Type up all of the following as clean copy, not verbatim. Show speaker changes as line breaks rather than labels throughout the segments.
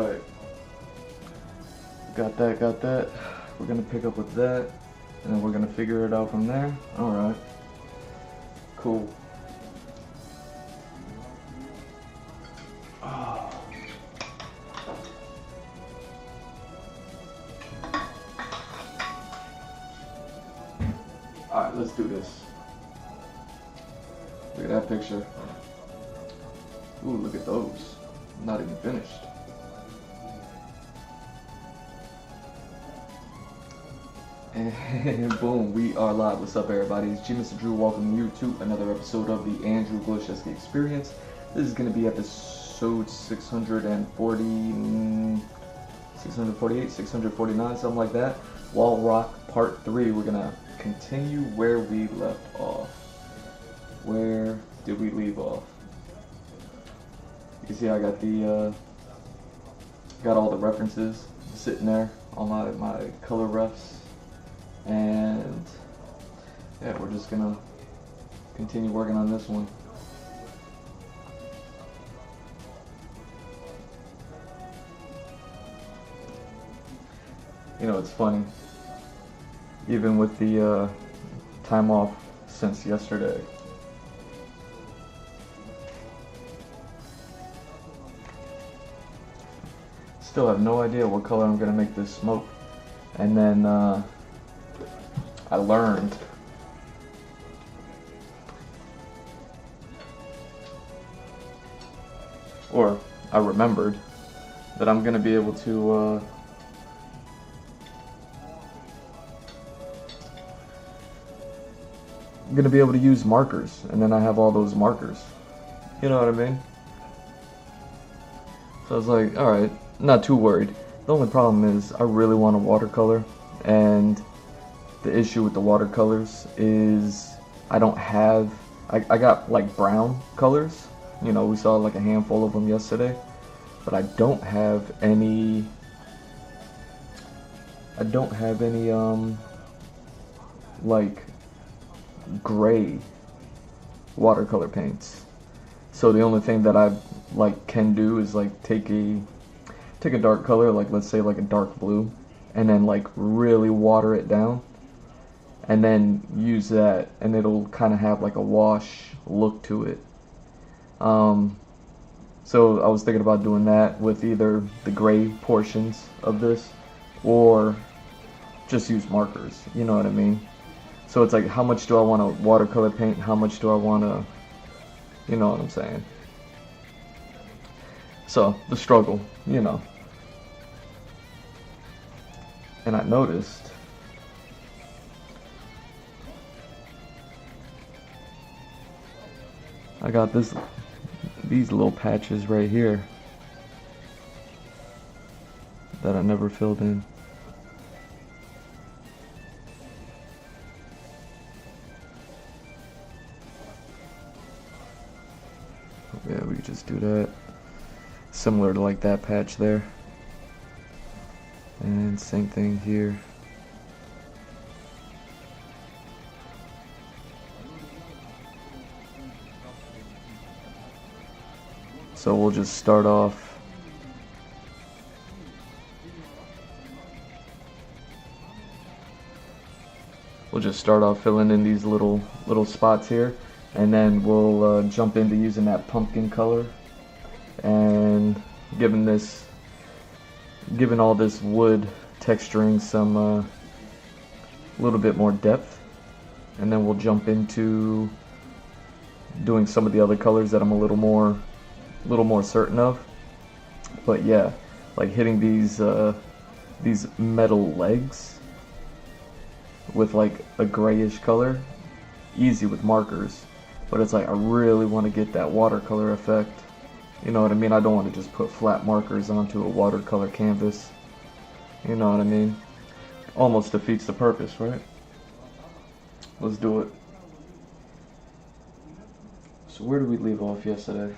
right. Got that, got that. We're gonna pick up with that, and then we're gonna figure it out from there. All right. Cool. Oh. All right, let's do this. Look at that picture. Ooh, look at those. Not even finished. And boom, we are live. What's up, everybody? It's G Mr. Drew welcoming you to another episode of the Andrew Gluszewski Experience. This is going to be episode 648, 649, something like that. Wall Rock Part 3. We're going to continue where we left off. Where did we leave off? You can see I got the got all the references sitting there on my color refs. And yeah, we're just gonna continue working on this one. You know, it's funny, even with the time off since yesterday, still have no idea what color I'm gonna make this smoke. And then I learned or I remembered that I'm gonna be able to use markers, and then I have all those markers. You know what I mean? So I was like, alright, not too worried. The only problem is I really want a watercolor, and the issue with the watercolors is I don't have, I got like brown colors, you know, we saw like a handful of them yesterday, but I don't have any like gray watercolor paints. So the only thing that I like can do is like take a dark color, like let's say like a dark blue, and then like really water it down, and then use that, and it'll kind of have like a wash look to it. So I was thinking about doing that with either the gray portions of this or just use markers, you know what I mean? So it's like, how much do I want to watercolor paint, how much do I want to, you know what I'm saying? So the struggle, you know. And I noticed I got these little patches right here that I never filled in. Yeah, we could just do that. Similar to like that patch there. And same thing here. So we'll just start off filling in these little spots here, and then we'll jump into using that pumpkin color and giving all this wood texturing some little bit more depth, and then we'll jump into doing some of the other colors that I'm a little more certain of. But yeah, like hitting these metal legs with like a grayish color, easy with markers, but it's like I really want to get that watercolor effect. You know what I mean? I don't want to just put flat markers onto a watercolor canvas. You know what I mean? Almost defeats the purpose, right? Let's do it. So where did we leave off yesterday?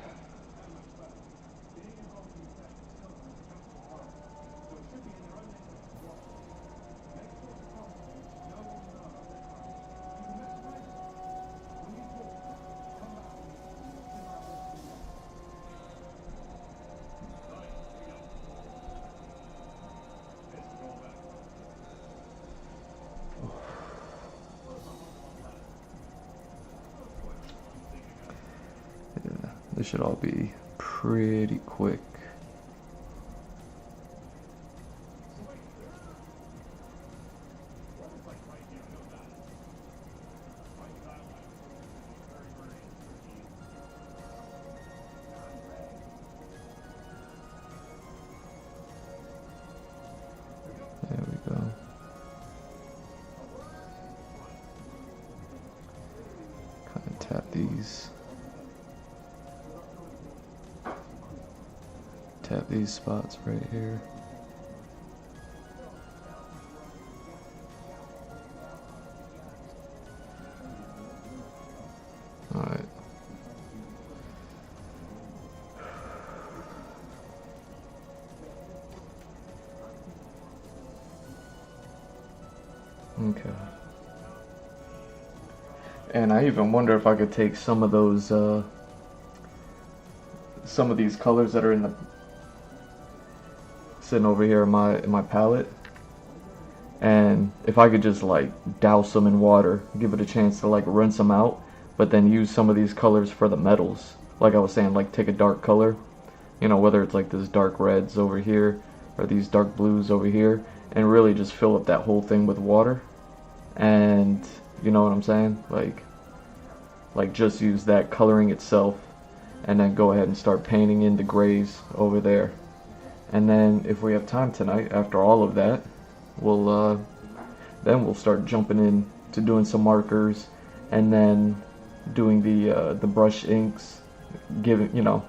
This should all be pretty quick. There we go. Kind of tap these. Tap these spots right here. Alright. Okay. And I even wonder if I could take some of those, some of these colors that are in the sitting over here in my palette, and if I could just like douse them in water, give it a chance to like rinse them out, but then use some of these colors for the metals. Like I was saying, like take a dark color, you know, whether it's like this dark reds over here or these dark blues over here, and really just fill up that whole thing with water. And you know what I'm saying, like just use that coloring itself, and then go ahead and start painting in the grays over there. And then if we have time tonight, after all of that, we'll start jumping in to doing some markers, and then doing the brush inks. Giving, you know,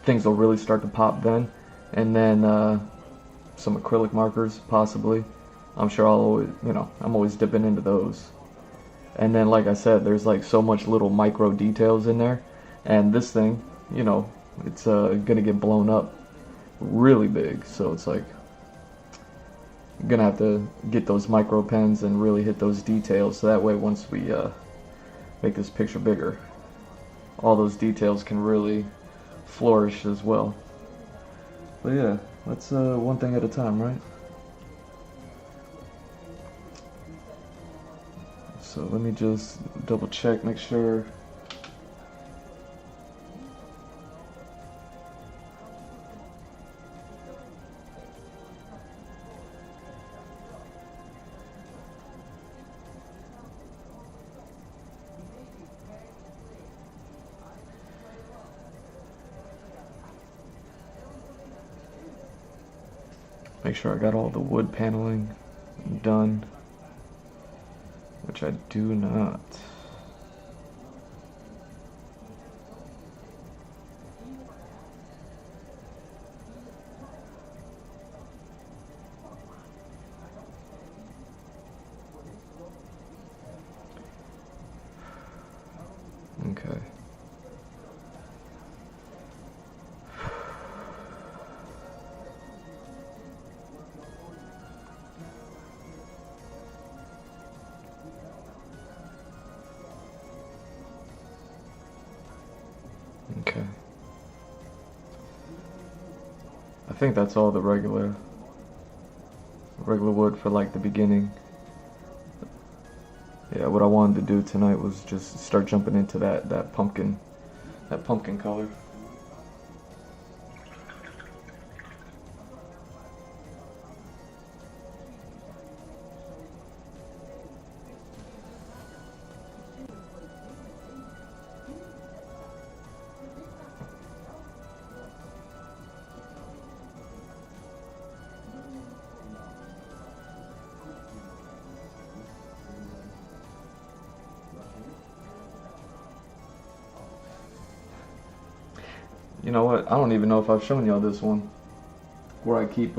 things will really start to pop then. And then some acrylic markers possibly. I'm sure I'll always, you know, I'm always dipping into those. And then, like I said, there's like so much little micro details in there, and this thing, you know, it's gonna get blown up really big, so it's like I'm gonna have to get those micro pens and really hit those details, so that way once we make this picture bigger, all those details can really flourish as well. But yeah, let's one thing at a time, right? So let me just double check, make sure. Make sure I got all the wood paneling done, which I do not. Okay. Okay. I think that's all the regular wood for like the beginning. Yeah, what I wanted to do tonight was just start jumping into that pumpkin color. You know what? I don't even know if I've shown y'all this one, where I keep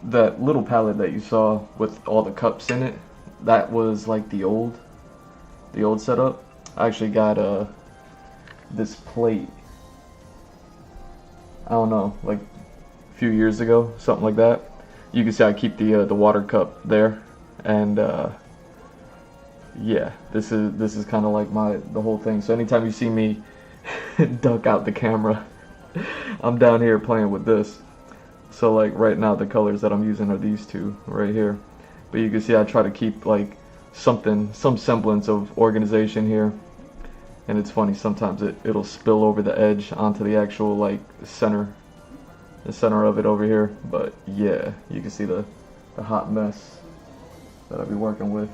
that little palette that you saw with all the cups in it. That was like the old setup. I actually got this plate, I don't know, like a few years ago, something like that. You can see I keep the water cup there, and yeah, this is kind of like the whole thing. So anytime you see me duck out the camera, I'm down here playing with this. So like right now the colors that I'm using are these two right here. But you can see I try to keep like some semblance of organization here. And it's funny, sometimes it'll spill over the edge onto the actual like the center of it over here. But yeah, you can see the hot mess that I'll be working with.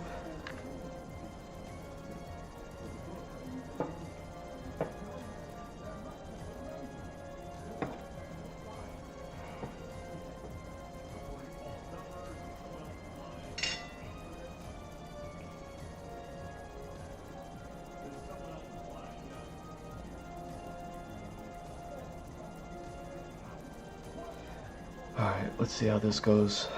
Alright, let's see how this goes.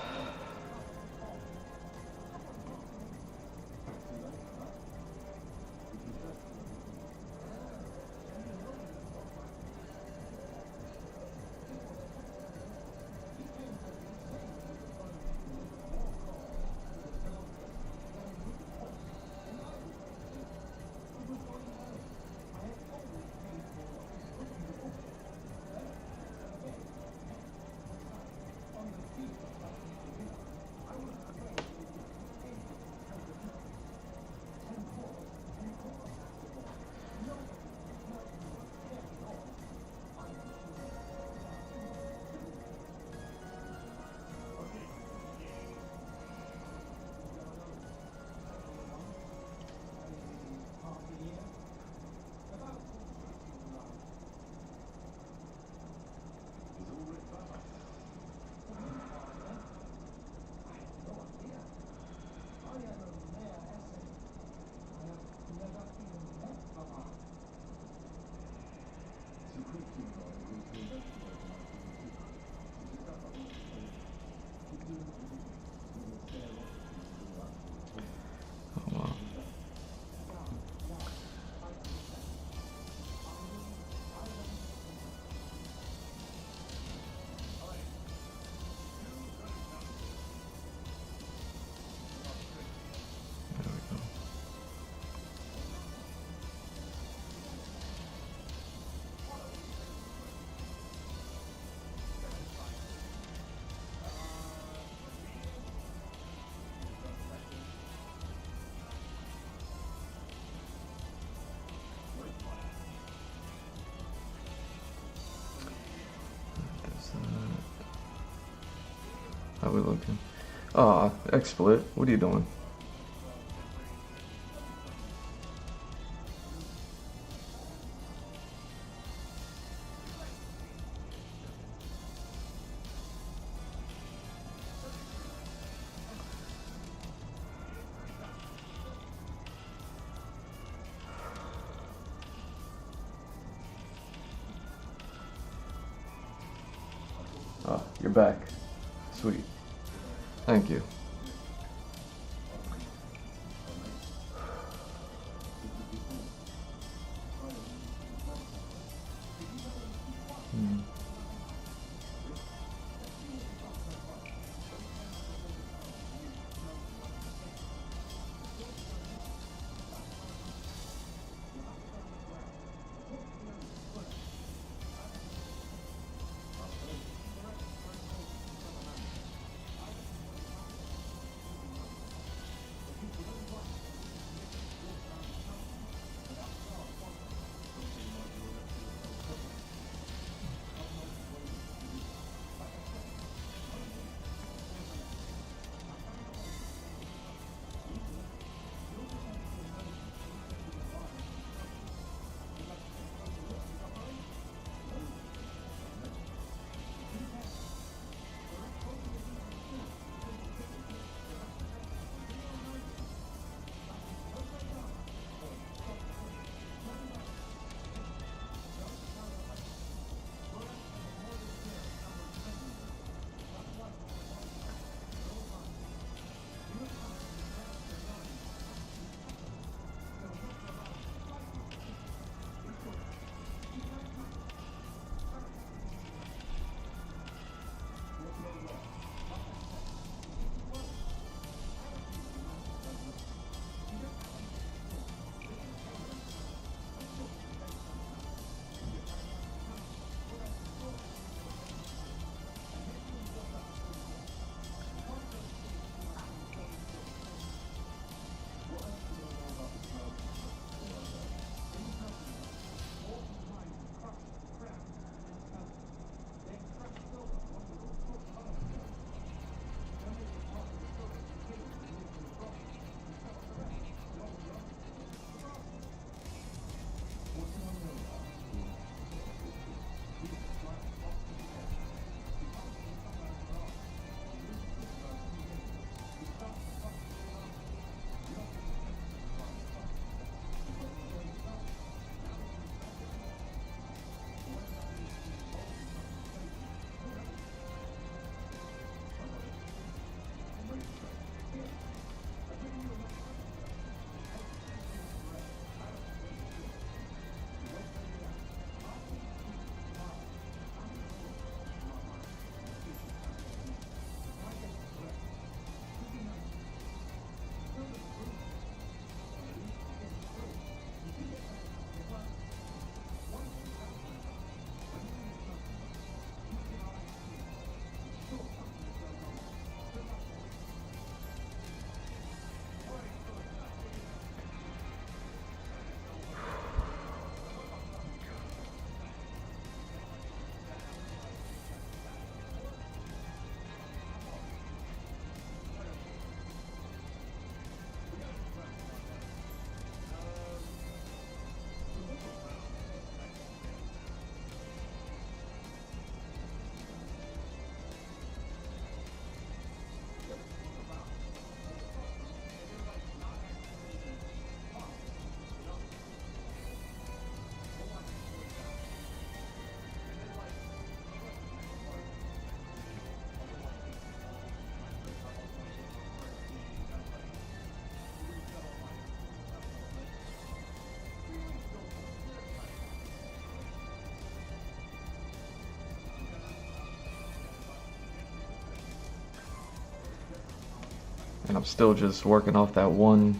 How we looking? Ah, XSplit. What are you doing? Ah, you're back. Sweet. Thank you. and I'm still just working off that one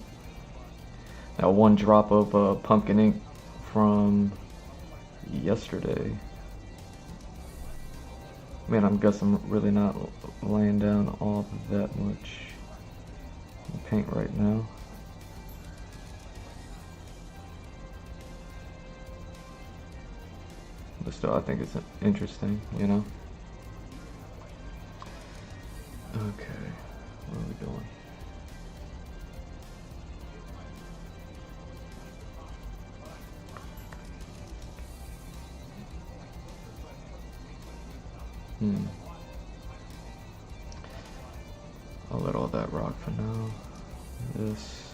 drop of pumpkin ink from yesterday. Man, I guess I'm really not laying down all that much paint right now. But still, I think it's interesting, you know? Okay, where are we going? I'll let all that rock for now. This.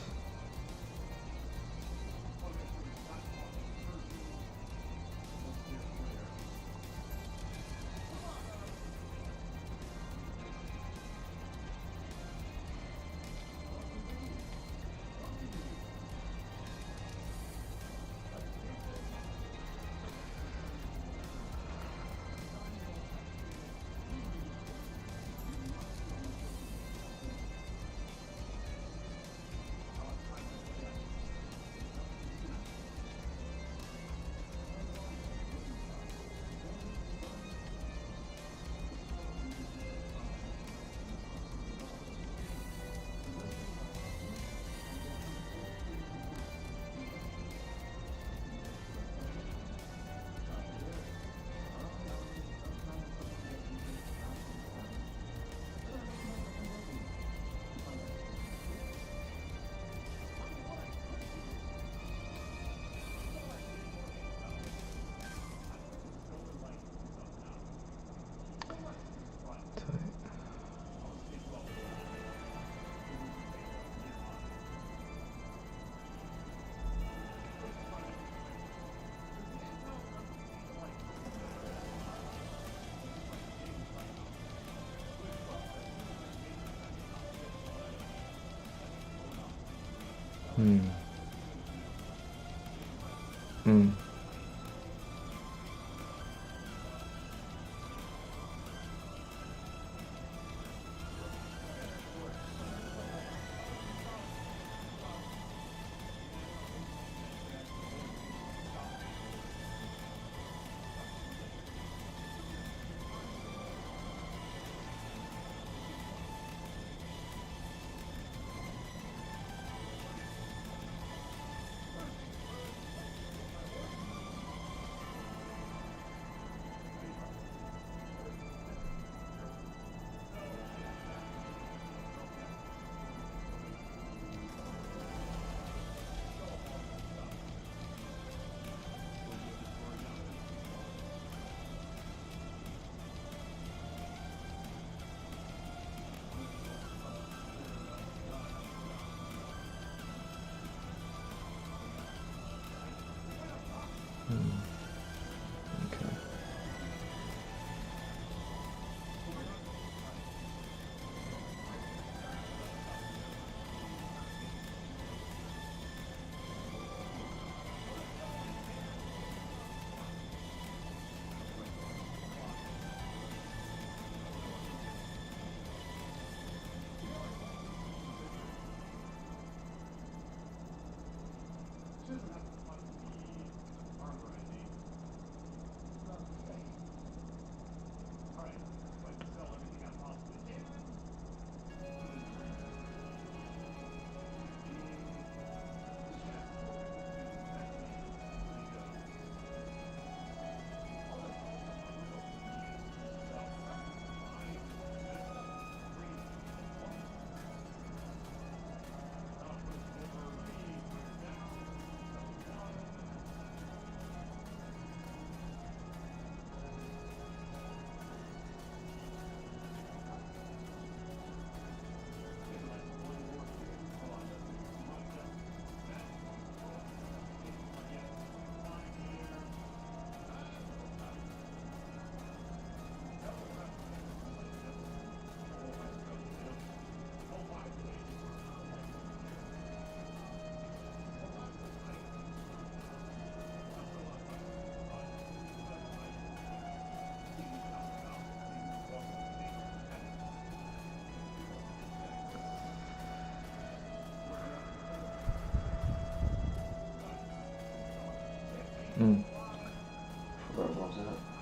Mm.
Forgot what was that.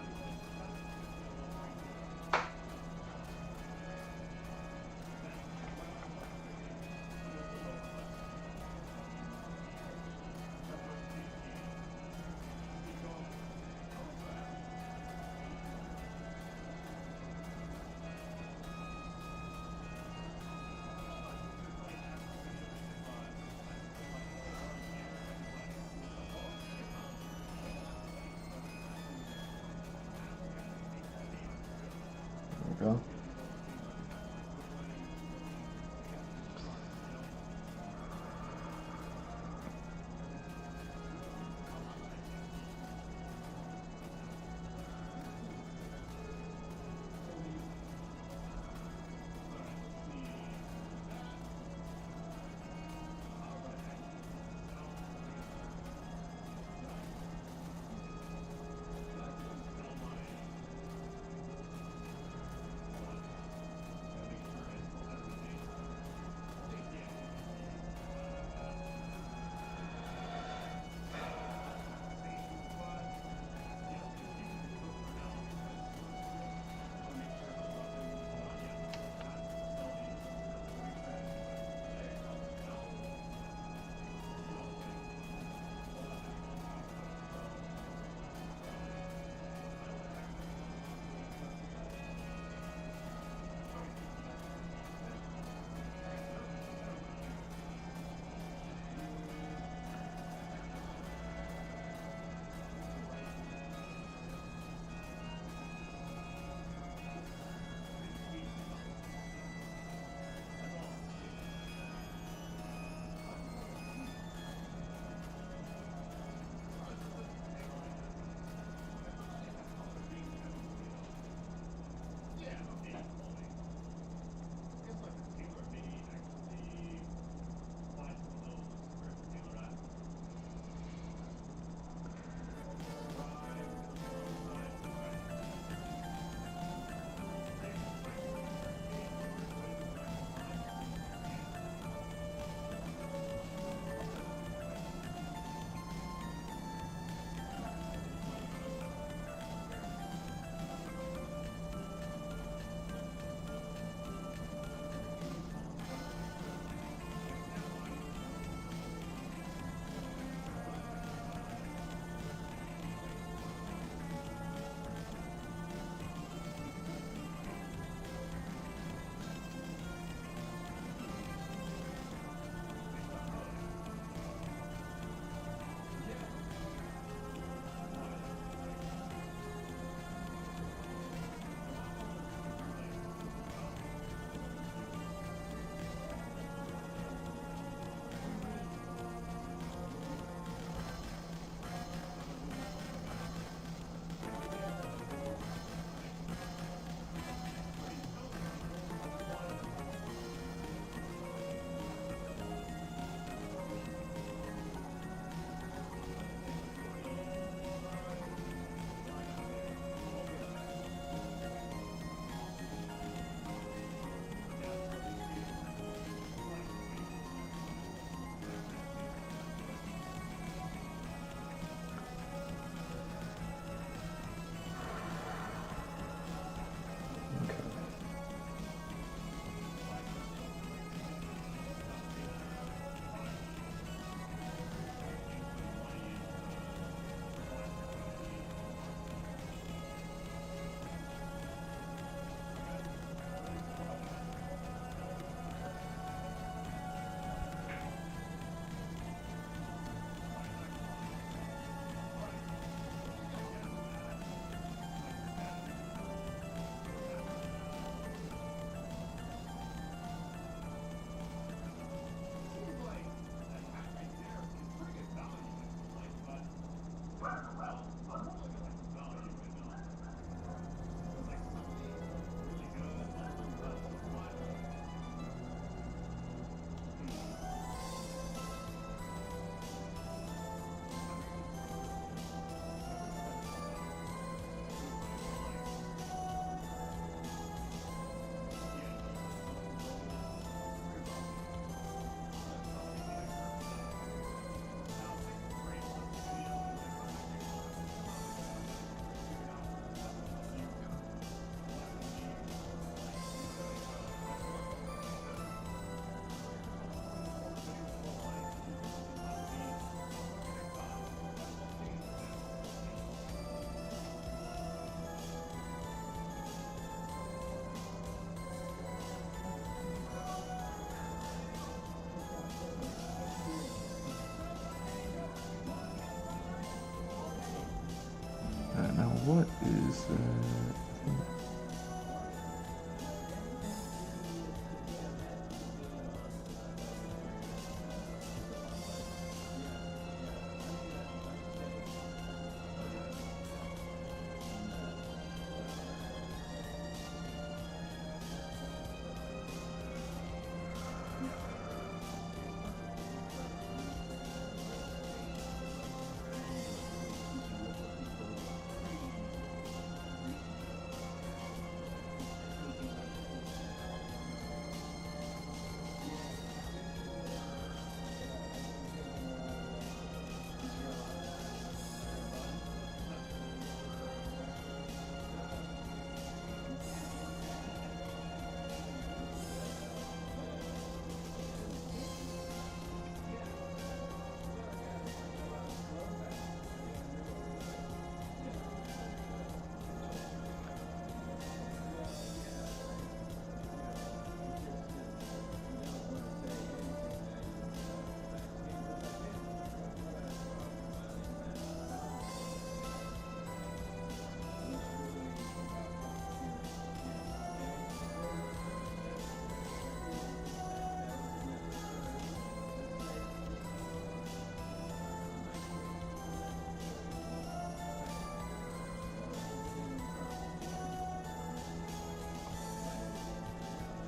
what is that?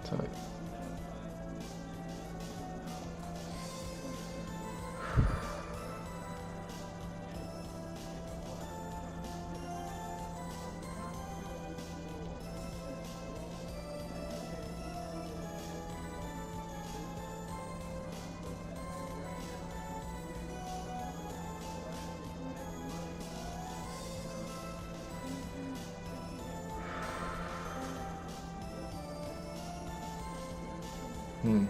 Tight. Hmm.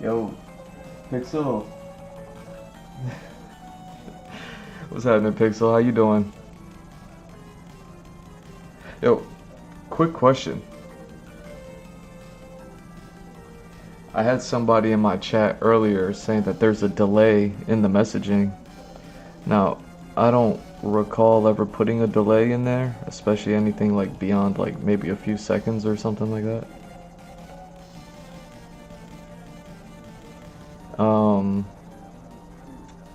Yo, Pixel. What's happening, Pixel? How you doing? Yo, quick question. I had somebody in my chat earlier saying that there's a delay in the messaging. Now, I don't recall ever putting a delay in there, especially anything like beyond like maybe a few seconds or something like that.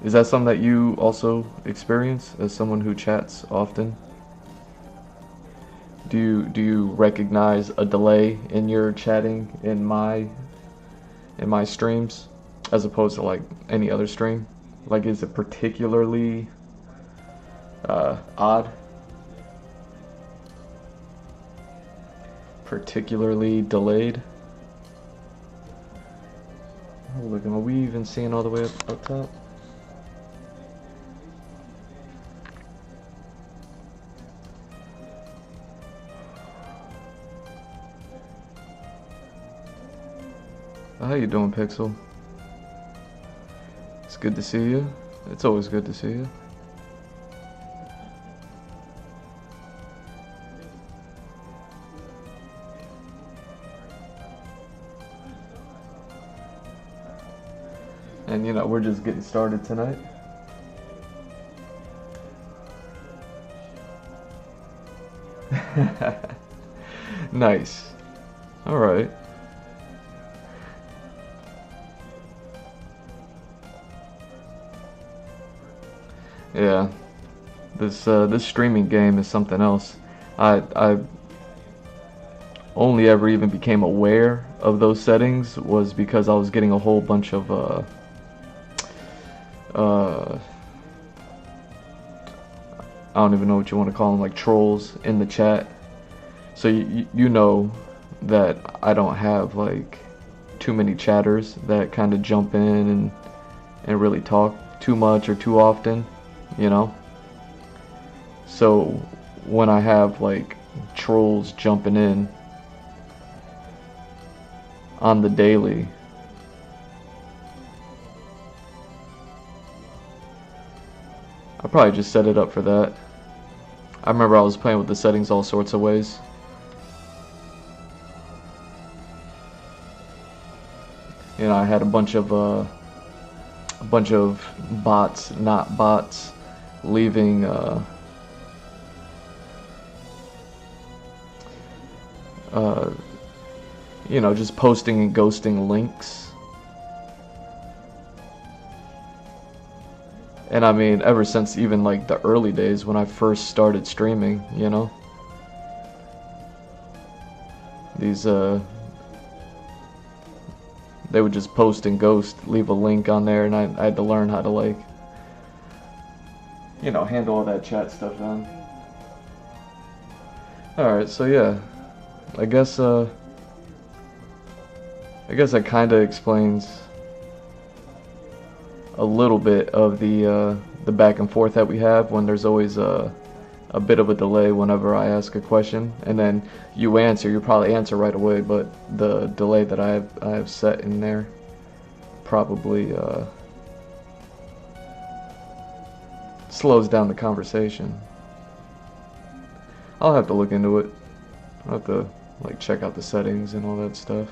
Is that something that you also experience as someone who chats often? Do you recognize a delay in your chatting in my streams as opposed to like any other stream? Like, is it particularly odd? Particularly delayed? Oh, look, are we even seeing all the way up top? How you doing, Pixel? It's good to see you. It's always good to see you. And you know, we're just getting started tonight. Nice. All right. Yeah, this streaming game is something else. I only ever even became aware of those settings was because I was getting a whole bunch of I don't even know what you want to call them, like trolls in the chat. So you know that I don't have like too many chatters that kind of jump in and really talk too much or too often, you know. So when I have like trolls jumping in on the daily, I probably just set it up for that. I remember I was playing with the settings all sorts of ways. You know, I had a bunch of bots, not bots, leaving you know, just posting and ghosting links. And I mean, ever since even like the early days when I first started streaming, you know, these they would just post and ghost, leave a link on there, and I had to learn how to, like, you know, handle all that chat stuff then. Alright, so yeah, I guess that kind of explains a little bit of the back and forth that we have when there's always a bit of a delay whenever I ask a question, and then you probably answer right away, but the delay that I have set in there probably slows down the conversation. I'll have to look into it. I'll have to like check out the settings and all that stuff.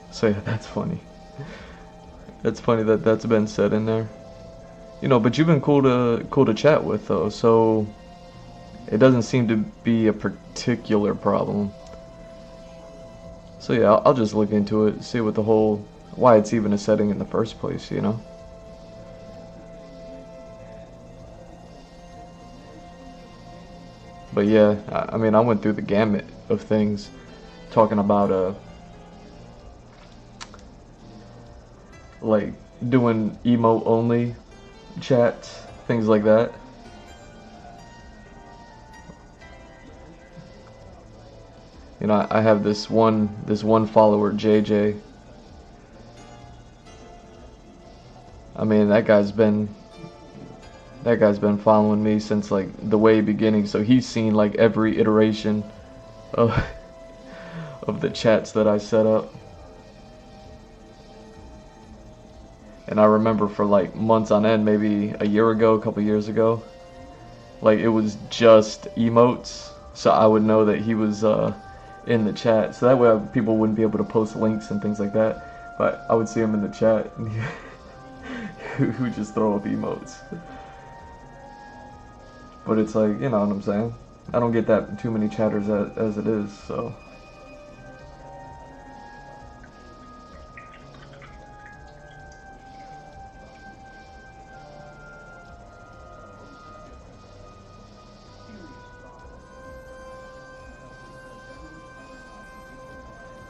So yeah, that's funny. That's funny that that's been said in there. You know, but you've been cool to chat with though, so it doesn't seem to be a particular problem. So yeah, I'll just look into it, see what why it's even a setting in the first place, you know. But yeah, I mean, I went through the gamut of things, talking about like doing emote only chats, things like that. You know, I have this one follower, JJ. I mean, that guy's been following me since like the way beginning, so he's seen like every iteration of of the chats that I set up. And I remember for like months on end, maybe a year ago, a couple years ago, like it was just emotes, so I would know that he was in the chat, so that way people wouldn't be able to post links and things like that. But I would see him in the chat, and he would just throw up emotes. But it's like, you know what I'm saying? I don't get that too many chatters as it is, so.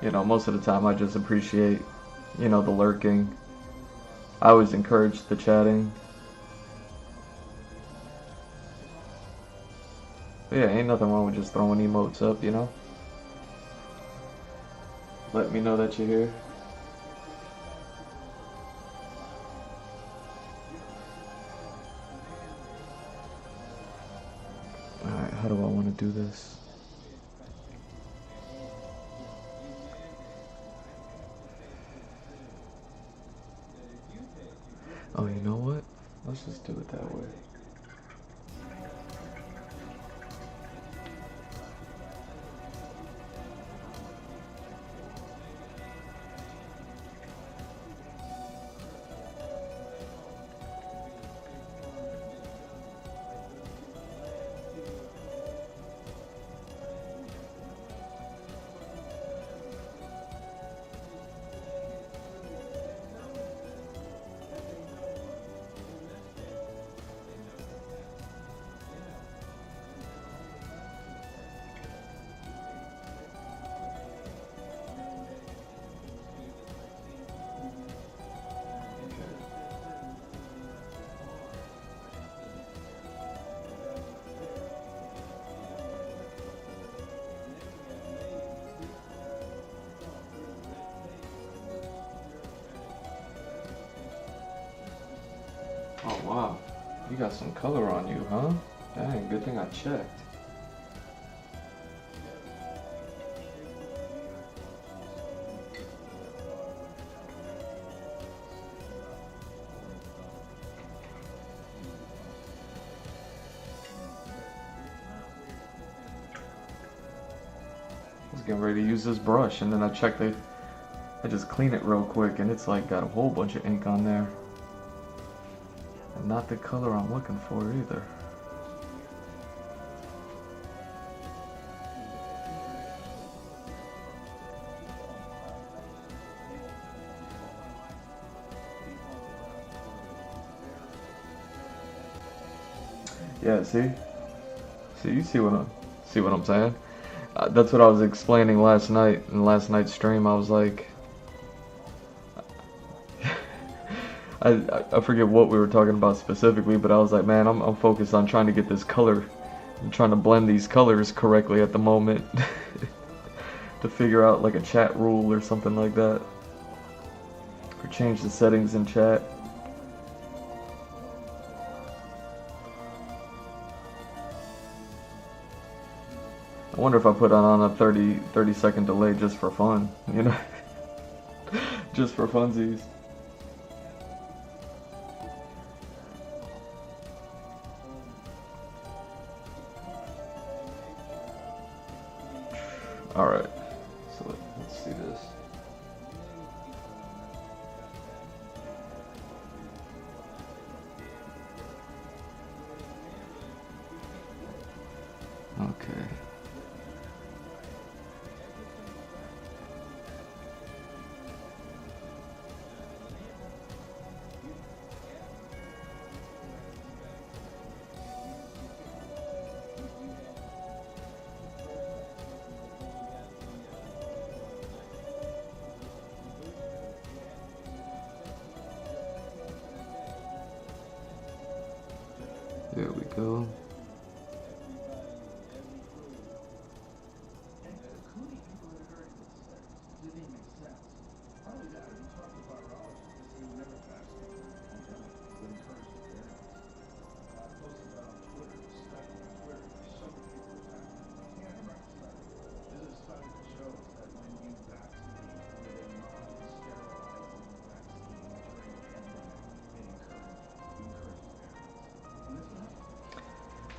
You know, most of the time I just appreciate, you know, the lurking. I always encourage the chatting. But yeah, ain't nothing wrong with just throwing emotes up, you know? Let me know that you're here. Alright, how do I want to do this? Oh, you know what? Let's just do it that way. Oh wow, you got some color on you, huh? Dang, good thing I checked. I was getting ready to use this brush, and then I checked it. I just clean it real quick, and it's like got a whole bunch of ink on there. And not the color I'm looking for either. Yeah, see, you see what I'm saying? That's what I was explaining last night in last night's stream. I was like, I forget what we were talking about specifically, but I was like, man, I'm focused on trying to get this color. I'm trying to blend these colors correctly at the moment to figure out like a chat rule or something like that, or change the settings in chat. I wonder if I put on a 30 second delay just for fun, you know? Just for funsies. Alright, so let's see this. Okay. There we go.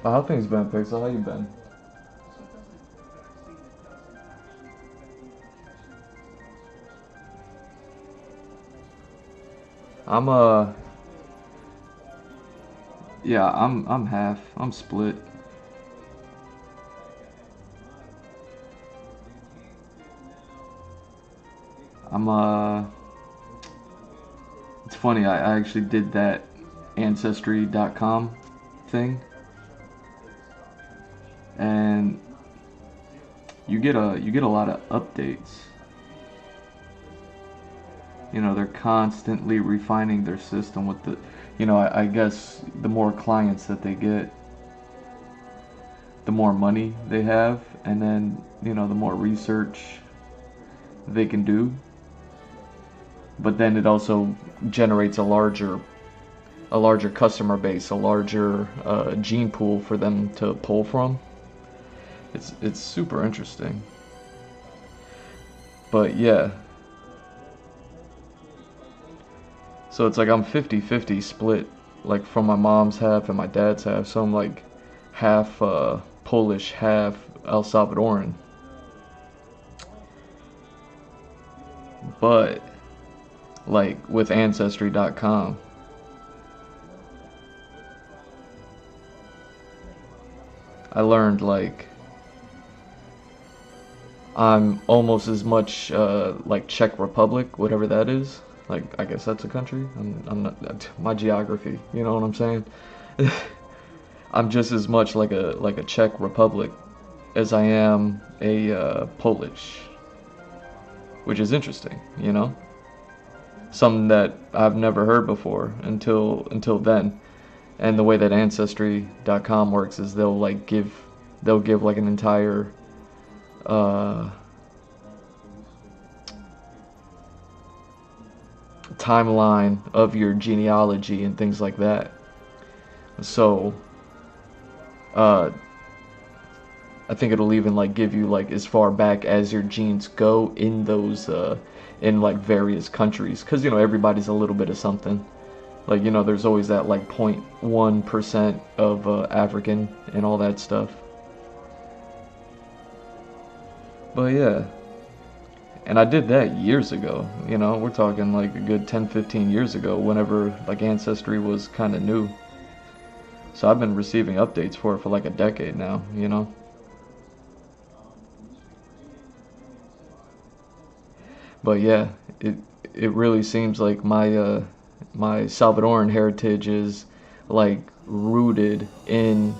How things been, Pixel? How you been? I'm yeah, I'm half. I'm split. I'm it's funny, I actually did that ancestry.com thing, and you get a lot of updates. You know, they're constantly refining their system with the, you know, I guess the more clients that they get, the more money they have, and then, you know, the more research they can do. But then it also generates a larger customer base, a larger gene pool for them to pull from. It's super interesting. But yeah, so it's like I'm 50-50 split, like from my mom's half and my dad's half. So I'm like half Polish, half El Salvadoran. But like with ancestry.com, I learned like I'm almost as much like Czech Republic, whatever that is. Like I guess that's a country. I'm not my geography. You know what I'm saying? I'm just as much like a Czech Republic as I am a Polish, which is interesting. You know, something that I've never heard before until then. And the way that Ancestry.com works is they'll give like an entire uh, timeline of your genealogy and things like that. So uh, I think it'll even like give you like as far back as your genes go in those in like various countries, because you know everybody's a little bit of something. Like, you know, there's always that like 0.1% of African and all that stuff. But yeah, and I did that years ago. You know, we're talking like a good 10, 15 years ago, whenever like Ancestry was kind of new. So I've been receiving updates for it for like a decade now, you know. But yeah, it it really seems like my Salvadoran heritage is like rooted in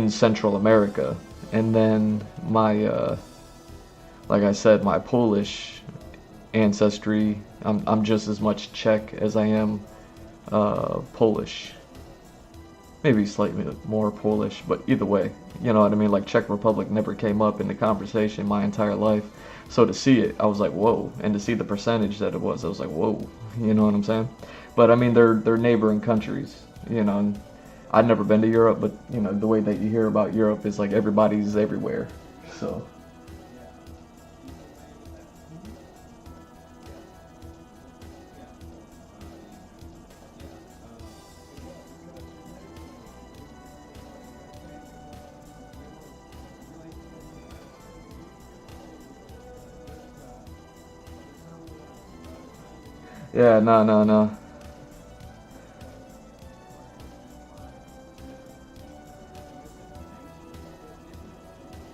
Central America, and then my like I said, my Polish ancestry, I'm just as much Czech as I am Polish. Maybe slightly more Polish, but either way, you know what I mean? Like Czech Republic never came up in the conversation my entire life. So to see it, I was like, whoa. And to see the percentage that it was, I was like, whoa. You know what I'm saying? But I mean, they're neighboring countries, you know. And I've never been to Europe, but you know, the way that you hear about Europe is like everybody's everywhere. So yeah, no, no, no.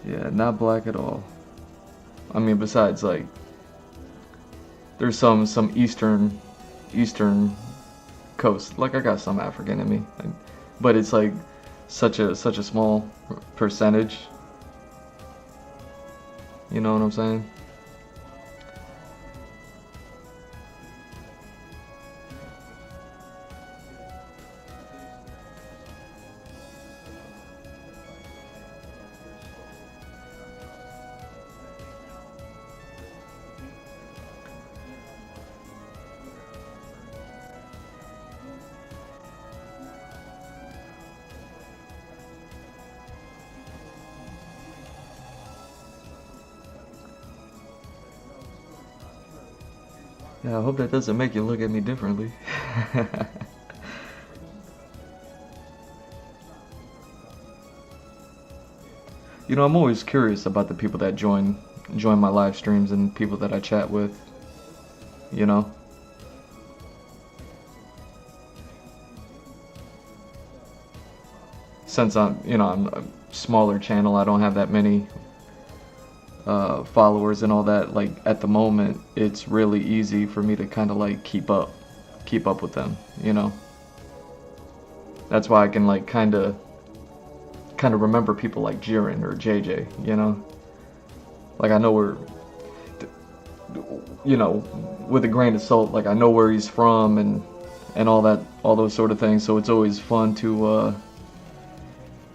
Yeah, not black at all. I mean, besides like there's some eastern coast. Like I got some African in me, but it's like such a small percentage. You know what I'm saying? Yeah, I hope that doesn't make you look at me differently. You know, I'm always curious about the people that join my live streams and people that I chat with, you know? Since I'm a smaller channel, I don't have that many followers and all that. Like at the moment, it's really easy for me to kind of like keep up with them, you know? That's why I can like kind of remember people like Jiren or JJ, you know? Like I know where, you know, with a grain of salt, like I know where he's from and all that, all those sort of things. So it's always fun to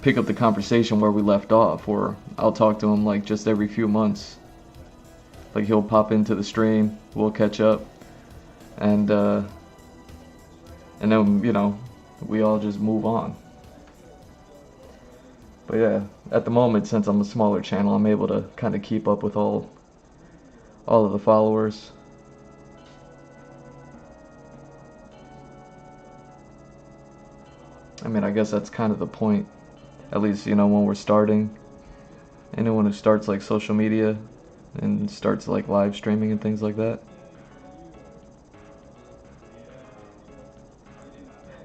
pick up the conversation where we left off, or I'll talk to him like just every few months. Like he'll pop into the stream, we'll catch up, and then, you know, we all just move on. But yeah, at the moment, since I'm a smaller channel, I'm able to kind of keep up with all of the followers. I mean, I guess that's kind of the point. At least, you know, when we're starting. Anyone who starts like social media and starts like live streaming and things like that.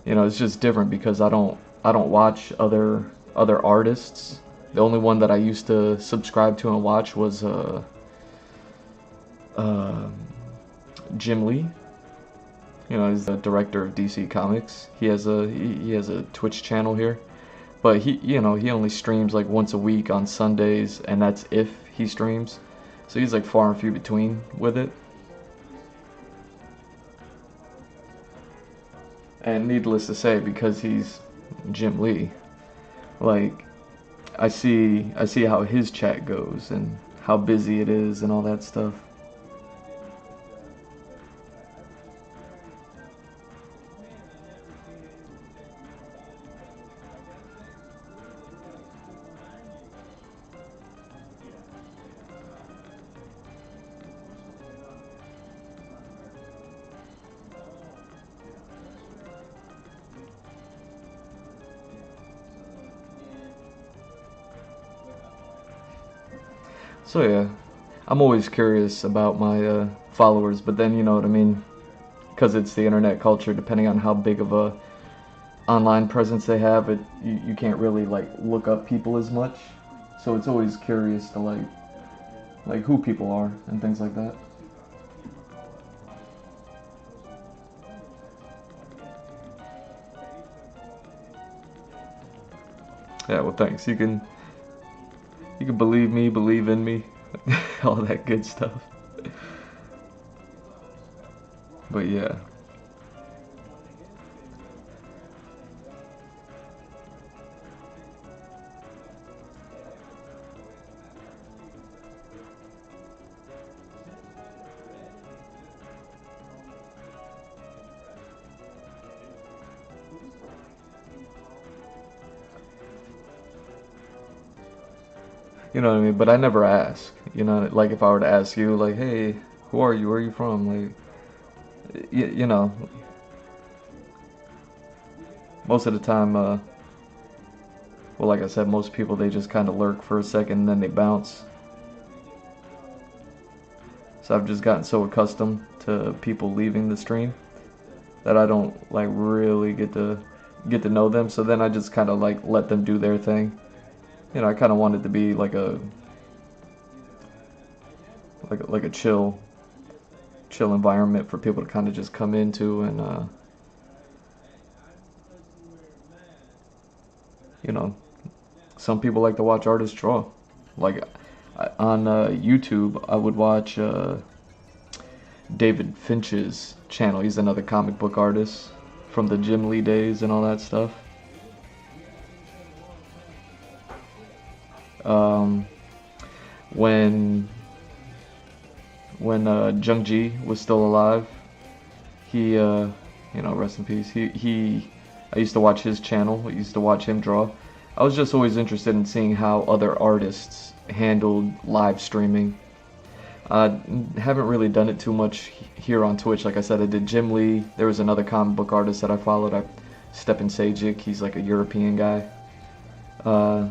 You know, it's just different because I don't watch other artists. The only one that I used to subscribe to and watch was Jim Lee. You know, he's the director of DC Comics. He has a Twitch channel here, but he only streams like once a week on Sundays, and that's if he streams. So he's like far and few between with it. And needless to say, because he's Jim Lee, like I see how his chat goes and how busy it is and all that stuff. So yeah, I'm always curious about my followers, but then you know what I mean, because it's the internet culture. Depending on how big of a online presence they have, you can't really like look up people as much. So it's always curious to like who people are and things like that. Yeah, well, thanks. You can believe me, believe in me, all that good stuff. But yeah. You know what I mean? But I never ask. You know, like if I were to ask you, like, hey, who are you? Where are you from? Like, you know, most of the time, well, like I said, most people, they just kind of lurk for a second and then they bounce. So I've just gotten so accustomed to people leaving the stream that I don't like really get to know them. So then I just kind of like let them do their thing. You know, I kind of want it to be like a chill environment for people to kind of just come into and you know, some people like to watch artists draw. Like on YouTube, I would watch David Finch's channel. He's another comic book artist from the Jim Lee days and all that stuff. When Jung Ji was still alive, he you know, rest in peace. I used to watch his channel. I used to watch him draw. I was just always interested in seeing how other artists handled live streaming. Haven't really done it too much here on Twitch. Like I said, I did Jim Lee. There was another comic book artist that I followed. Stepan Sajic. He's like a European guy. Uh,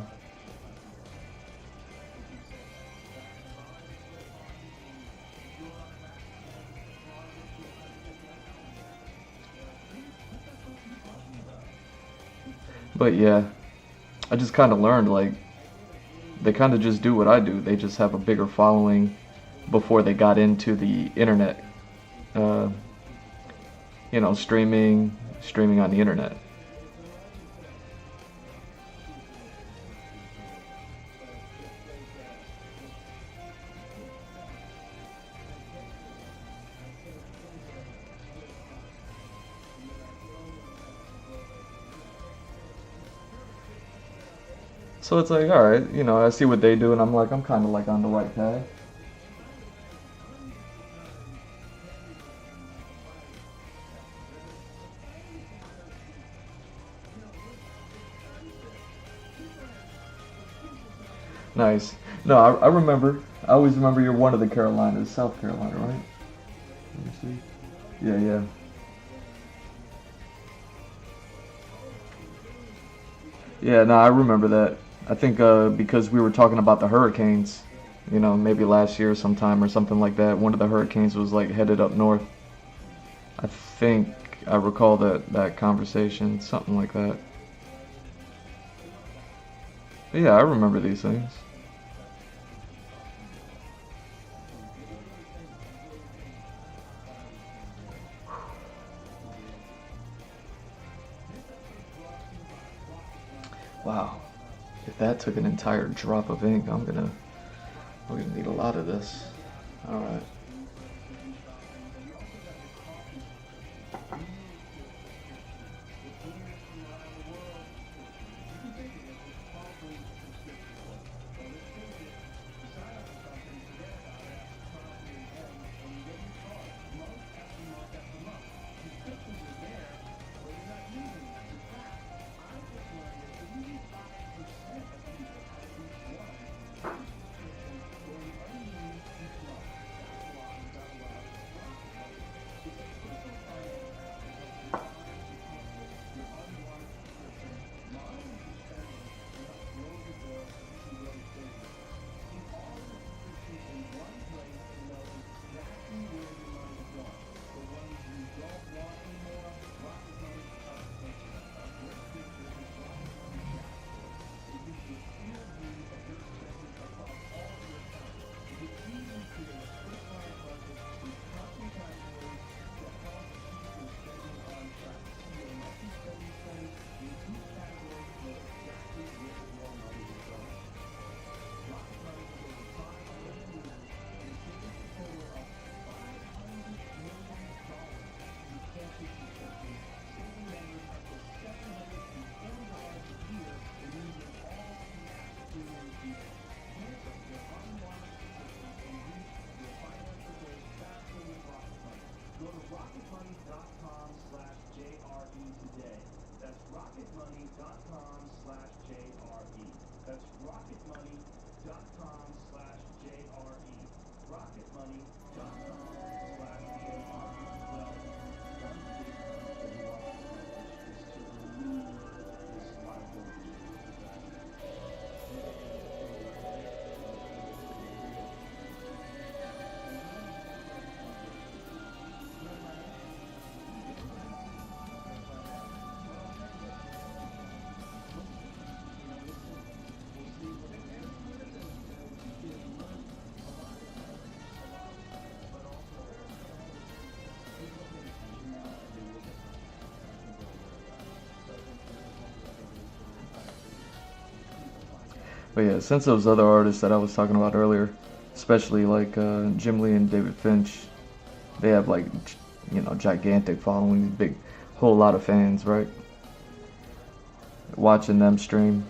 but yeah, I just kind of learned like they kind of just do what I do. They just have a bigger following before they got into the internet. Uh, streaming on the internet. So it's like, all right, I see what they do, and I'm like, I'm kind of like on the right path. Nice. No, I remember. I always remember you're one of the Carolinas, South Carolina, right? Let me see. Yeah, yeah. Yeah, no, I remember that. I think because we were talking about the hurricanes, maybe last year sometime or something like that. One of the hurricanes was like headed up north. I think I recall that conversation, something like that. But yeah, I remember these things. Wow, if that took an entire drop of ink, we're gonna need a lot of this. All right. But yeah, since those other artists that I was talking about earlier, especially like Jim Lee and David Finch, they have like, gigantic followings, big, whole lot of fans, right? Watching them stream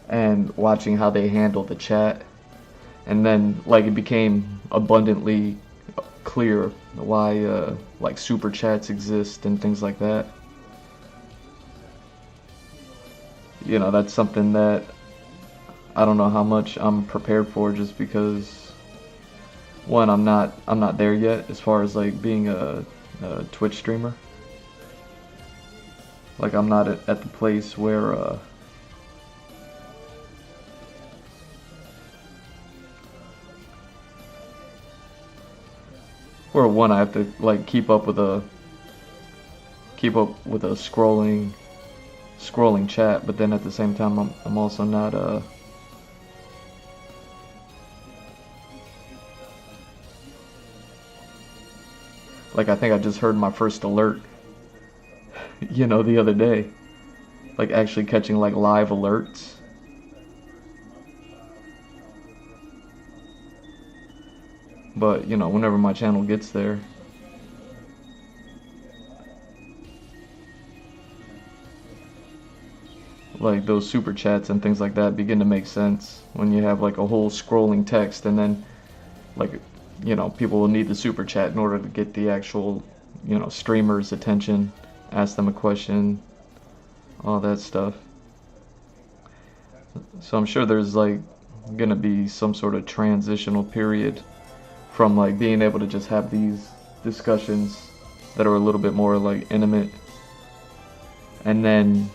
and watching how they handle the chat, and then like it became abundantly clear why like super chats exist and things like that. That's something that I don't know how much I'm prepared for, just because one, I'm not there yet as far as like being a Twitch streamer. Like I'm not at the place where one, I have to like keep up with a scrolling chat, but then at the same time I'm also not like, I think I just heard my first alert, you know, the other day. Like actually catching like live alerts. But, you know, whenever my channel gets there, like those super chats and things like that begin to make sense when you have like a whole scrolling text, and then like, you know, people will need the super chat in order to get the actual, you know, streamer's attention, ask them a question, all that stuff. So I'm sure there's like gonna be some sort of transitional period from like being able to just have these discussions that are a little bit more like intimate, and then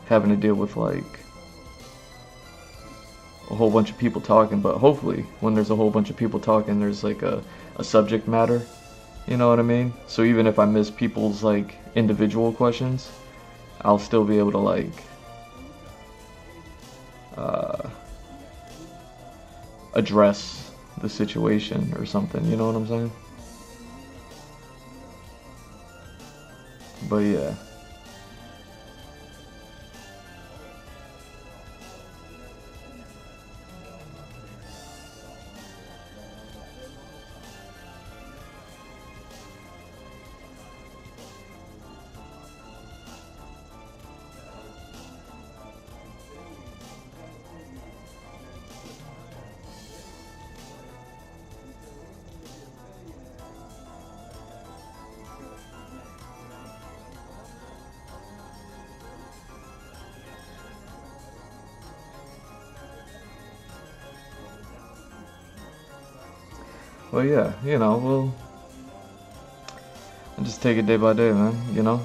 having to deal with like a whole bunch of people talking. But hopefully when there's a whole bunch of people talking, there's like a subject matter, you know what I mean? So even if I miss people's like individual questions, I'll still be able to like address the situation or something, you know what I'm saying? But yeah. Well, yeah, you know, we'll just take it day by day, man, you know?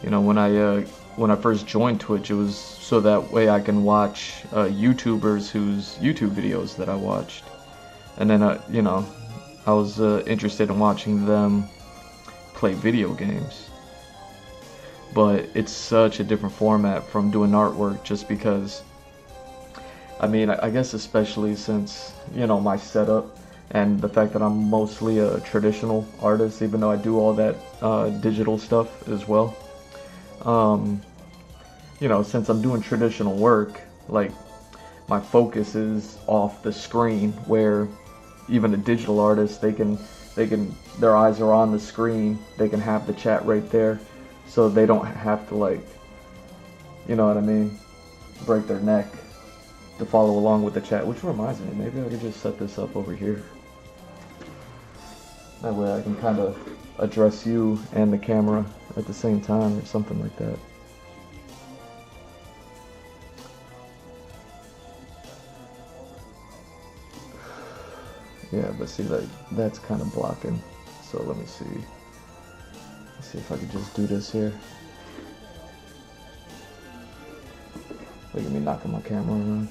You know, when I first joined Twitch, it was so that way I can watch YouTubers whose YouTube videos that I watched. And then, you know, I was interested in watching them play video games. But it's such a different format from doing artwork, just because, I mean, I guess especially since, you know, my setup and the fact that I'm mostly a traditional artist, even though I do all that digital stuff as well. You know, since I'm doing traditional work, like my focus is off the screen, where even a digital artist, they can their eyes are on the screen, they can have the chat right there, so they don't have to, like, you know what I mean, break their neck to follow along with the chat. Which reminds me, maybe I could just set this up over here. That way I can kind of address you and the camera at the same time, or something like that. Yeah, but see, like, that's kind of blocking. So let me see. Let's see if I could just do this here. Look at me knocking my camera around.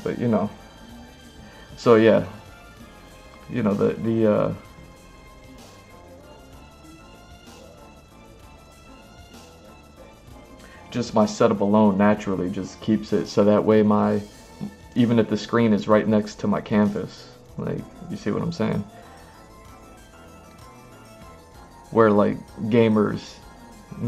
But, you know. So yeah. You know, the just my setup alone naturally just keeps it so that way even if the screen is right next to my canvas, like, you see what I'm saying? Where like gamers,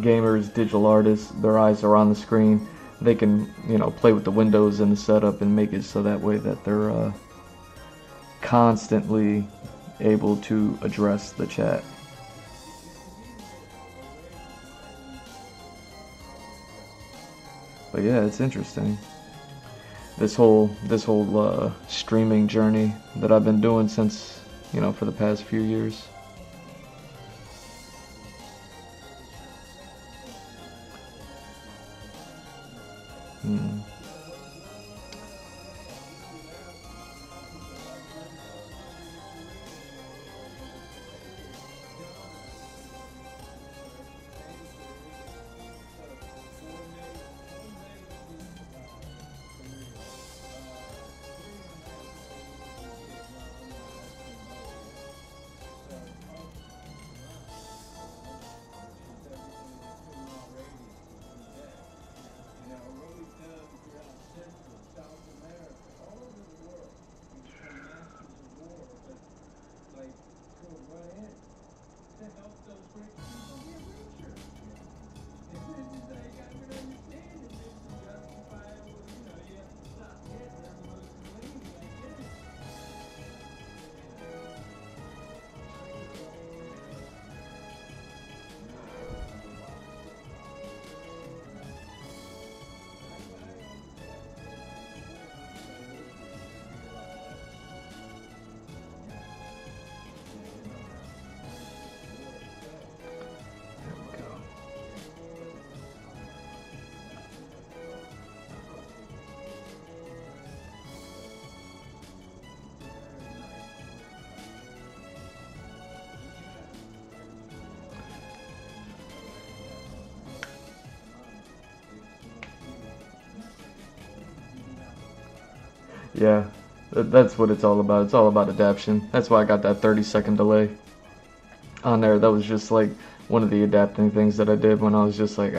digital artists, their eyes are on the screen, they can, you know, play with the windows in the setup and make it so that way that they're constantly able to address the chat. But yeah, it's interesting. This whole streaming journey that I've been doing since you know, for the past few years. Mm. Yeah, that's what it's all about. It's all about adaptation. That's why I got that 30-second delay on there. That was just like one of the adapting things that I did when I was just like,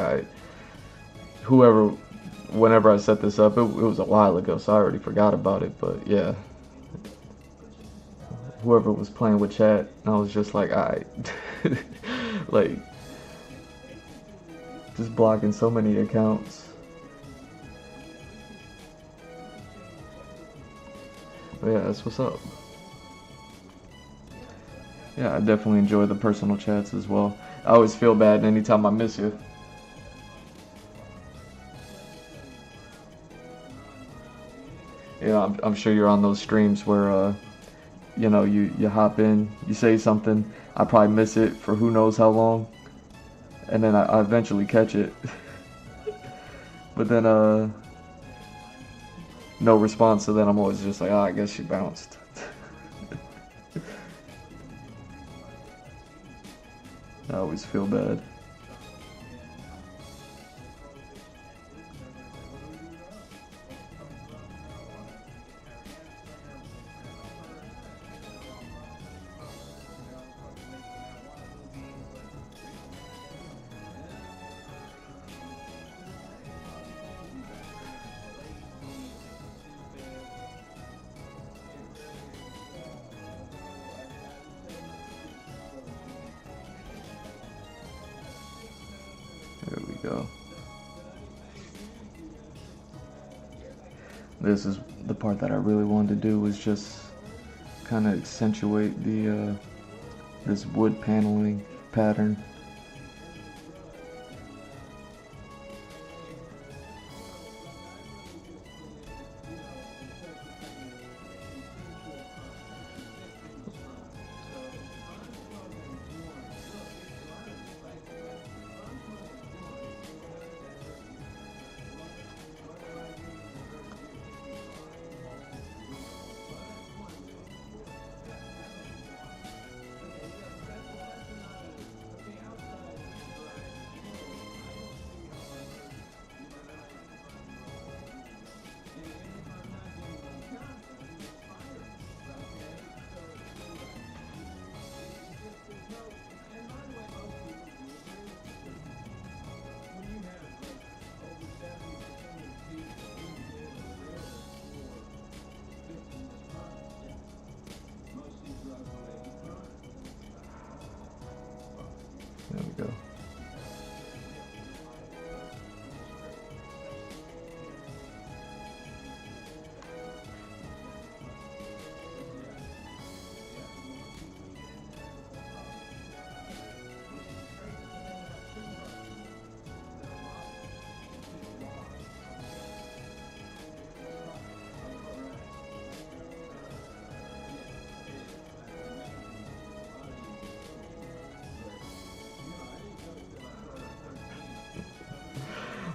whenever I set this up, it was a while ago, so I already forgot about it. But yeah, whoever was playing with chat, I was just like, like, just blocking so many accounts. But yeah, that's what's up. Yeah, I definitely enjoy the personal chats as well. I always feel bad anytime I miss you. Yeah, I'm sure you're on those streams where, you know, you hop in, you say something, I probably miss it for who knows how long, and then I eventually catch it. But then, no response, so then I'm always just like, I guess she bounced. I always feel bad. There we go. This is the part that I really wanted to do, was just kind of accentuate the this wood paneling pattern.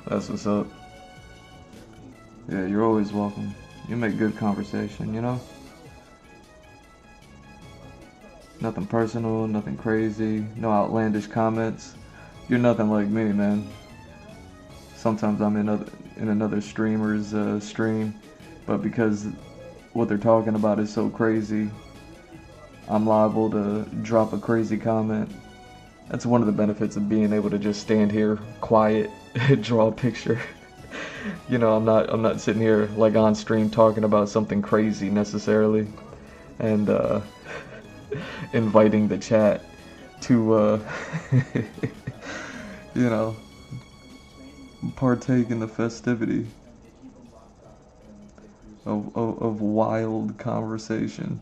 That's what's up. Yeah, you're always welcome. You make good conversation, you know? Nothing personal, nothing crazy, no outlandish comments. You're nothing like me, man. Sometimes I'm in another streamer's stream, but because what they're talking about is so crazy, I'm liable to drop a crazy comment. That's one of the benefits of being able to just stand here quiet, draw a picture. You know, I'm not sitting here like on stream talking about something crazy necessarily, and inviting the chat to you know, partake in the festivity of wild conversation.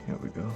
Here we go.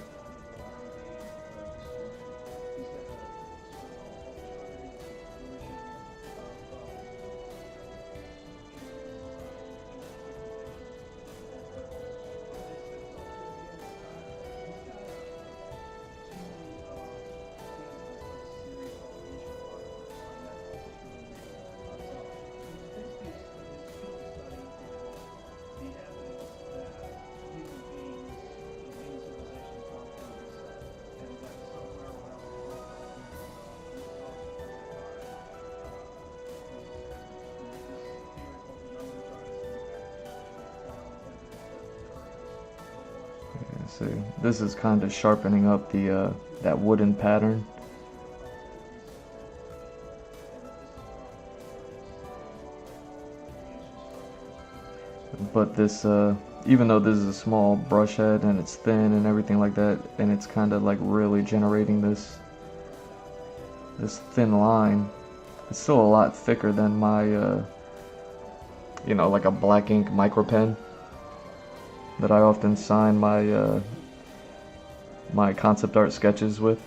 See, this is kind of sharpening up the that wooden pattern. But this, even though this is a small brush head and it's thin and everything like that, and it's kind of like really generating this thin line, it's still a lot thicker than my, you know, like a black ink micro pen that I often sign my my concept art sketches with.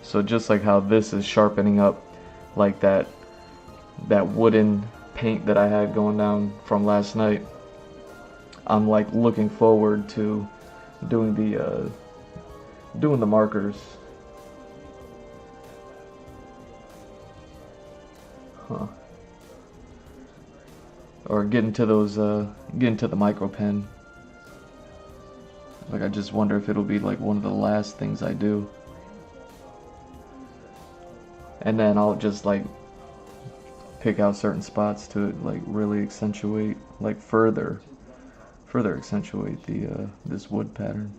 So just like how this is sharpening up like that wooden paint that I had going down from last night, I'm like looking forward to doing the markers. Huh. Or getting to those, getting to the micro pen. Like, I just wonder if it'll be like one of the last things I do. And then I'll just like pick out certain spots to like really accentuate, like further accentuate the this wood pattern.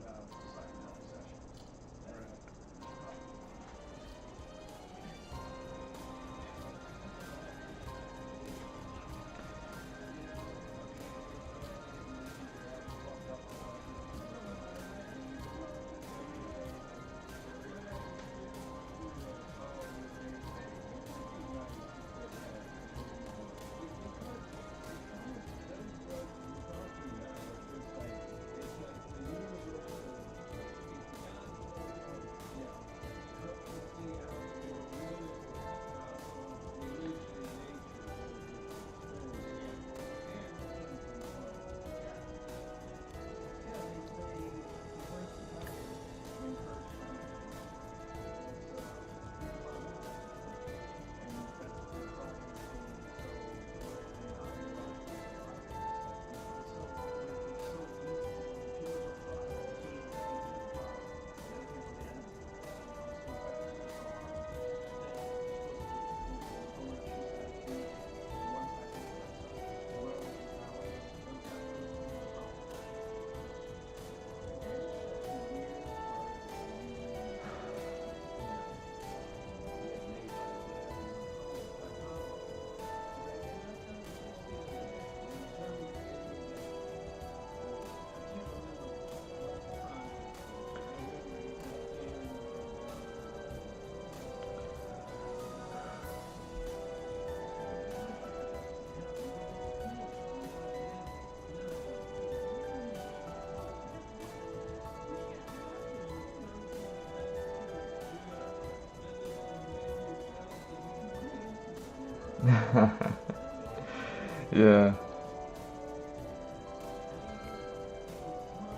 Yeah.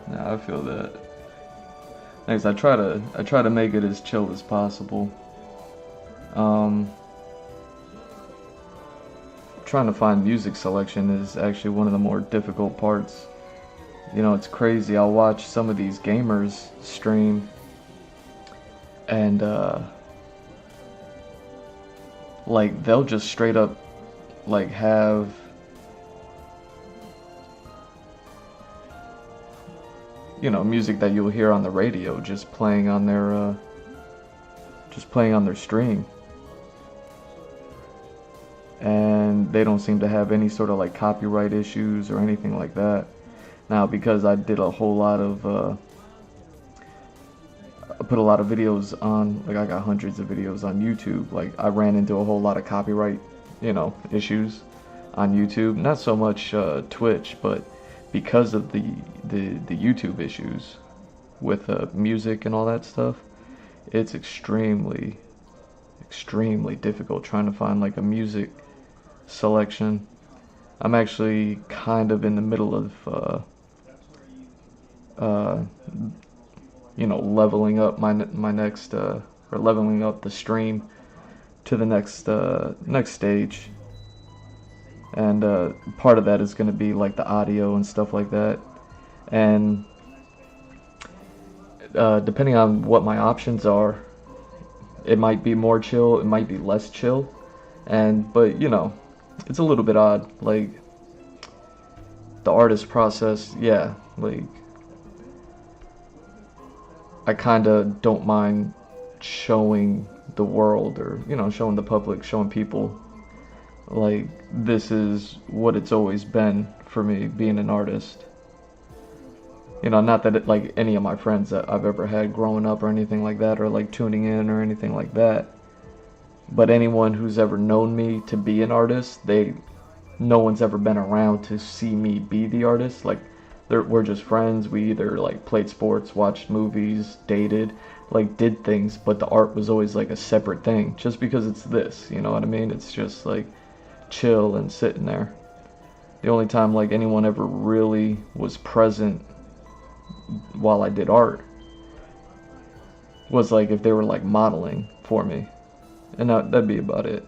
Nah, I feel that. Next, I try to make it as chill as possible. Um, Trying to find music selection is actually one of the more difficult parts. You know, it's crazy. I'll watch some of these gamers stream, and like they'll just straight up like have music that you'll hear on the radio just playing on their stream, and they don't seem to have any sort of like copyright issues or anything like that. Now, because I did a whole lot of I put a lot of videos on, like I got hundreds of videos on YouTube, like I ran into a whole lot of copyright issues on YouTube. Not so much Twitch, but because of the YouTube issues with music and all that stuff, it's extremely difficult trying to find like a music selection. I'm actually kind of in the middle of leveling up my next or leveling up the stream to the next stage, and part of that is going to be like the audio and stuff like that, and depending on what my options are, it might be more chill, it might be less chill, but it's a little bit odd, like the artist process. Yeah, like I kind of don't mind showing the world, or showing the public, showing people, like, this is what it's always been for me being an artist. Not that it, like, any of my friends that I've ever had growing up or anything like that, or like tuning in or anything like that, but anyone who's ever known me to be an artist, no one's ever been around to see me be the artist. Like, we're just friends. We either like played sports, watched movies, dated, like did things, but the art was always like a separate thing, just because it's this, you know what I mean? It's just like chill and sitting there. The only time like anyone ever really was present while I did art was like if they were like modeling for me, and that'd be about it.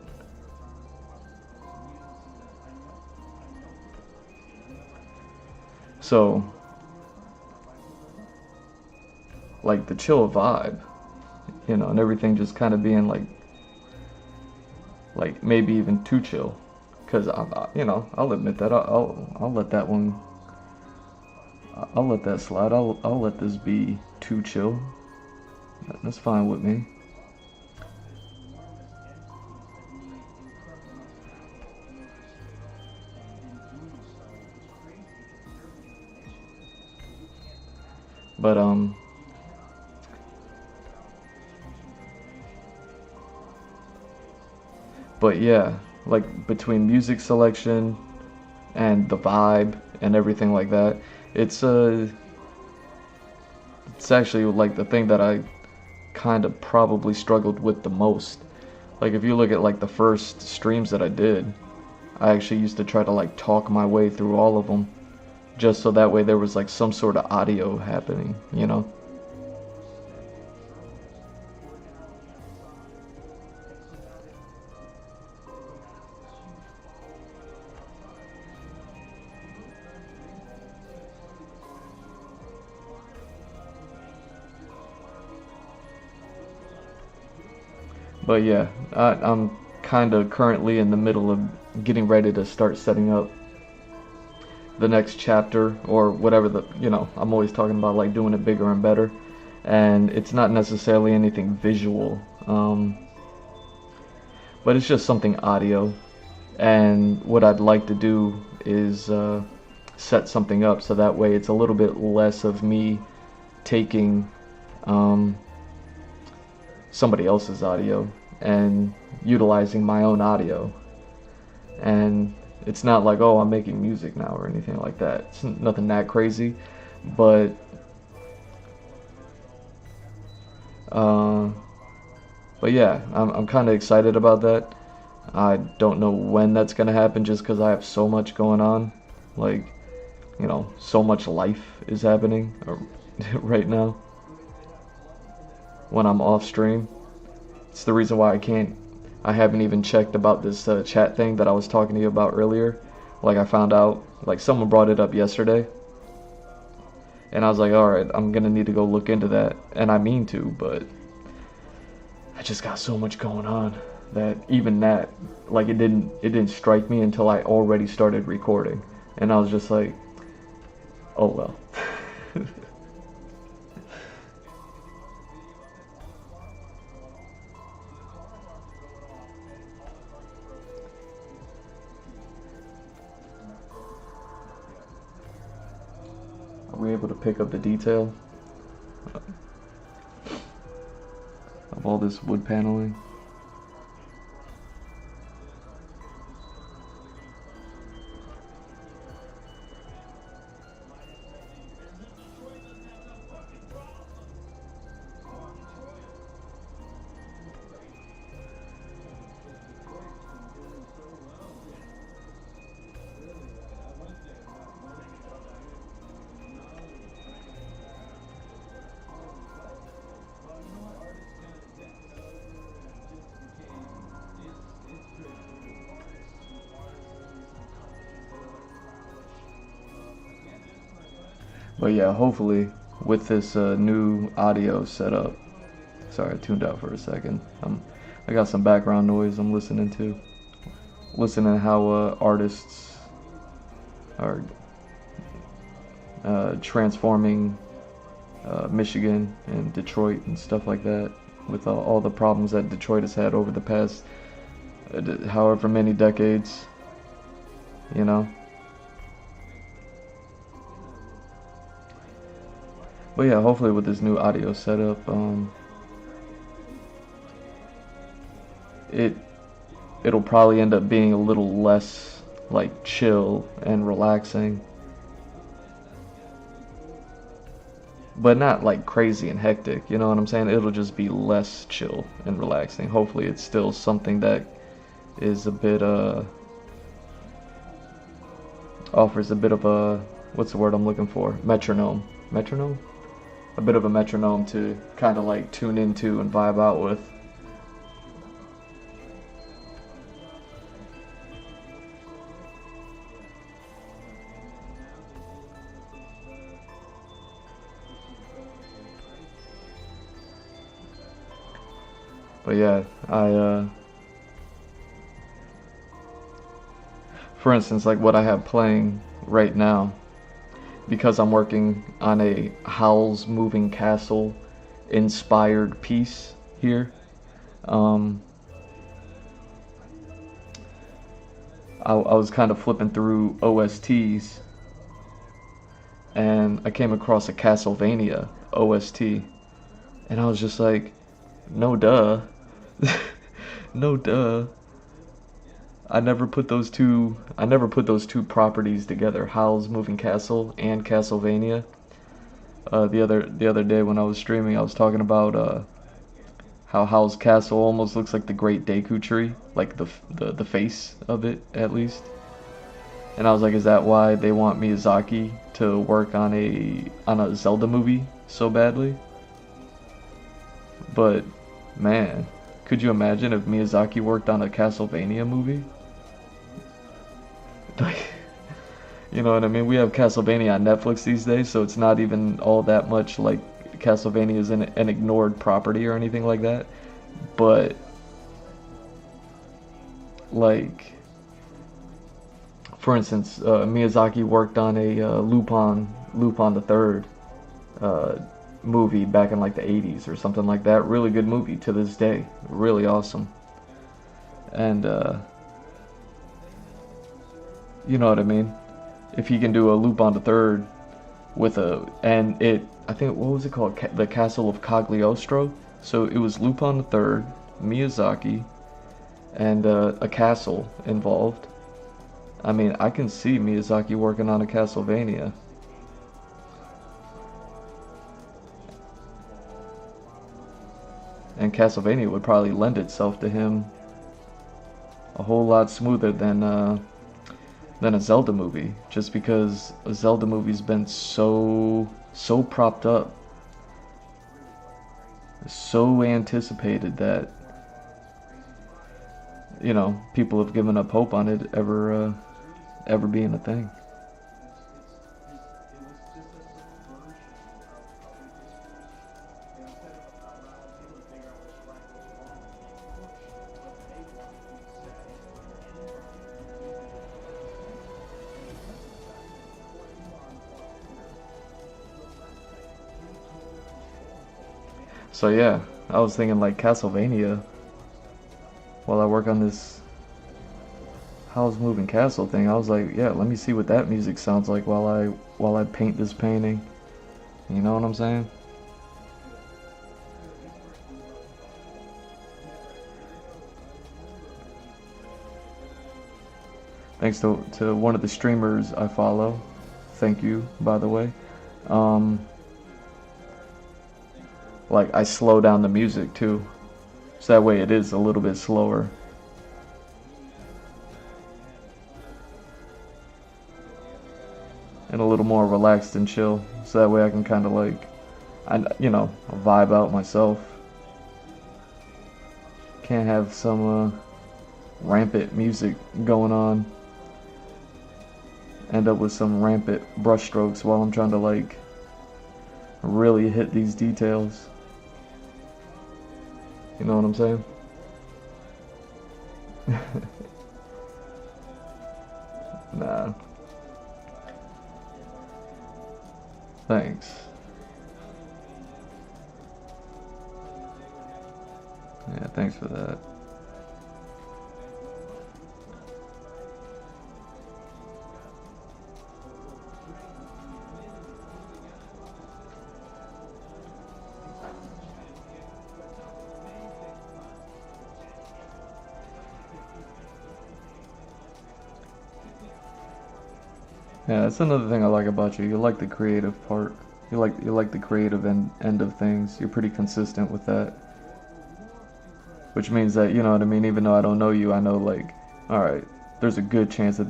So, like the chill vibe, and everything just kind of being like maybe even too chill, because I'll admit that I'll let that one, I'll let that slide. I'll let this be too chill. That's fine with me. But yeah, like between music selection and the vibe and everything like that, it's actually like the thing that I kind of probably struggled with the most. Like if you look at like the first streams that I did, I actually used to try to like talk my way through all of them, just so that way there was like some sort of audio happening. But yeah, I'm kind of currently in the middle of getting ready to start setting up the next chapter, or whatever I'm always talking about like doing it bigger and better, and it's not necessarily anything visual, but it's just something audio. And what I'd like to do is set something up so that way it's a little bit less of me taking somebody else's audio and utilizing my own audio, and it's not like, oh, I'm making music now or anything like that. It's nothing that crazy, but yeah, I'm kind of excited about that. I don't know when that's gonna happen just because I have so much going on. Like, you know, so much life is happening right now when I'm off stream. It's the reason why I haven't even checked about this chat thing that I was talking to you about earlier. Like, I found out, like, someone brought it up yesterday. And I was like, alright, I'm gonna need to go look into that. And I mean to, but I just got so much going on that even that, like, it didn't strike me until I already started recording. And I was just like, oh well. Are we able to pick up the detail of all this wood paneling? But yeah, hopefully with this new audio setup. Sorry, I tuned out for a second. I got some background noise I'm listening to. Listening how artists are transforming Michigan and Detroit and stuff like that, with all the problems that Detroit has had over the past however many decades, you know. But yeah, hopefully with this new audio setup, it'll probably end up being a little less like chill and relaxing, but not like crazy and hectic, you know what I'm saying? It'll just be less chill and relaxing. Hopefully it's still something that is a bit offers a bit of a, what's the word I'm looking for, metronome a bit of a metronome to kind of like tune into and vibe out with. But yeah, for instance, like what I have playing right now, because I'm working on a Howl's Moving Castle inspired piece here. I was kind of flipping through OSTs, and I came across a Castlevania OST, and I was just like, no duh. No duh. I never put those two properties together, Howl's Moving Castle and Castlevania. The other day when I was streaming, I was talking about how Howl's Castle almost looks like the Great Deku Tree, like the face of it at least. And I was like, is that why they want Miyazaki to work on a Zelda movie so badly? But man, could you imagine if Miyazaki worked on a Castlevania movie? Like, you know what I mean? We have Castlevania on Netflix these days, so it's not even all that much like Castlevania is an ignored property or anything like that. But like, for instance, Miyazaki worked on a Lupin the Third movie back in like the 80s or something like that. Really good movie to this day. Really awesome. And you know what I mean? If he can do a Lupin the Third with I think, what was it called? The Castle of Cagliostro. So it was Lupin the Third, Miyazaki, and a castle involved. I mean, I can see Miyazaki working on a Castlevania. And Castlevania would probably lend itself to him a whole lot smoother than a Zelda movie, just because a Zelda movie's been so propped up, so anticipated that, you know, people have given up hope on it ever being a thing. So yeah, I was thinking like Castlevania while I work on this Howl's Moving Castle thing. I was like, yeah, let me see what that music sounds like while I paint this painting. You know what I'm saying? Thanks to one of the streamers I follow. Thank you, by the way. Like, I slow down the music too, so that way it is a little bit slower. And a little more relaxed and chill, so that way I can kind of like, vibe out myself. Can't have some rampant music going on. End up with some rampant brushstrokes while I'm trying to like really hit these details. You know what I'm saying? Nah. Thanks. Yeah, thanks for that. Yeah, that's another thing I like about you. You like the creative part. You like the creative end of things. You're pretty consistent with that. Which means that, you know what I mean, even though I don't know you, I know like, alright, there's a good chance that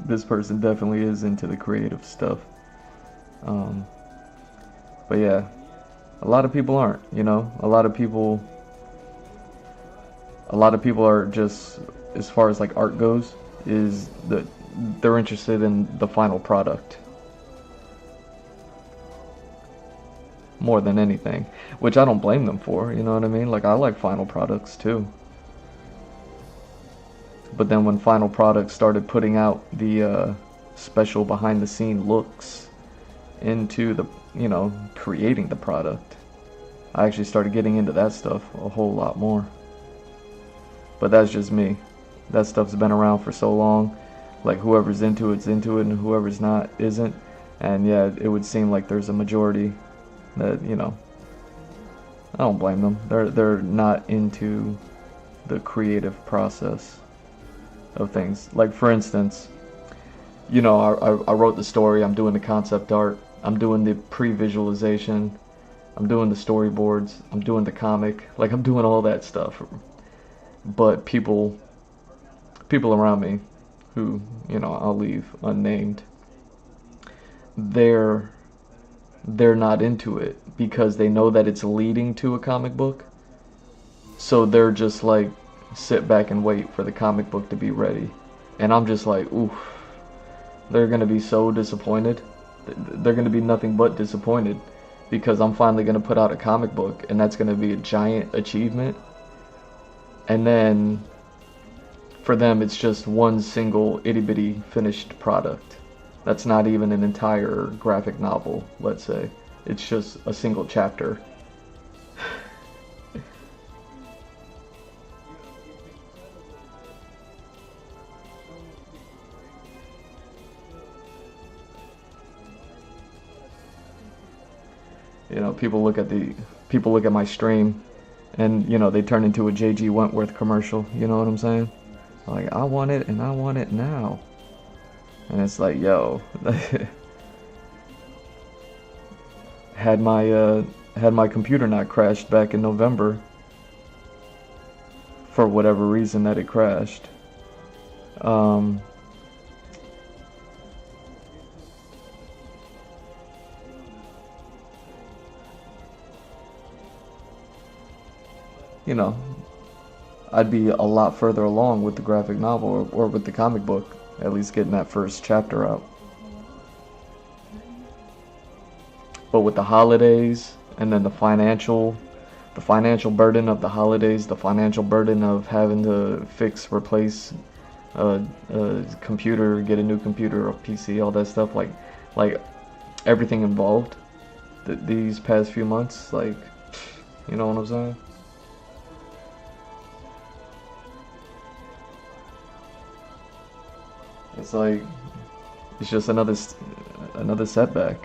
this person definitely is into the creative stuff. But yeah, a lot of people aren't, you know? A lot of people are just, as far as like art goes, is that they're interested in the final product more than anything, which I don't blame them for, you know what I mean? Like, I like final products too. But then when final products started putting out the special behind the scene looks into the, you know, creating the product, I actually started getting into that stuff a whole lot more. But that's just me. That stuff's been around for so long. Like, whoever's into it's into it, and whoever's not isn't. And yeah, it would seem like there's a majority that, you know, I don't blame them. They're not into the creative process of things. Like, for instance, you know, I wrote the story, I'm doing the concept art, I'm doing the pre-visualization, I'm doing the storyboards, I'm doing the comic, like, I'm doing all that stuff. But people around me, who, you know, I'll leave unnamed, they're not into it because they know that it's leading to a comic book. So they're just like, sit back and wait for the comic book to be ready. And I'm just like, oof, they're gonna be so disappointed. They're gonna be nothing but disappointed, because I'm finally gonna put out a comic book, and that's gonna be a giant achievement. And then for them, it's just one single itty-bitty finished product. That's not even an entire graphic novel, let's say. It's just a single chapter. You know, people look at my stream, and, you know, they turn into a J.G. Wentworth commercial. You know what I'm saying? Like, I want it, and I want it now. And it's like, yo, had my computer not crashed back in November, for whatever reason that it crashed, Um, you know, I'd be a lot further along with the graphic novel or with the comic book, at least getting that first chapter out. But with the holidays and then the financial burden of the holidays, the financial burden of having to replace a computer, get a new computer, a PC, all that stuff, like everything involved these past few months, like, you know what I'm saying? It's like, it's just another setback.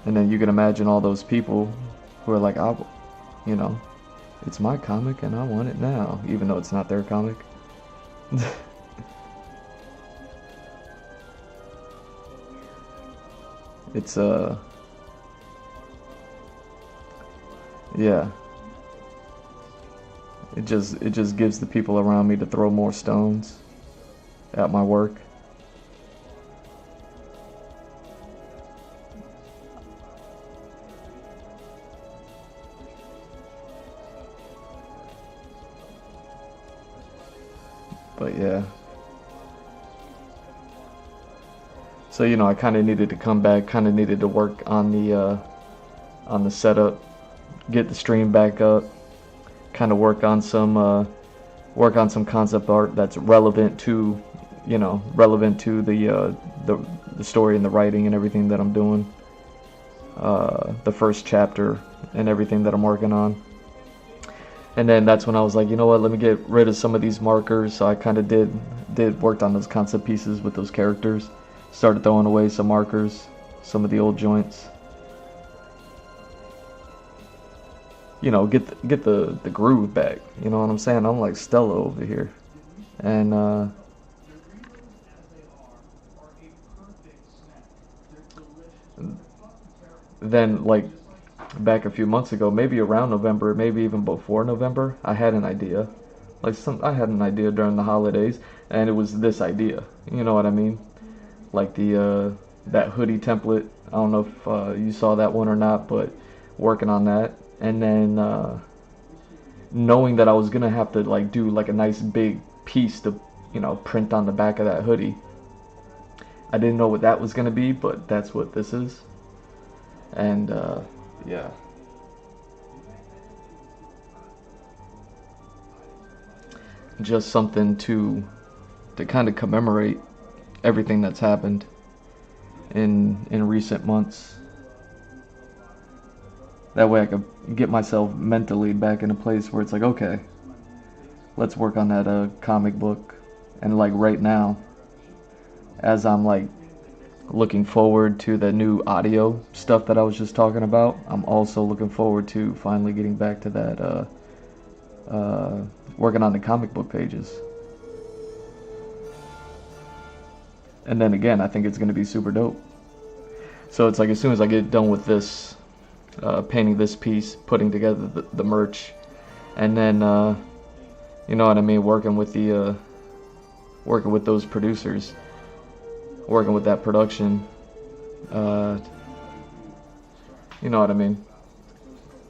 And then you can imagine all those people who are like, you know, it's my comic and I want it now, even though it's not their comic. It's yeah. It just gives the people around me to throw more stones at my work. But yeah. So, you know, I kind of needed to come back, kind of needed to work on the setup, get the stream back up, kind of work on some concept art that's relevant to, you know, relevant to the story and the writing and everything that I'm doing. The first chapter and everything that I'm working on. And then that's when I was like, you know what, let me get rid of some of these markers. So I kind of worked on those concept pieces with those characters. Started throwing away some markers, some of the old joints. You know, get the groove back. You know what I'm saying? I'm like Stella over here. And then, like, back a few months ago, maybe around November, maybe even before November, I had an idea. I had an idea during the holidays, and it was this idea. You know what I mean? Like that hoodie template. I don't know if you saw that one or not, but working on that. And then knowing that I was gonna have to like do like a nice big piece to, you know, print on the back of that hoodie. I didn't know what that was gonna be, but that's what this is. And yeah. Just something to kind of commemorate everything that's happened in recent months. That way I could get myself mentally back in a place where it's like, okay, let's work on that comic book. And like right now, as I'm like looking forward to the new audio stuff that I was just talking about, I'm also looking forward to finally getting back to that working on the comic book pages. And then again, I think it's going to be super dope. So it's like as soon as I get done with this, painting this piece, putting together the merch, and then, you know what I mean, working with those producers, working with that production, you know what I mean,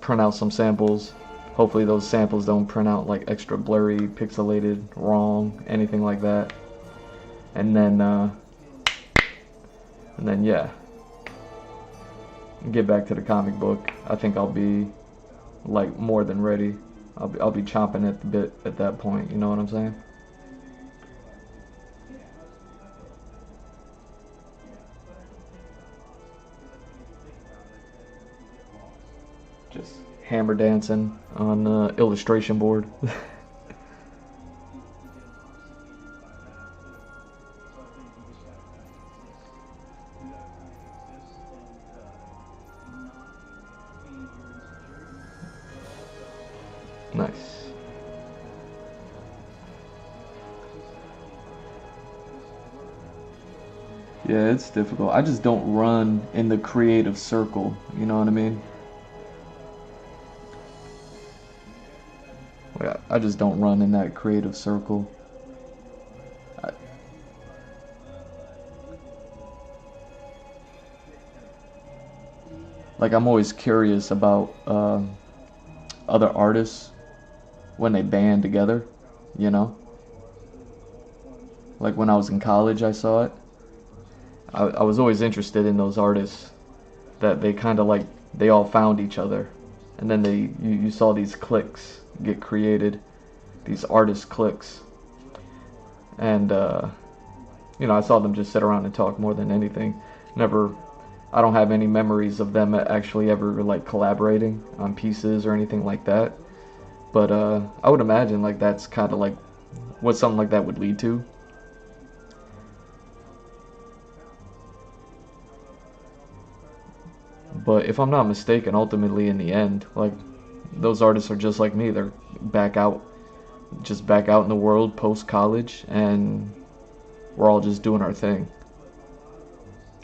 print out some samples. Hopefully those samples don't print out like extra blurry, pixelated, wrong, anything like that. And then yeah, get back to the comic book. I think I'll be like more than ready. I'll be chomping at the bit at that point. You know what I'm saying? Just hammer dancing on the illustration board. Nice. Yeah, it's difficult. I just don't run in the creative circle. You know what I mean? I just don't run in that creative circle. Like, I'm always curious about other artists when they band together, you know? Like when I was in college, I saw it. I was always interested in those artists that they kind of like, they all found each other. And then you saw these cliques get created, these artist cliques. And, I saw them just sit around and talk more than anything. I don't have any memories of them actually ever like collaborating on pieces or anything like that. But I would imagine like that's kind of like what something like that would lead to. But if I'm not mistaken, ultimately in the end, like those artists are just like me. They're back out, just back out in the world post college, and we're all just doing our thing.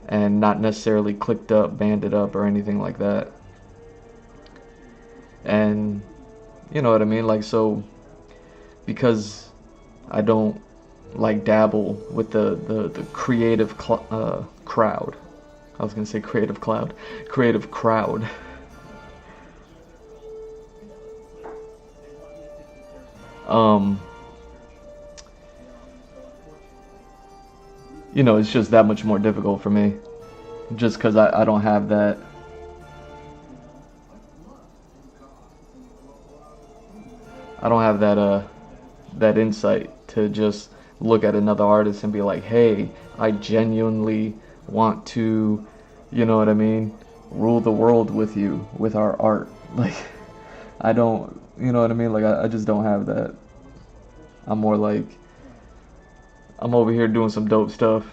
And not necessarily clicked up, banded up, or anything like that. And you know what I mean? Like, so because I don't like dabble with the creative crowd. I was gonna say creative cloud, creative crowd. It's just that much more difficult for me, just because I don't have that. I don't have that insight to just look at another artist and be like, hey, I genuinely want to, you know what I mean, rule the world with you, with our art. Like, I don't, you know what I mean? Like, I just don't have that. I'm more like, I'm over here doing some dope stuff.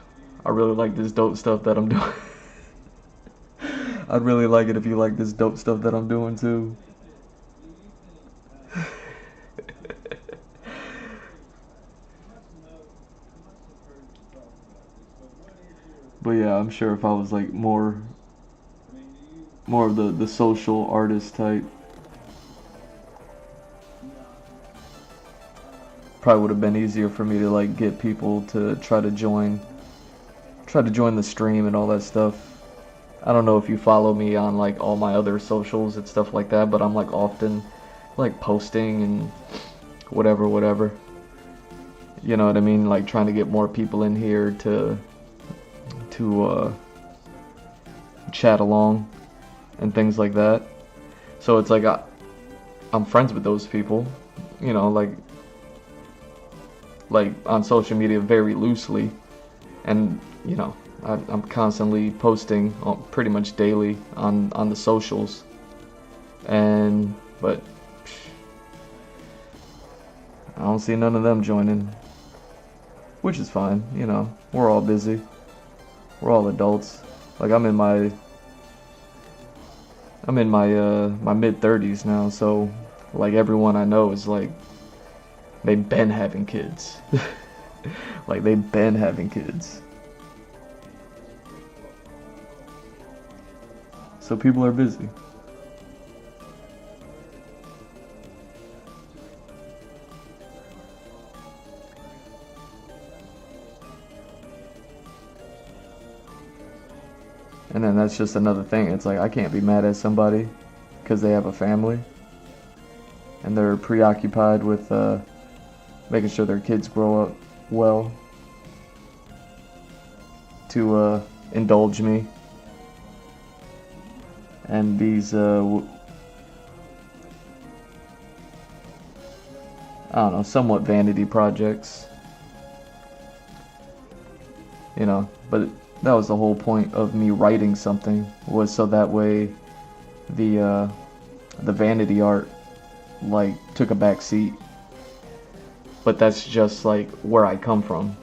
I really like this dope stuff that I'm doing. I'd really like it if you like this dope stuff that I'm doing too. But yeah, I'm sure if I was like more of the social artist type, probably would have been easier for me to like get people to try to join the stream and all that stuff. I don't know if you follow me on like all my other socials and stuff like that, but I'm like often like posting and whatever. You know what I mean? Like trying to get more people in here to chat along and things like that. So it's like I'm friends with those people, like on social media very loosely, and I'm constantly posting pretty much daily on the socials, but I don't see none of them joining, which is fine. We're all busy. We're all adults. Like I'm in my my mid-30s now, so like everyone I know is like they've been having kids. Like they've been having kids. So people are busy. And then that's just another thing. It's like I can't be mad at somebody because they have a family and they're preoccupied with making sure their kids grow up well to indulge me and these I don't know, somewhat vanity projects, but that was the whole point of me writing something, was so that way the vanity art like took a back seat. But that's just like where I come from,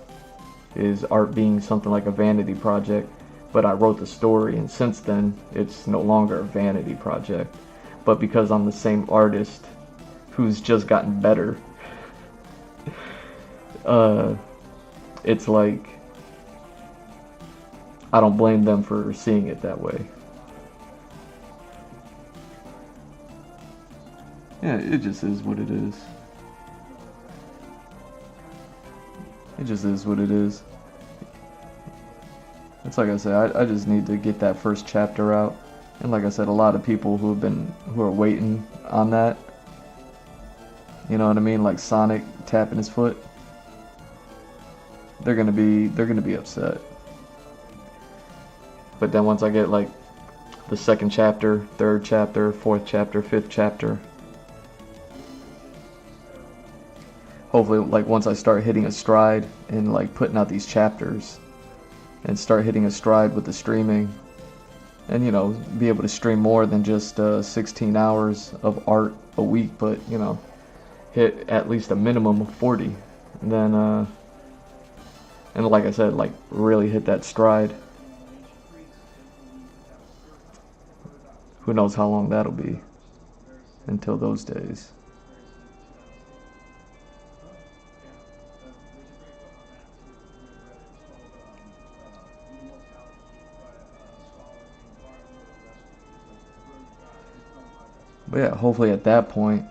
is art being something like a vanity project. But I wrote the story, and since then it's no longer a vanity project. But because I'm the same artist who's just gotten better, it's like I don't blame them for seeing it that way. Yeah, it just is what it is. It just is what it is. It's like I said, I just need to get that first chapter out. And like I said, a lot of people who are waiting on that. You know what I mean? Like Sonic tapping his foot. They're gonna be upset. But then once I get like the second chapter, third chapter, fourth chapter, fifth chapter, hopefully like once I start hitting a stride and like putting out these chapters and start hitting a stride with the streaming, and you know, be able to stream more than just 16 hours of art a week, but you know, hit at least a minimum of 40, and then and like I said, like really hit that stride. Who knows how long that'll be until those days. But yeah, hopefully at that point,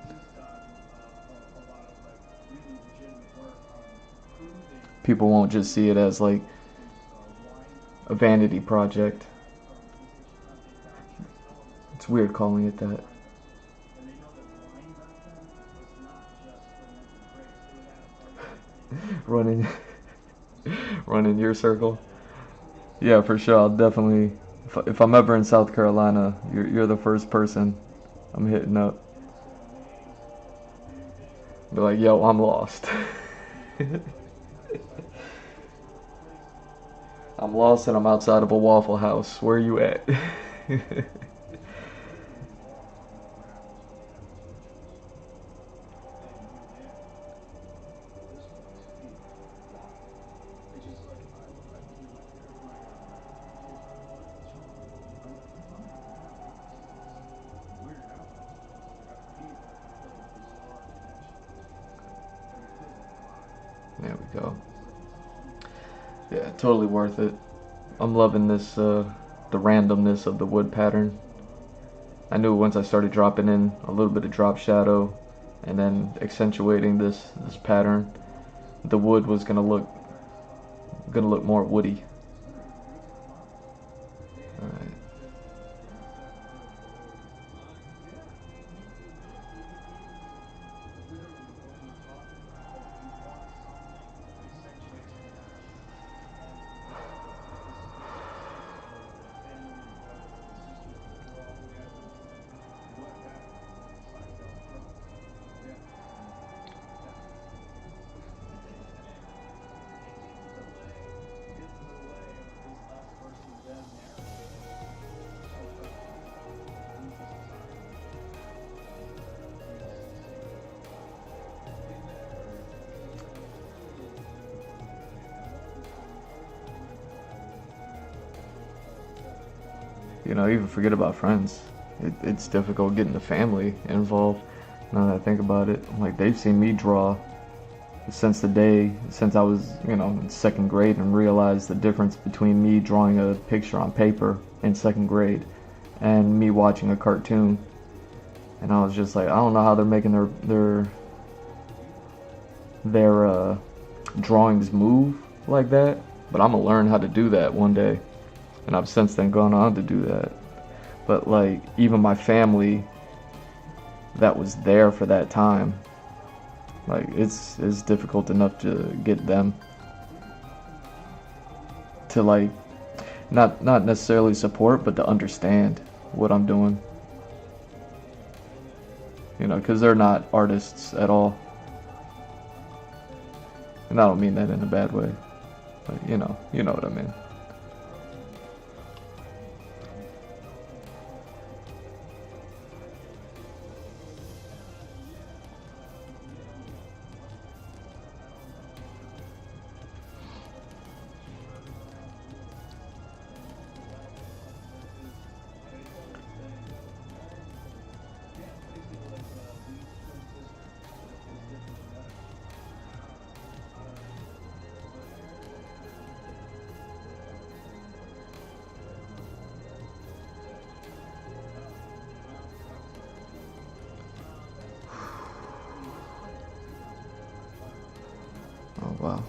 people won't just see it as like a vanity project. It's weird calling it that. Running, running your circle. Yeah, for sure. I'll definitely, if I'm ever in South Carolina, you're the first person I'm hitting up. Be like, yo, I'm lost. I'm lost and I'm outside of a Waffle House. Where are you at? There we go. Yeah, totally worth it. I'm loving this, the randomness of the wood pattern. I knew once I started dropping in a little bit of drop shadow and then accentuating this pattern, the wood was gonna look more woody. All right. You know, even forget about friends. It's difficult getting the family involved. Now that I think about it, like they've seen me draw since I was, you know, in second grade, and realized the difference between me drawing a picture on paper in second grade and me watching a cartoon. And I was just like, I don't know how they're making their drawings move like that, but I'm gonna learn how to do that one day. And I've since then gone on to do that. But like, even my family that was there for that time, like it's difficult enough to get them to like not necessarily support, but to understand what I'm doing. You know, because they're not artists at all. And I don't mean that in a bad way. But you know what I mean. Oh wow.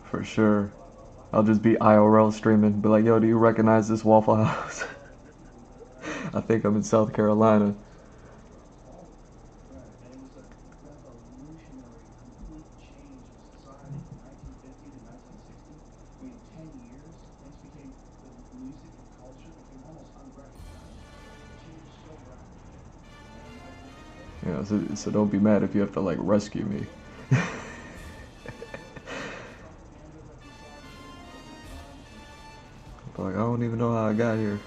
For sure. I'll just be IRL streaming. Be like, yo, do you recognize this Waffle House? I think I'm in South Carolina. You know, so don't be mad if you have to like rescue me. Like, I don't even know how I got here.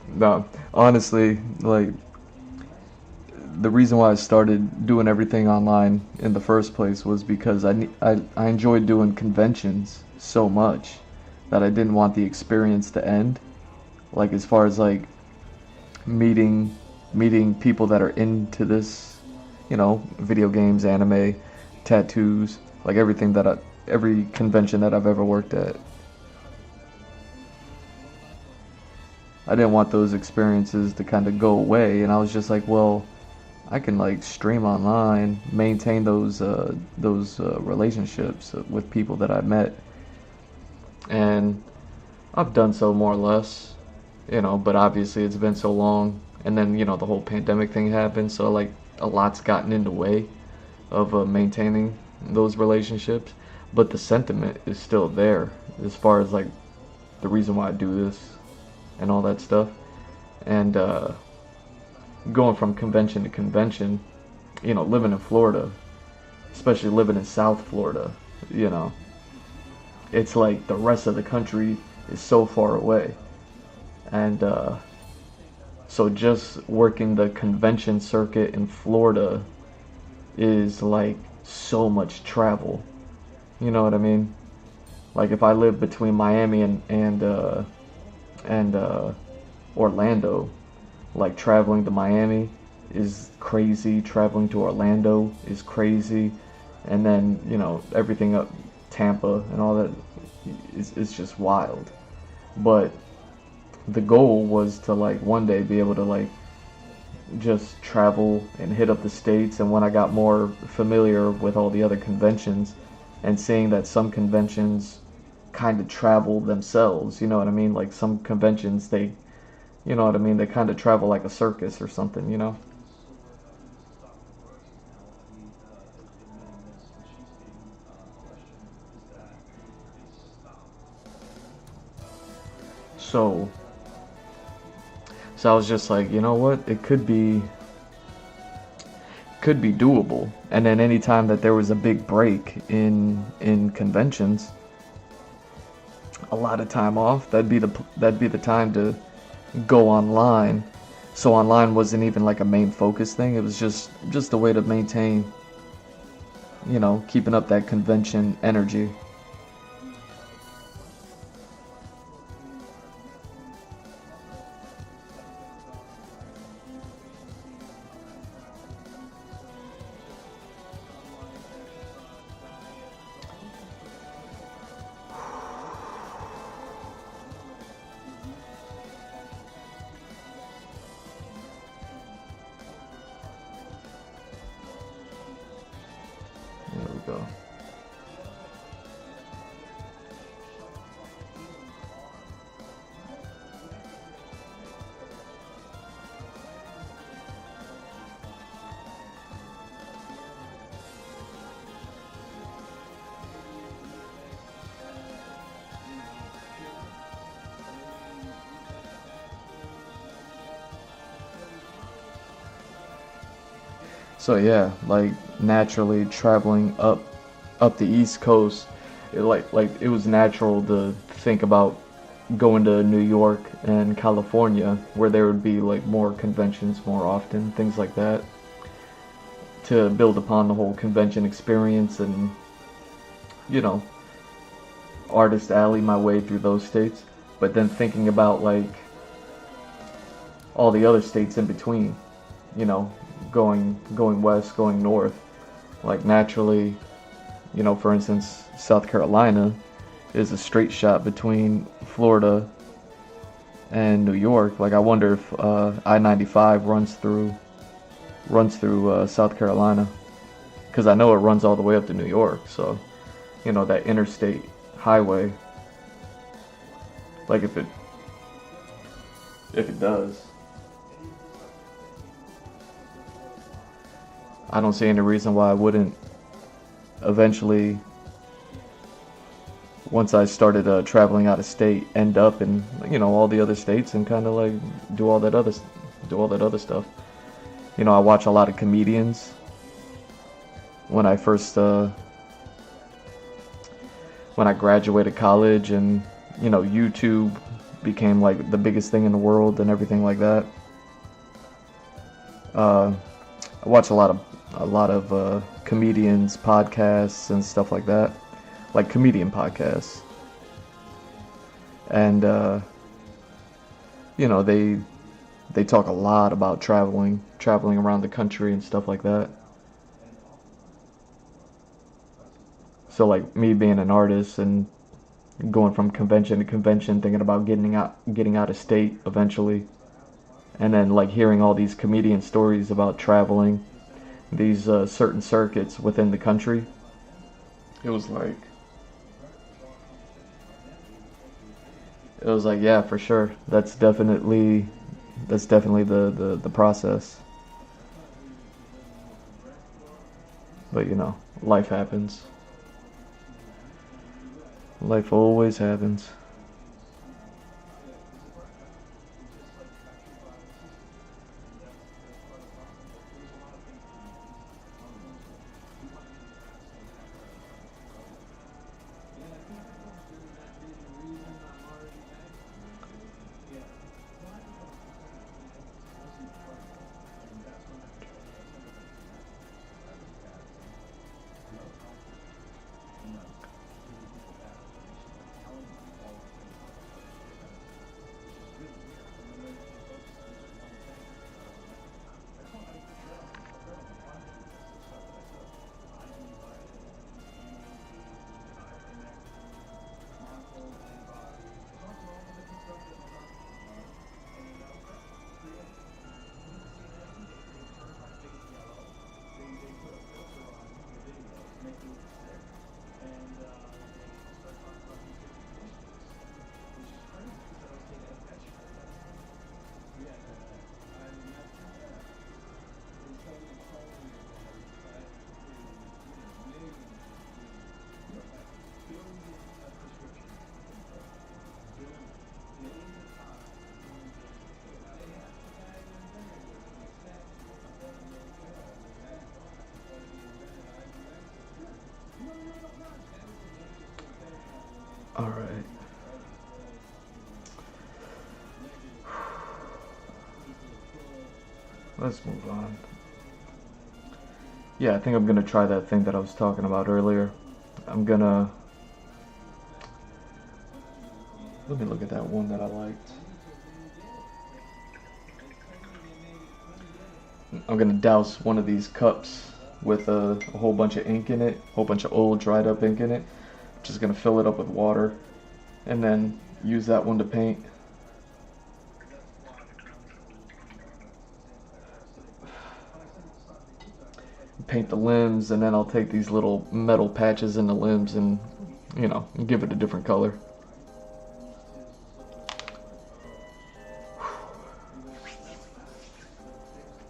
No, honestly, like, the reason why I started doing everything online in the first place was because I enjoyed doing conventions so much that I didn't want the experience to end. Like, as far as like meeting people that are into this, you know, video games, anime, tattoos, like every convention that I've ever worked at. I didn't want those experiences to kind of go away, and I was just like, well, I can like stream online, maintain those relationships with people that I met, and I've done so more or less, you know. But obviously, it's been so long, and then you know the whole pandemic thing happened, so like a lot's gotten in the way of maintaining those relationships. But the sentiment is still there as far as like the reason why I do this and all that stuff, and going from convention to convention, you know, living in Florida, especially living in South Florida, you know, it's like the rest of the country is so far away. And so just working the convention circuit in Florida is like so much travel. You know what I mean? Like if I live between Miami and Orlando, like traveling to Miami is crazy, traveling to Orlando is crazy, and then you know everything up Tampa and all that is just wild. But the goal was to like one day be able to like just travel and hit up the states. And when I got more familiar with all the other conventions and seeing that some conventions kind of travel themselves, you know what I mean? Like some conventions, they, you know what I mean? They kind of travel like a circus or something, you know? So, so I was just like, you know what? It could be doable. And then anytime that there was a big break in conventions, a lot of time off, that'd be the time to go online. So online wasn't even like a main focus thing. It was just a way to maintain, you know, keeping up that convention energy. There we go. So yeah, like naturally traveling up the East Coast, like it was natural to think about going to New York and California, where there would be like more conventions more often, things like that, to build upon the whole convention experience and, you know, artist alley my way through those states. But then thinking about like all the other states in between, you know, going west, going north, like naturally, you know, for instance, South Carolina is a straight shot between Florida and New York. Like I wonder if I-95 runs through, runs through South Carolina, because I know it runs all the way up to New York. So, you know, that interstate highway, like if it does, I don't see any reason why I wouldn't eventually, once I started traveling out of state, end up in, you know, all the other states and kind of like do all that other stuff. You know, I watch a lot of comedians. When I first when I graduated college, and you know, YouTube became like the biggest thing in the world and everything like that. I watch a lot of comedians, podcasts, and stuff like that, like comedian podcasts, and you know, they talk a lot about traveling around the country and stuff like that. So like me being an artist and going from convention to convention, thinking about getting out of state eventually, and then like hearing all these comedian stories about traveling these certain circuits within the country, it was like yeah, for sure, that's definitely the process. But you know, life happens. Life always happens. All right. Let's move on. Yeah, I think I'm gonna try that thing that I was talking about earlier. I'm gonna... Let me look at that one that I liked. I'm gonna douse one of these cups with a whole bunch of ink in it, a whole bunch of old dried up ink in it. Just gonna fill it up with water and then use that one to paint. Paint the limbs, and then I'll take these little metal patches in the limbs and, you know, give it a different color.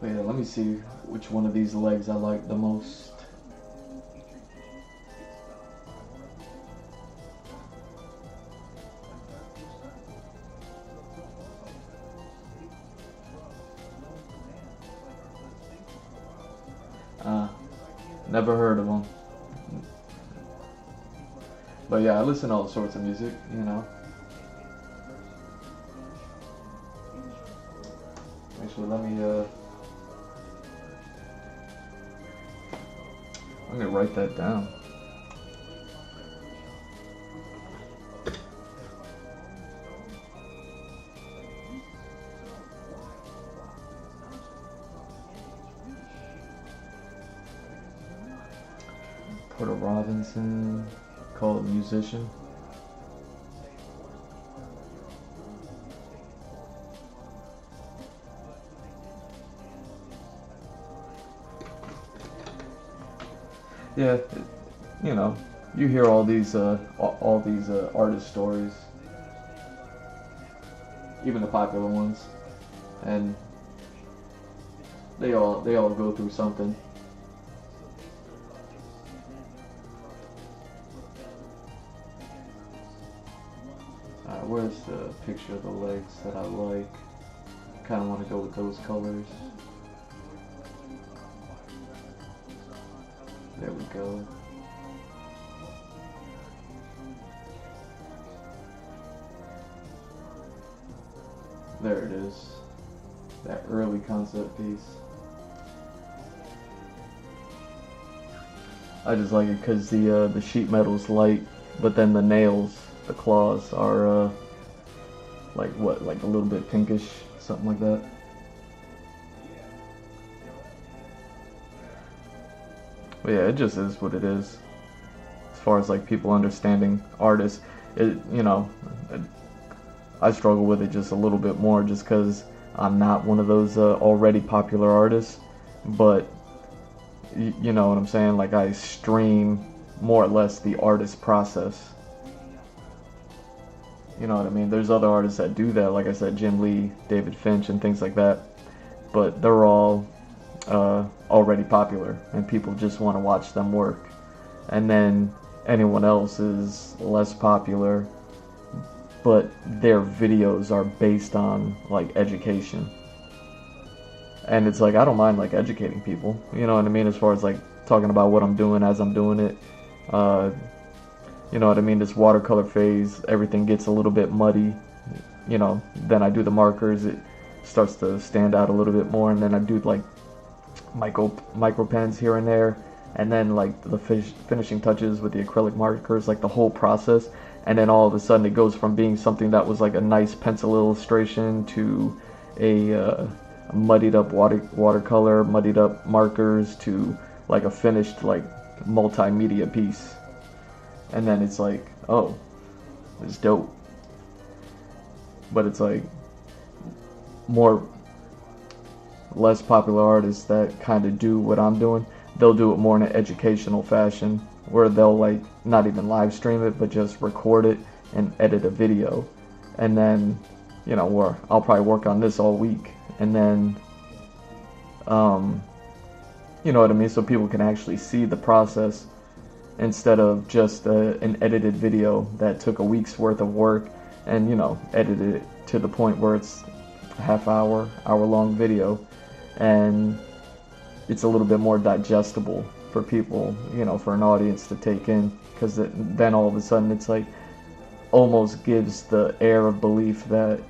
But yeah, let me see which one of these legs I like the most. Never heard of them. But yeah, I listen to all sorts of music, you know. Actually, I'm gonna write that down. Porter Robinson, called Musician. yeah, you know, you hear all these artist stories, even the popular ones, and they all go through something. Alright, where's the picture of the legs that I like? Kind of want to go with those colors. There we go. There it is. That early concept piece. I just like it because the sheet metal's light, but then the nails, the claws, are like what, like a little bit pinkish, something like that. But yeah, it just is what it is. As far as like people understanding artists, I struggle with it just a little bit more, just because I'm not one of those already popular artists. But you know what I'm saying? Like, I stream more or less the artist process. You know what I mean? There's other artists that do that, like I said, Jim Lee, David Finch, and things like that. But they're all already popular, and people just want to watch them work. And then anyone else is less popular, but their videos are based on like education. And it's like, I don't mind like educating people, you know what I mean, as far as like talking about what I'm doing as I'm doing it. You know what I mean, this watercolor phase, everything gets a little bit muddy, you know, then I do the markers, it starts to stand out a little bit more, and then I do like micro pens here and there, and then like the finishing touches with the acrylic markers, like the whole process. And then all of a sudden it goes from being something that was like a nice pencil illustration to a muddied up watercolor, muddied up markers, to like a finished like multimedia piece. And then it's like, oh, it's dope. But it's like less popular artists that kind of do what I'm doing, they'll do it more in an educational fashion, where they'll like not even live stream it, but just record it and edit a video. And then, you know, where I'll probably work on this all week, and then you know what I mean, so people can actually see the process, instead of just an edited video that took a week's worth of work and, you know, edited it to the point where it's a hour long video, and it's a little bit more digestible for people, you know, for an audience to take in, because then all of a sudden it's like almost gives the air of belief that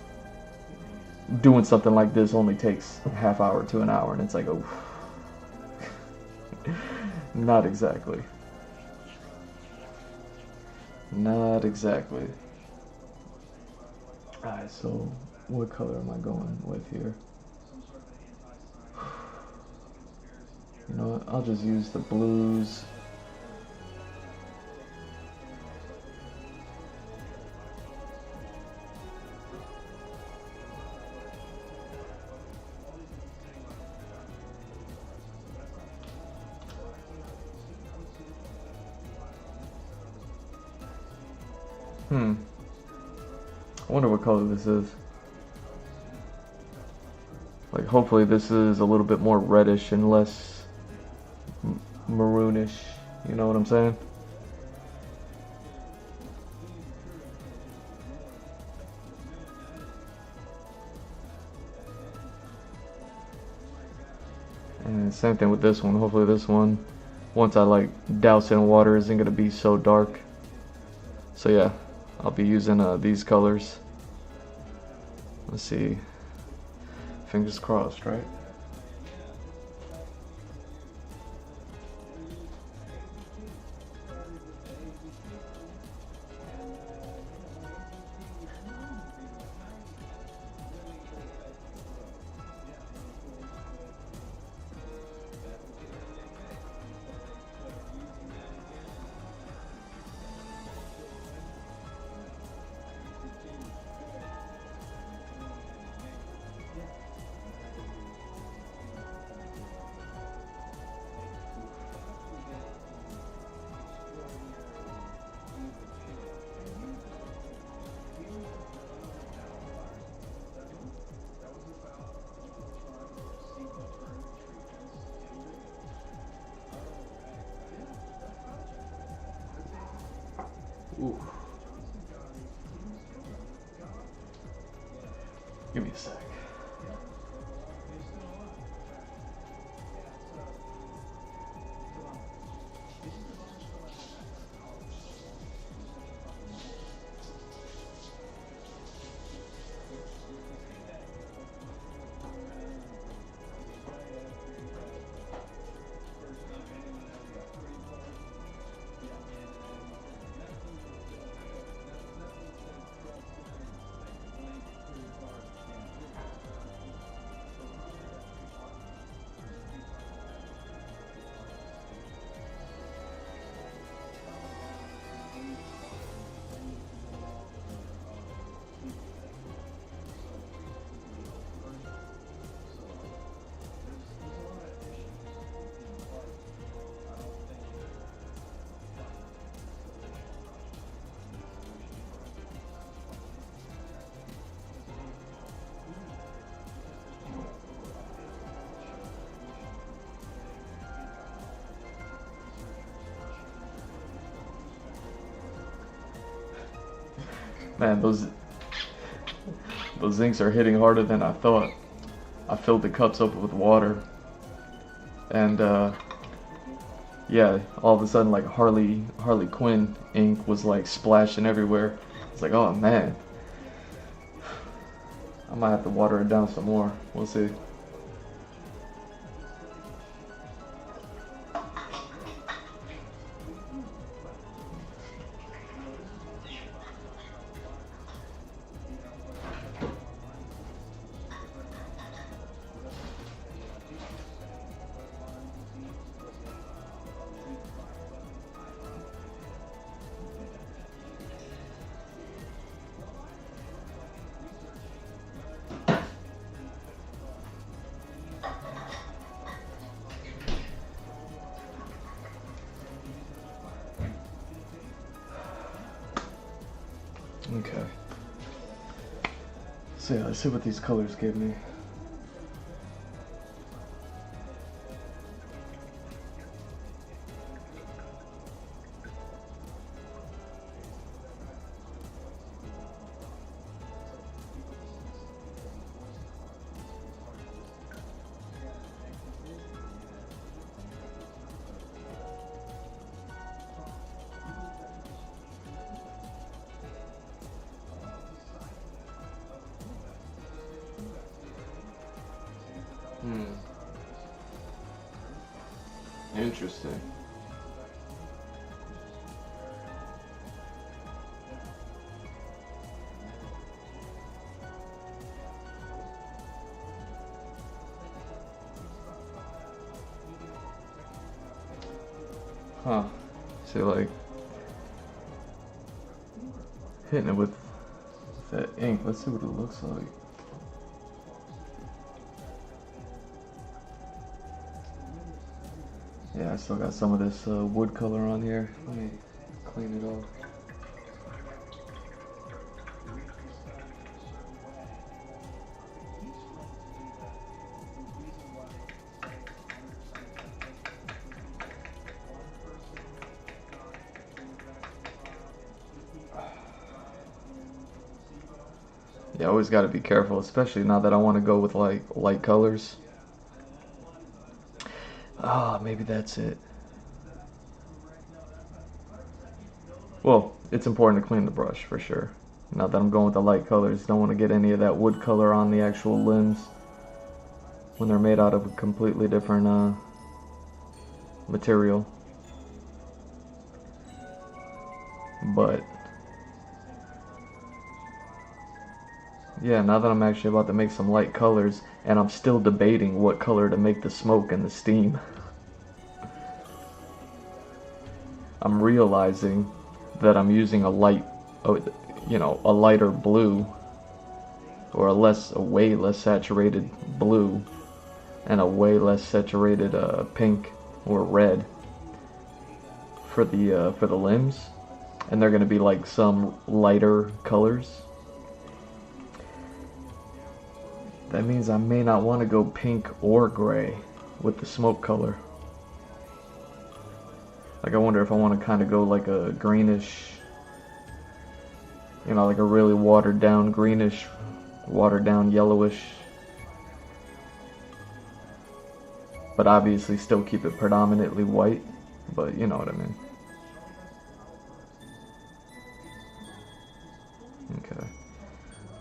doing something like this only takes a half hour to an hour, and it's like, oh, not exactly. Not exactly. Alright, so what color am I going with here? You know what, I'll just use the blues. I wonder what color this is. Like, hopefully this is a little bit more reddish and less maroonish, you know what I'm saying? And same thing with this one. Hopefully this one, once I like douse it in water, isn't going to be so dark. So yeah, I'll be using these colors. Let's see. Fingers crossed, right? Ooh. Give me a sec. Man, those inks are hitting harder than I thought. I filled the cups up with water, and yeah, all of a sudden like Harley Quinn ink was like splashing everywhere. It's like, oh man, I might have to water it down some more. We'll see. Okay. So yeah, let's see what these colors give me. Interesting. Huh. So like hitting it with that ink. Let's see what it looks like. Yeah, I still got some of this wood color on here. Let me clean it off. Yeah, always got to be careful, especially now that I want to go with like light colors. Ah, maybe that's it. Well, it's important to clean the brush for sure. Now that I'm going with the light colors, don't want to get any of that wood color on the actual limbs when they're made out of a completely different material. But yeah, now that I'm actually about to make some light colors, and I'm still debating what color to make the smoke and the steam, I'm realizing that I'm using a light, a lighter blue, or a way less saturated blue, and a way less saturated pink or red for the limbs, and they're going to be like some lighter colors. That means I may not want to go pink or gray with the smoke color. Like, I wonder if I want to kind of go like a greenish you know, like a really watered down greenish, watered down yellowish, but obviously still keep it predominantly white, but you know what I mean. Okay,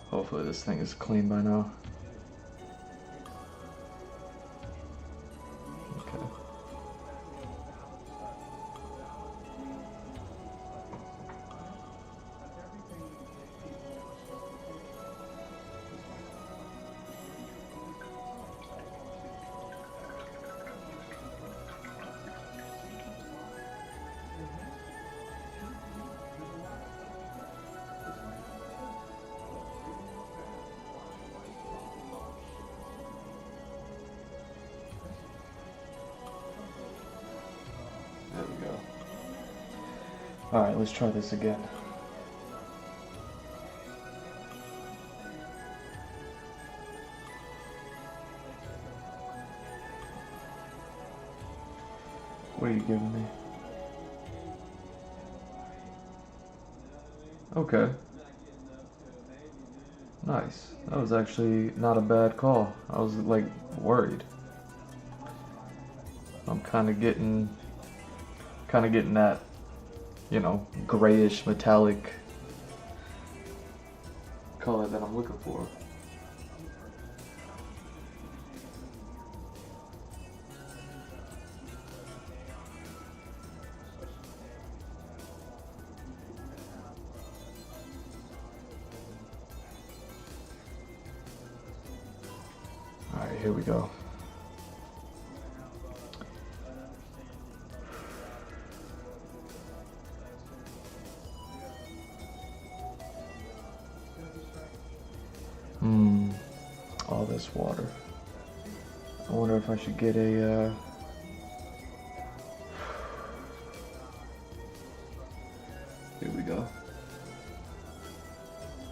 hopefully this thing is clean by now. Okay. There we go. Alright, let's try this again. What are you giving me? Okay. Nice. That was actually not a bad call. I was like worried. I'm kind of getting that, you know, grayish metallic color that I'm looking for. Alright, here we go. All this water. I wonder if I should get a, here we go.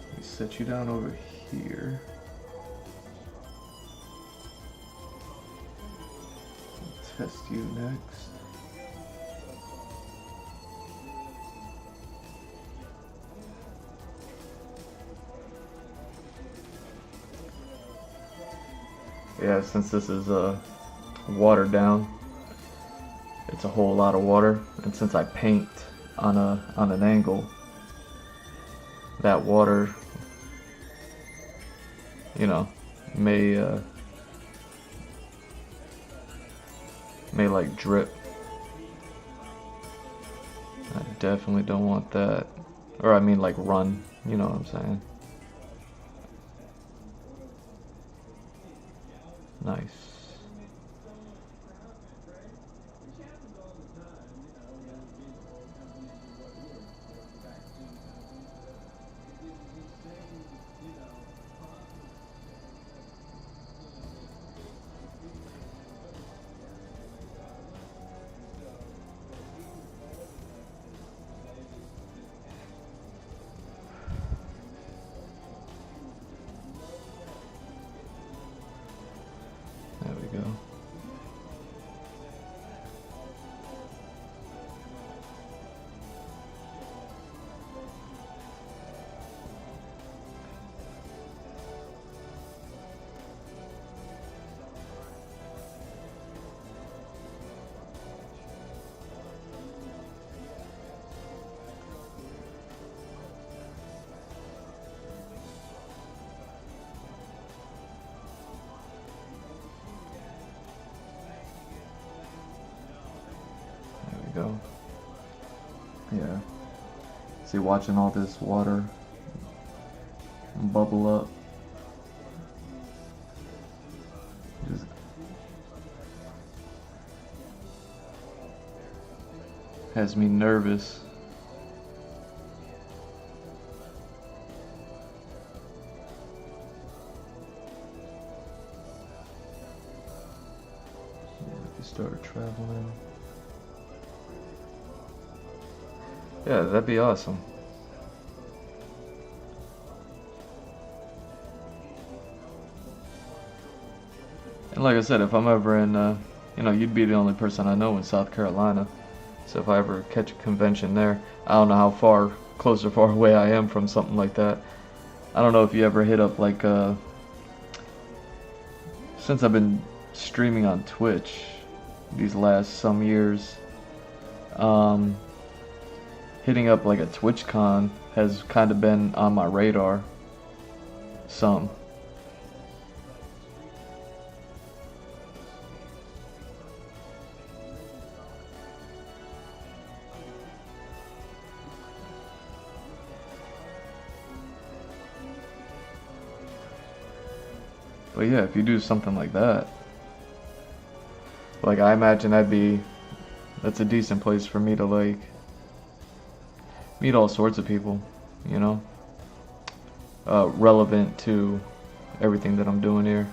Let me set you down over here. Test you next. Yeah, since this is watered down, it's a whole lot of water, and since I paint on an angle, that water, you know, may like drip. I definitely don't want that, or I mean like run, you know what I'm saying. Nice. There we go. Go. Yeah. See, watching all this water bubble up just has me nervous. If you start traveling. Yeah, that'd be awesome. And like I said, if I'm ever in, you know, you'd be the only person I know in South Carolina. So if I ever catch a convention there, I don't know how far closer far away I am from something like that. I don't know if you ever hit up like since I've been streaming on Twitch these last some years, hitting up like a TwitchCon has kind of been on my radar some. But yeah, if you do something like that, like I imagine that's a decent place for me to like meet all sorts of people, you know, relevant to everything that I'm doing here.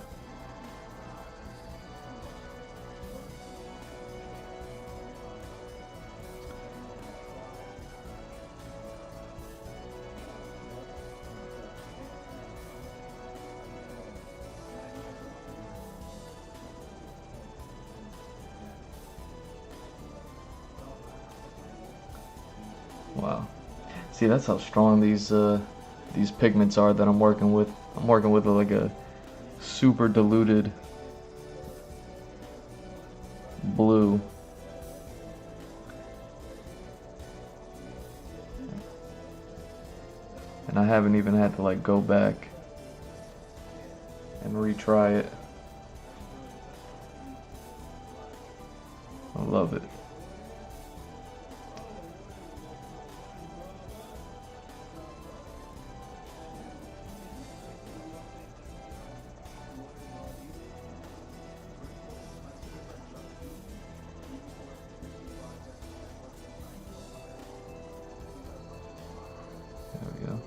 Wow. See, that's how strong these pigments are that I'm working with. I'm working with like a super diluted blue. And I haven't even had to like go back and retry it. I love it. There we go.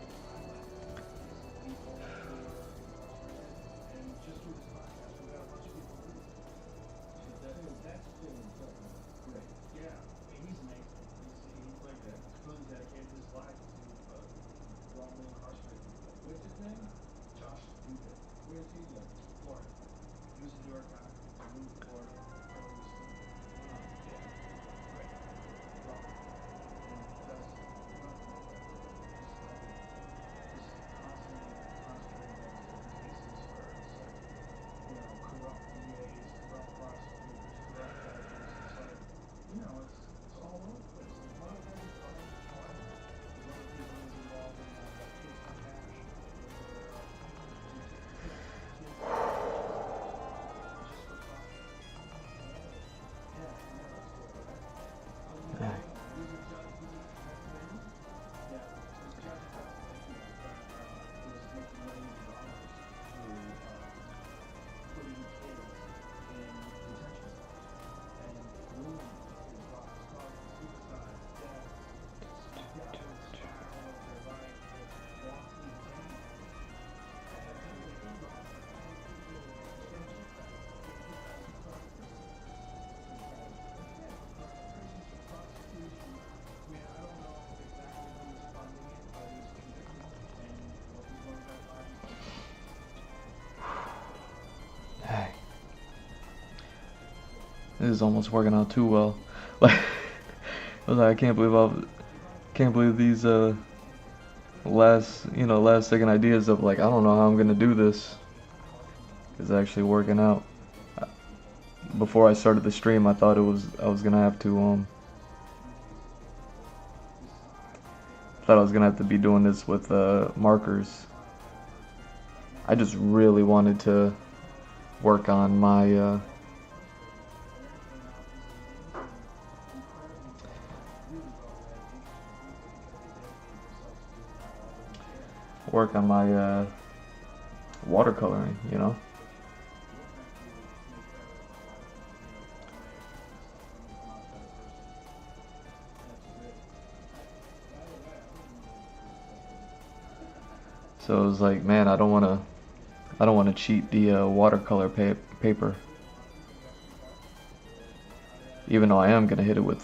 This is almost working out too well. Like, I was like, I can't believe these last second ideas of like, I don't know how I'm gonna do this is actually working out. Before I started the stream, I thought I was gonna have to be doing this with markers. I just really wanted to work on my watercoloring, you know. So it was like, man, I don't want to cheat the watercolor paper. Even though I am gonna hit it with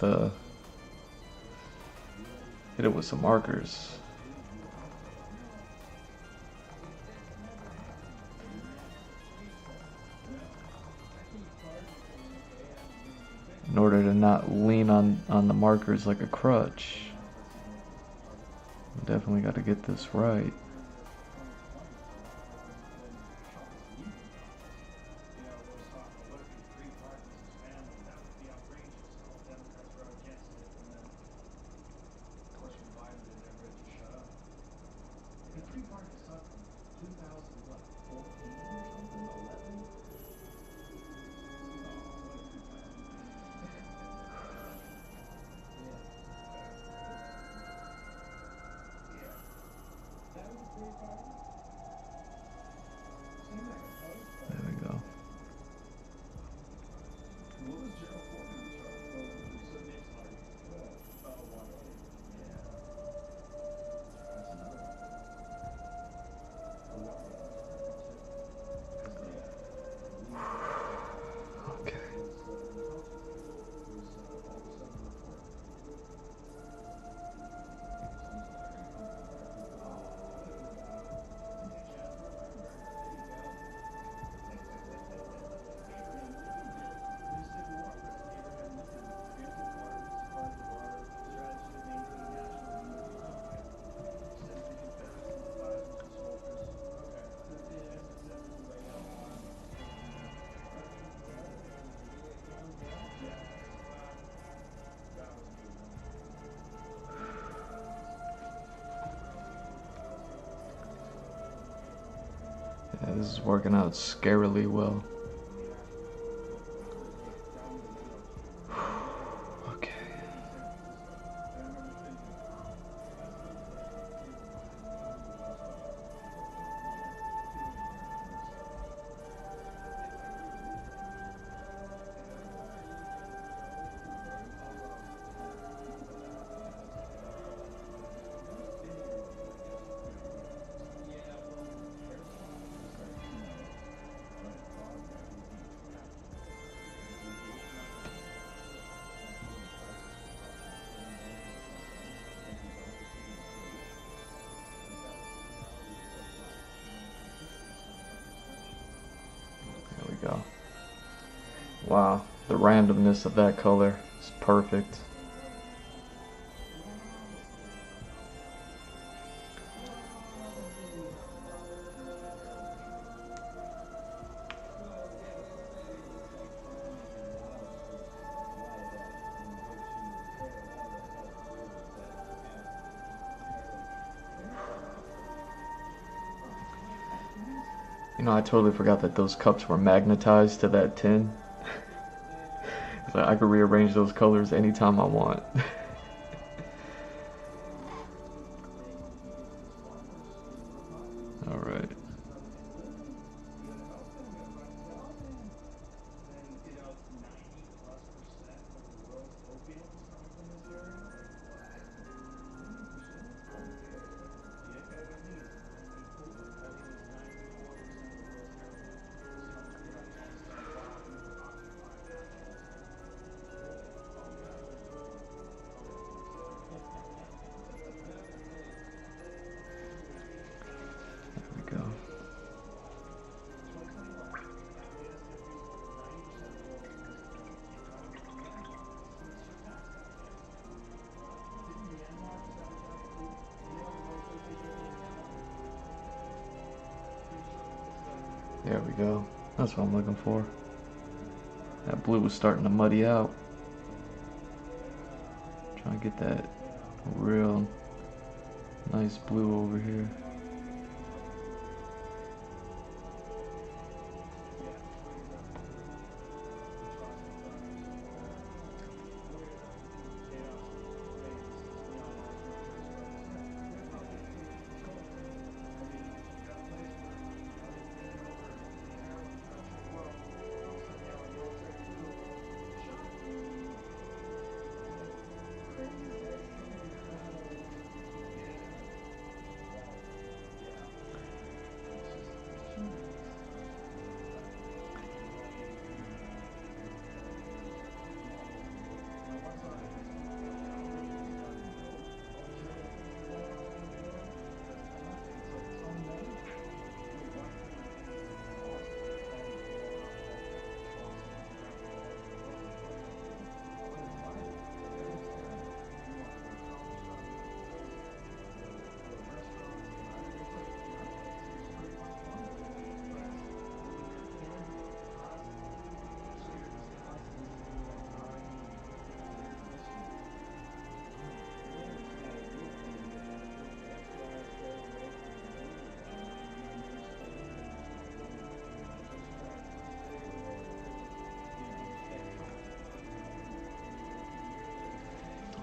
some markers. In order to not lean on the markers like a crutch. Definitely got to get this right. There we go. Okay. Yeah, this is working out scarily well. Okay. There we go. Wow, the randomness of that color is perfect. You know, I totally forgot that those cups were magnetized to that tin. So I could rearrange those colors anytime I want. Alright. There we go. There we go. That's what I'm looking for. That blue was starting to muddy out. Trying to get that real nice blue over here.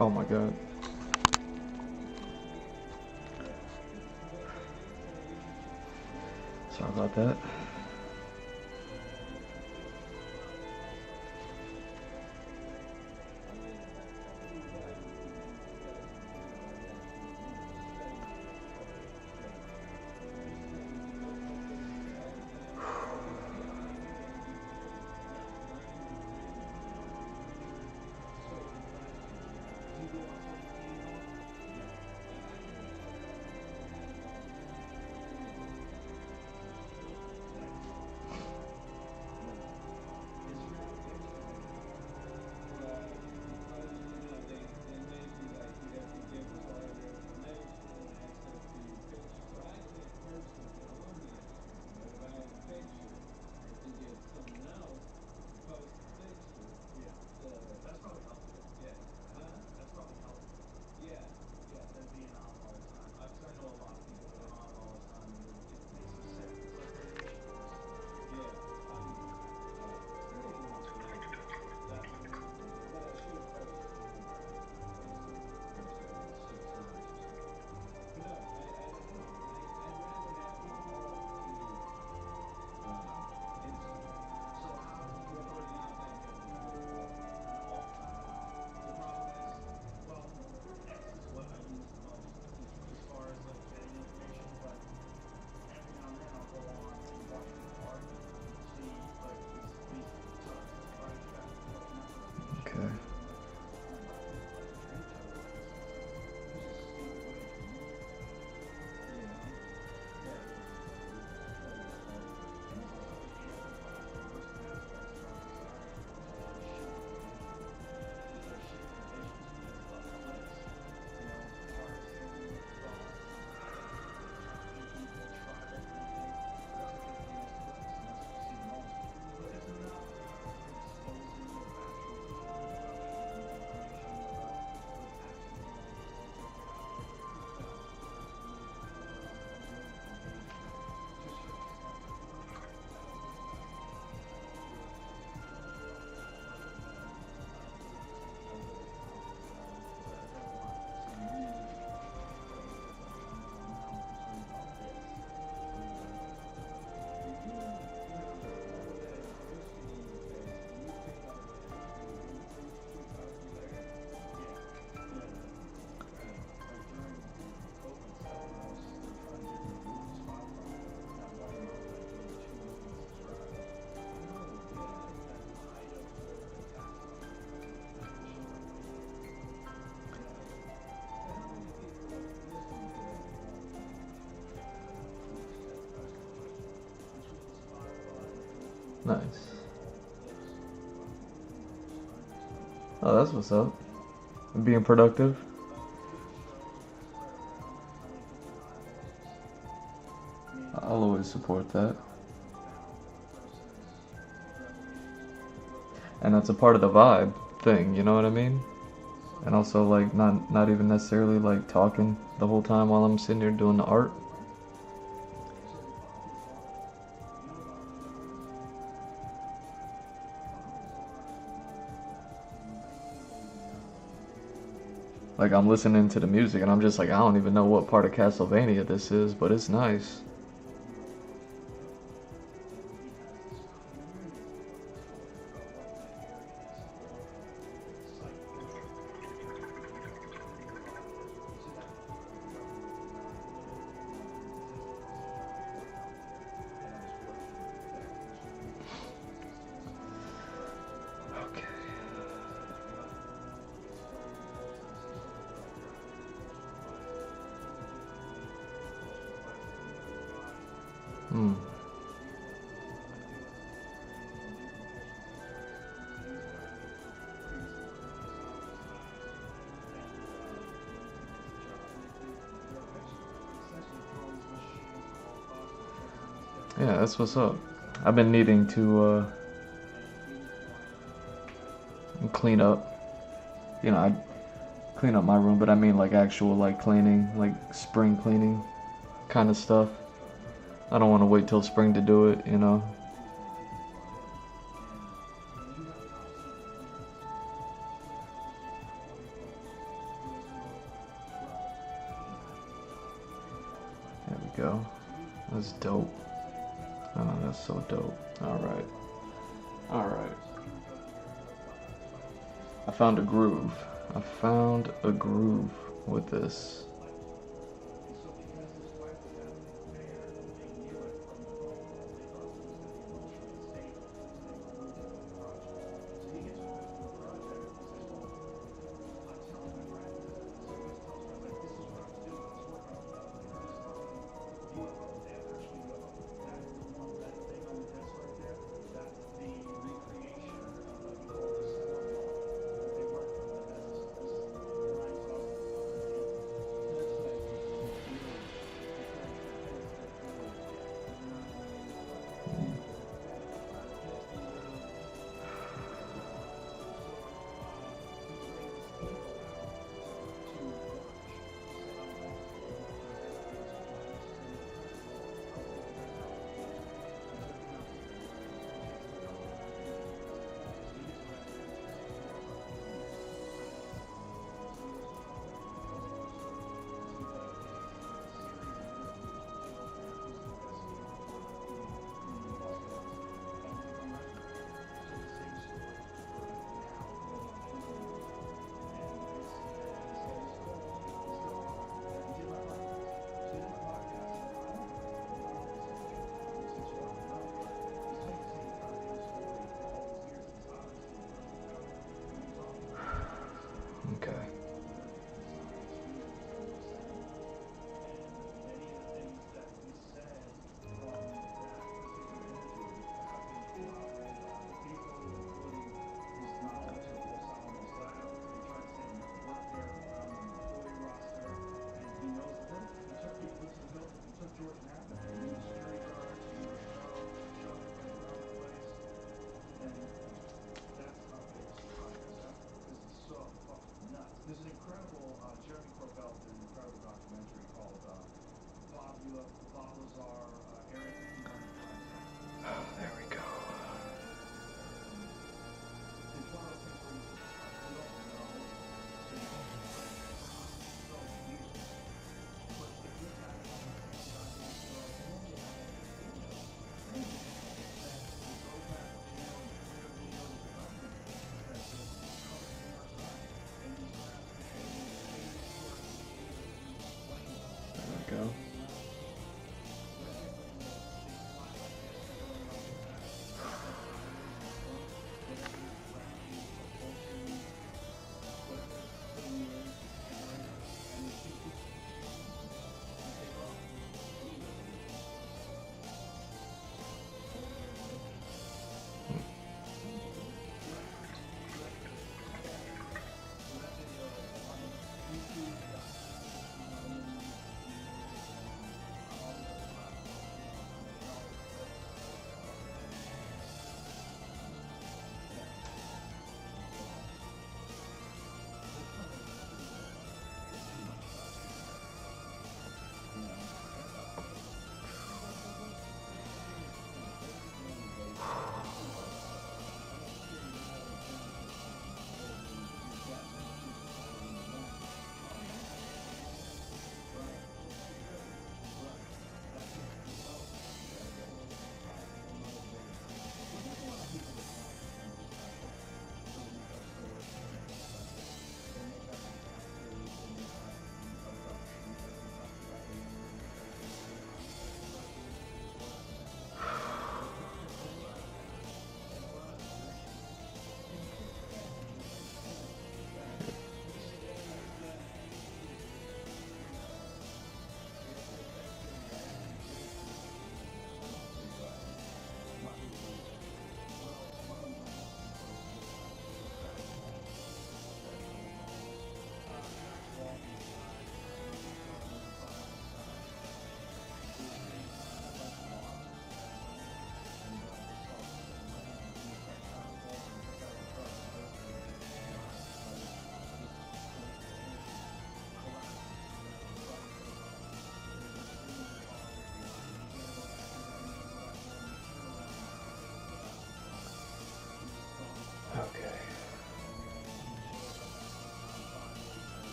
Oh my god. Sorry about that. Okay. Nice. Oh, that's what's up. Being productive. I'll always support that. And that's a part of the vibe thing, you know what I mean? And also like not even necessarily like talking the whole time while I'm sitting here doing the art. Like I'm listening to the music and I'm just like, I don't even know what part of Castlevania this is, but it's nice. Okay. Hmm. Yeah, that's what's up. I've been needing to clean up. You know, I clean up my room, but I mean like actual like cleaning, like spring cleaning kind of stuff. I don't want to wait till spring to do it, you know. go. That's dope. Oh, that's so dope. Alright. Alright. I found a groove. I found a groove with this.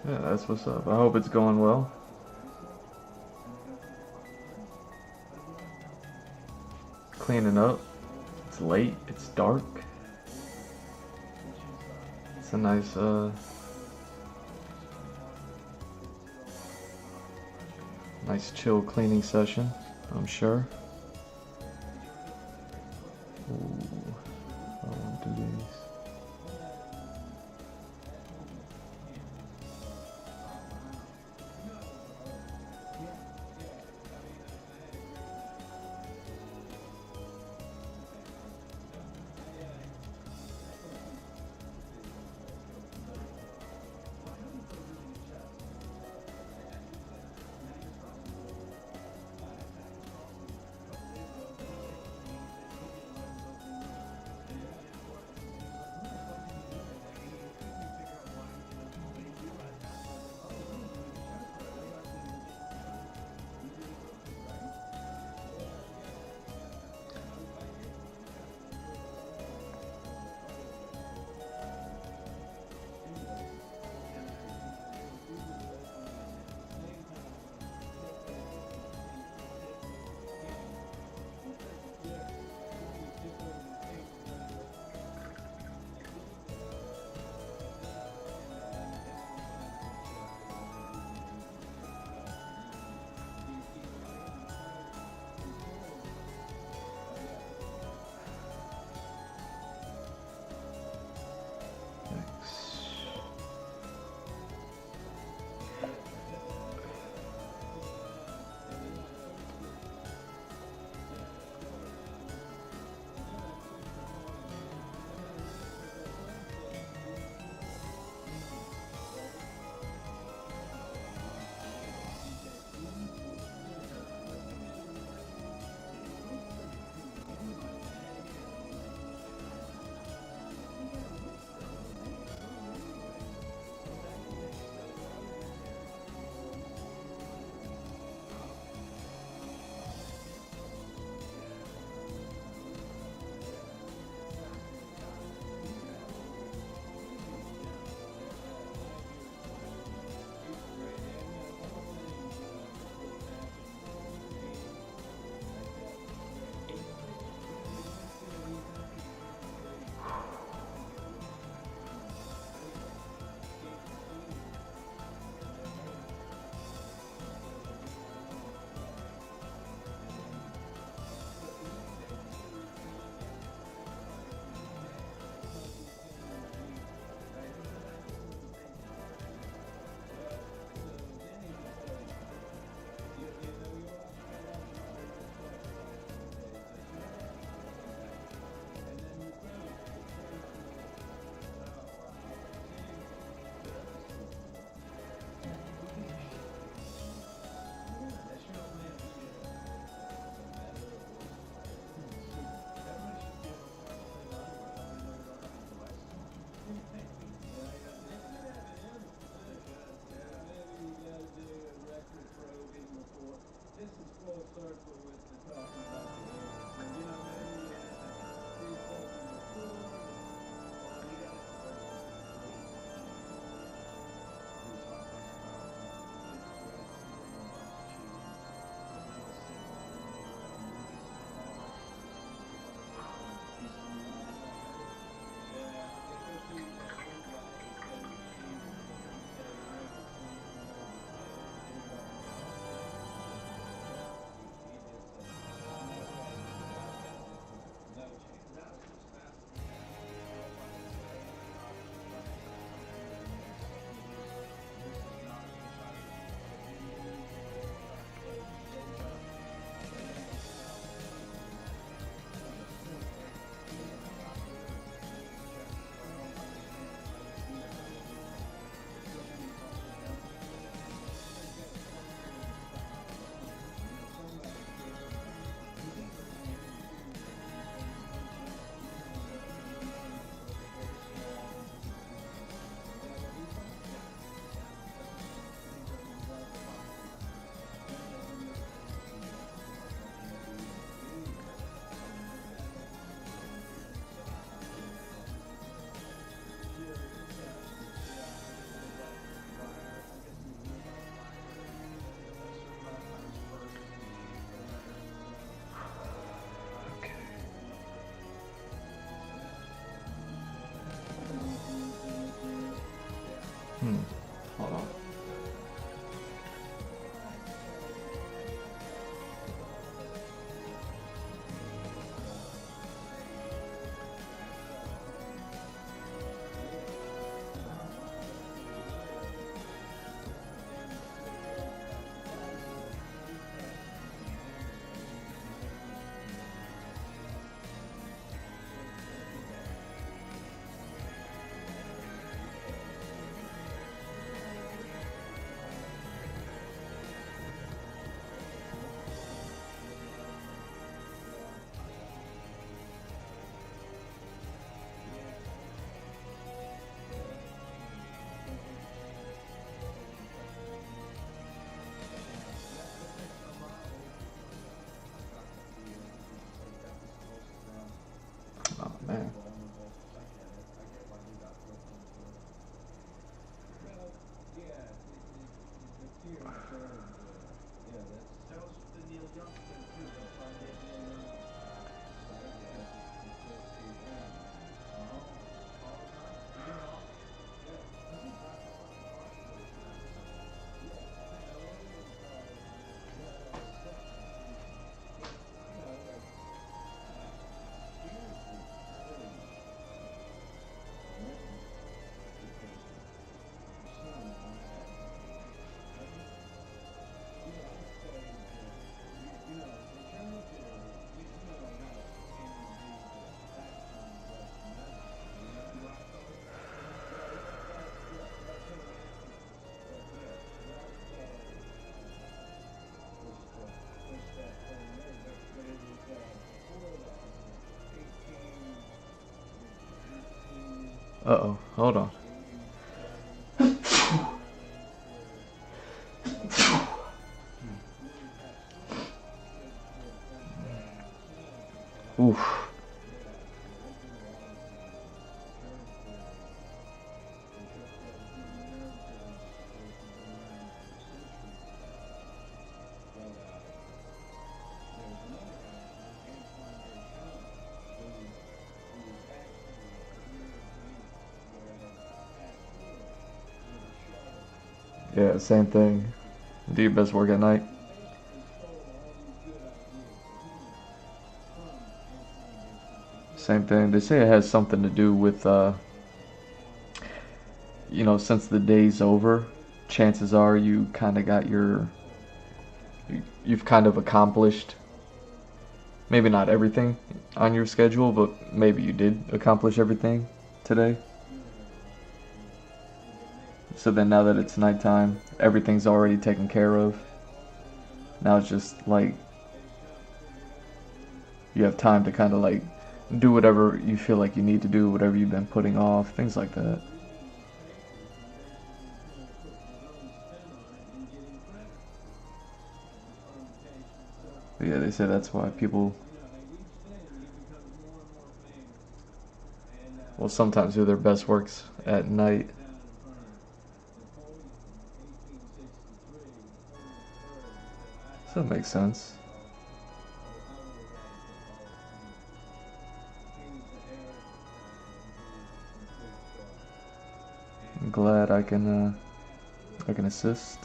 Yeah, that's what's up. I hope it's going well. Cleaning up. It's late. It's dark. It's a nice chill cleaning session, I'm sure. Ooh, I won't do these. Uh-oh, hold on. Oof. Yeah, same thing. Do your best work at night. Same thing. They say it has something to do with, since the day's over, chances are you kind of got you've kind of accomplished, maybe not everything on your schedule, but maybe you did accomplish everything today. So then now that it's nighttime, everything's already taken care of. Now it's just like you have time to kind of like do whatever you feel like you need to do, whatever you've been putting off, things like that. But yeah, they say that's why people will sometimes do their best works at night. So it makes sense. I'm glad I can assist.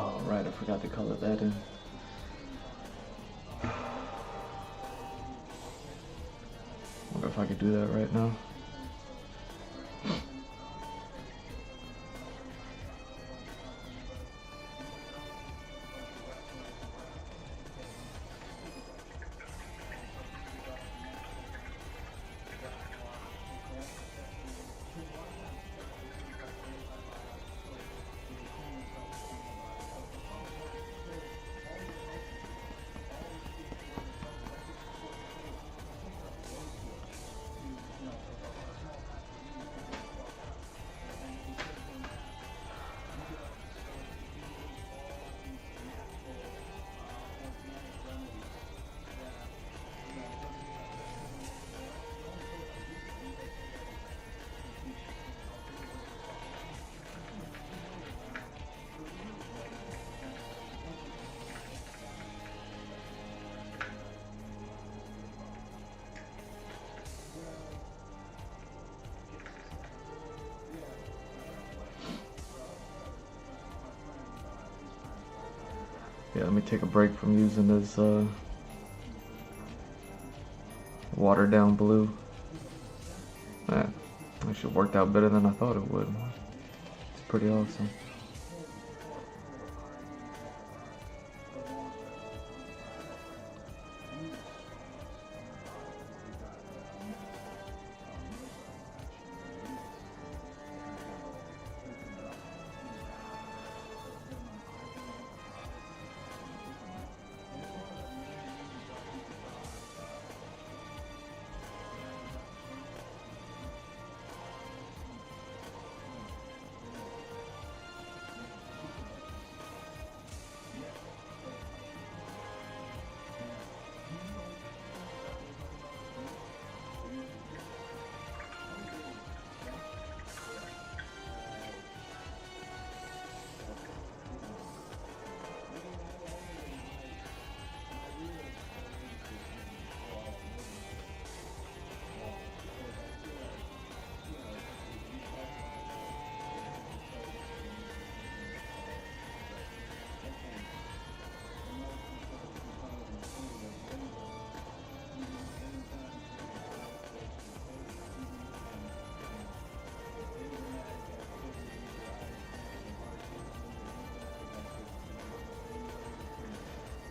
Oh, right, I forgot to color that in. Wonder if I could do that right now. Yeah, let me take a break from using this watered down blue. That actually worked out better than I thought it would. It's pretty awesome.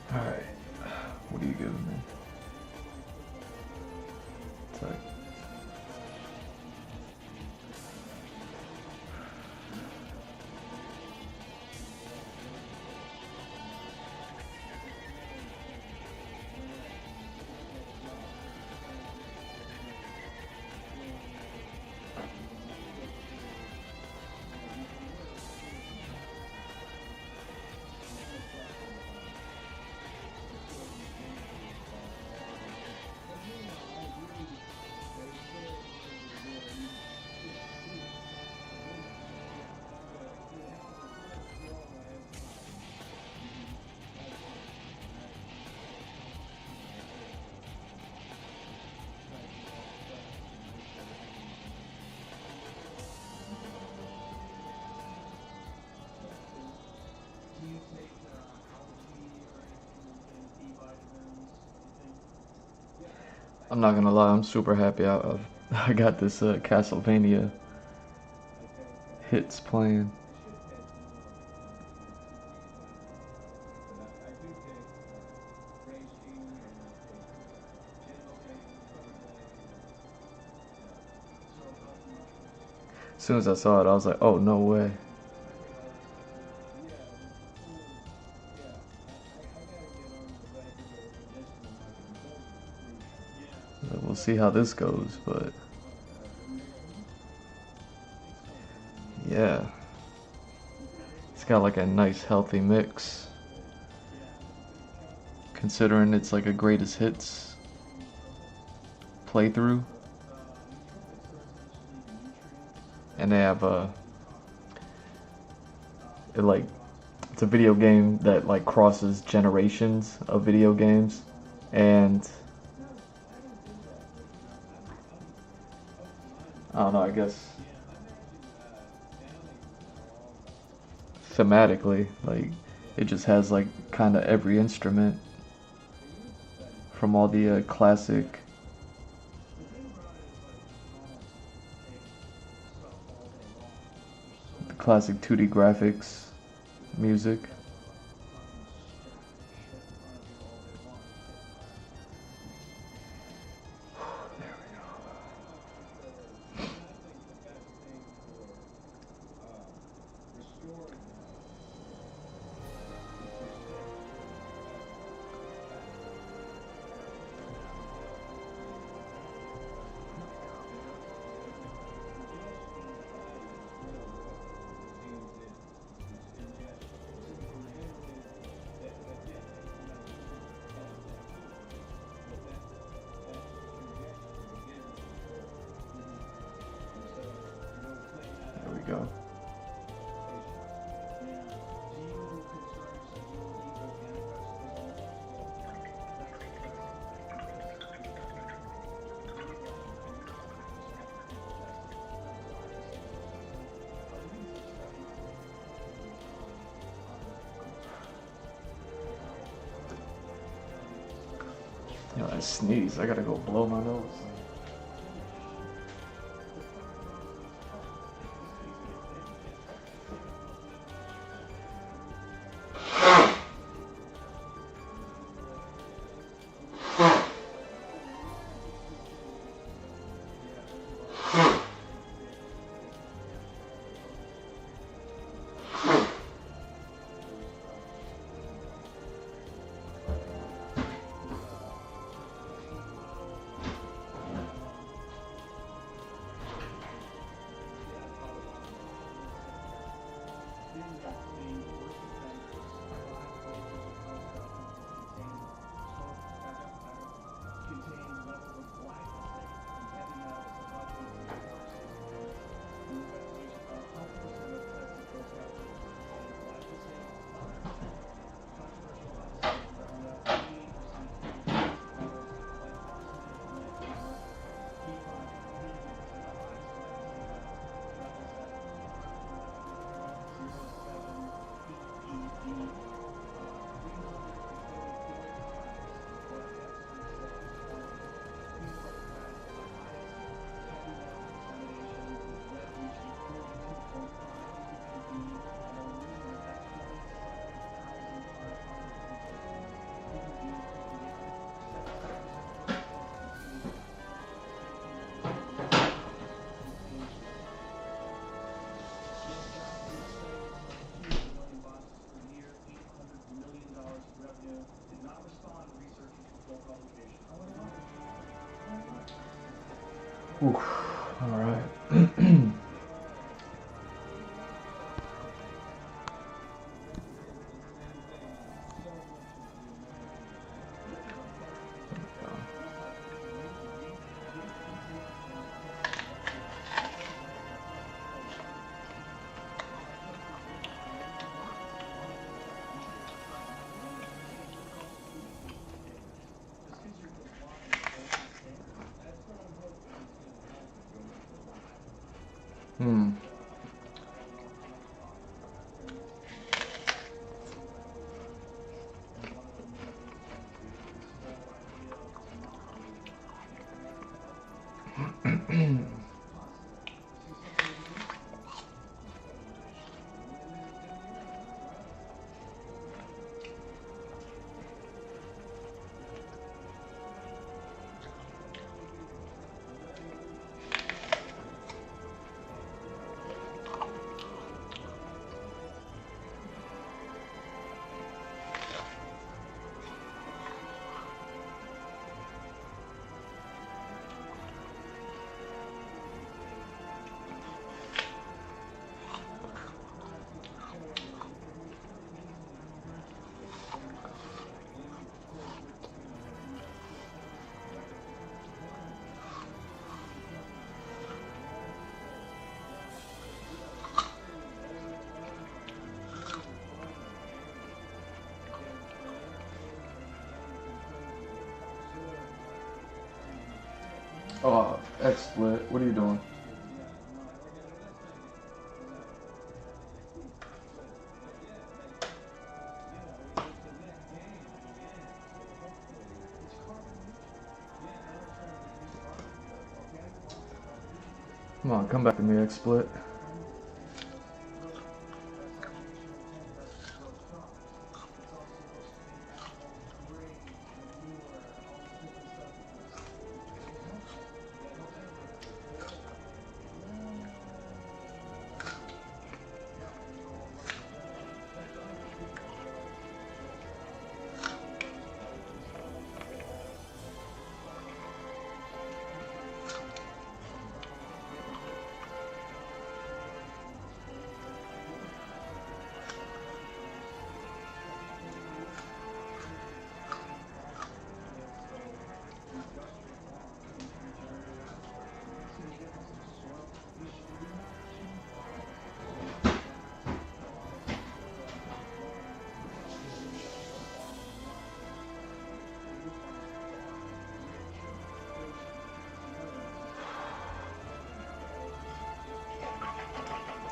Alright, what are you giving me? Sorry. I'm not gonna lie, I'm super happy I got this Castlevania hits playing. As soon as I saw it, I was like, oh, no way. We'll see how this goes, but yeah, it's got like a nice healthy mix, considering it's like a greatest hits playthrough, and they have it's a video game that like crosses generations of video games, and I don't know, I guess thematically, like It just has like kind of every instrument from all the classic 2D graphics music. There we go. You know, I sneeze. I gotta go blow my nose. Oof. All right. Hmm. Oh, XSplit. What are you doing? Come on, come back to me, XSplit.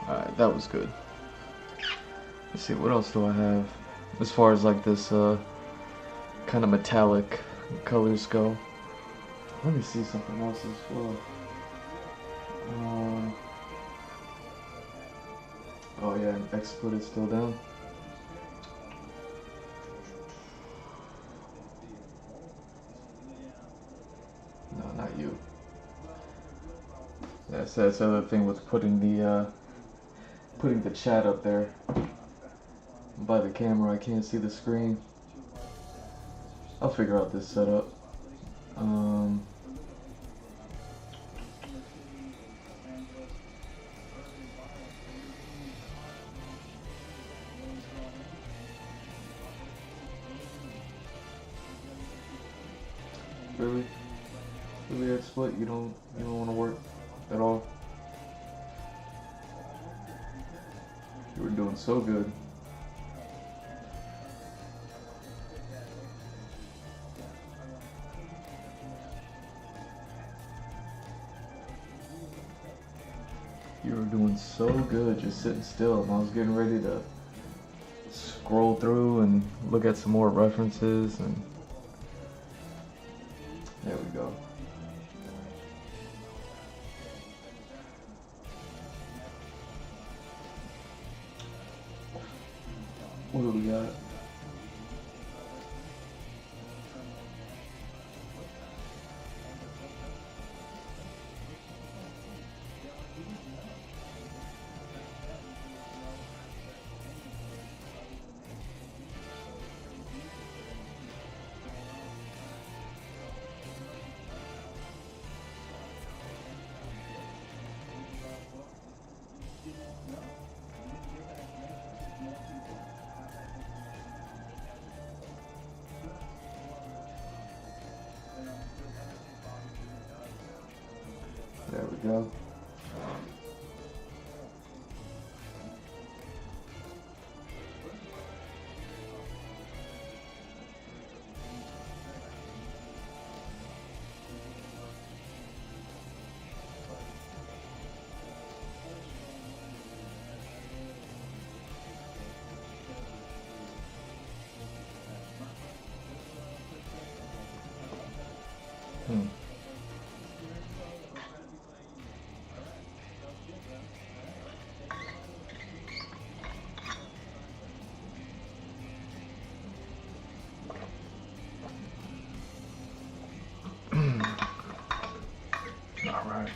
Alright, that was good. Let's see, what else do I have? As far as like this kind of metallic colors go. Let me see something else as well. Oh yeah, XSplit is still down. No, not you. That's the other thing with putting the chat up there. By the camera, I can't see the screen. I'll figure out this setup. Really? Really, XSplit? You don't want to work at all? You were doing so good. You were doing so good just sitting still, and I was getting ready to scroll through and look at some more references, and there we go. What do we got? There we go. All right.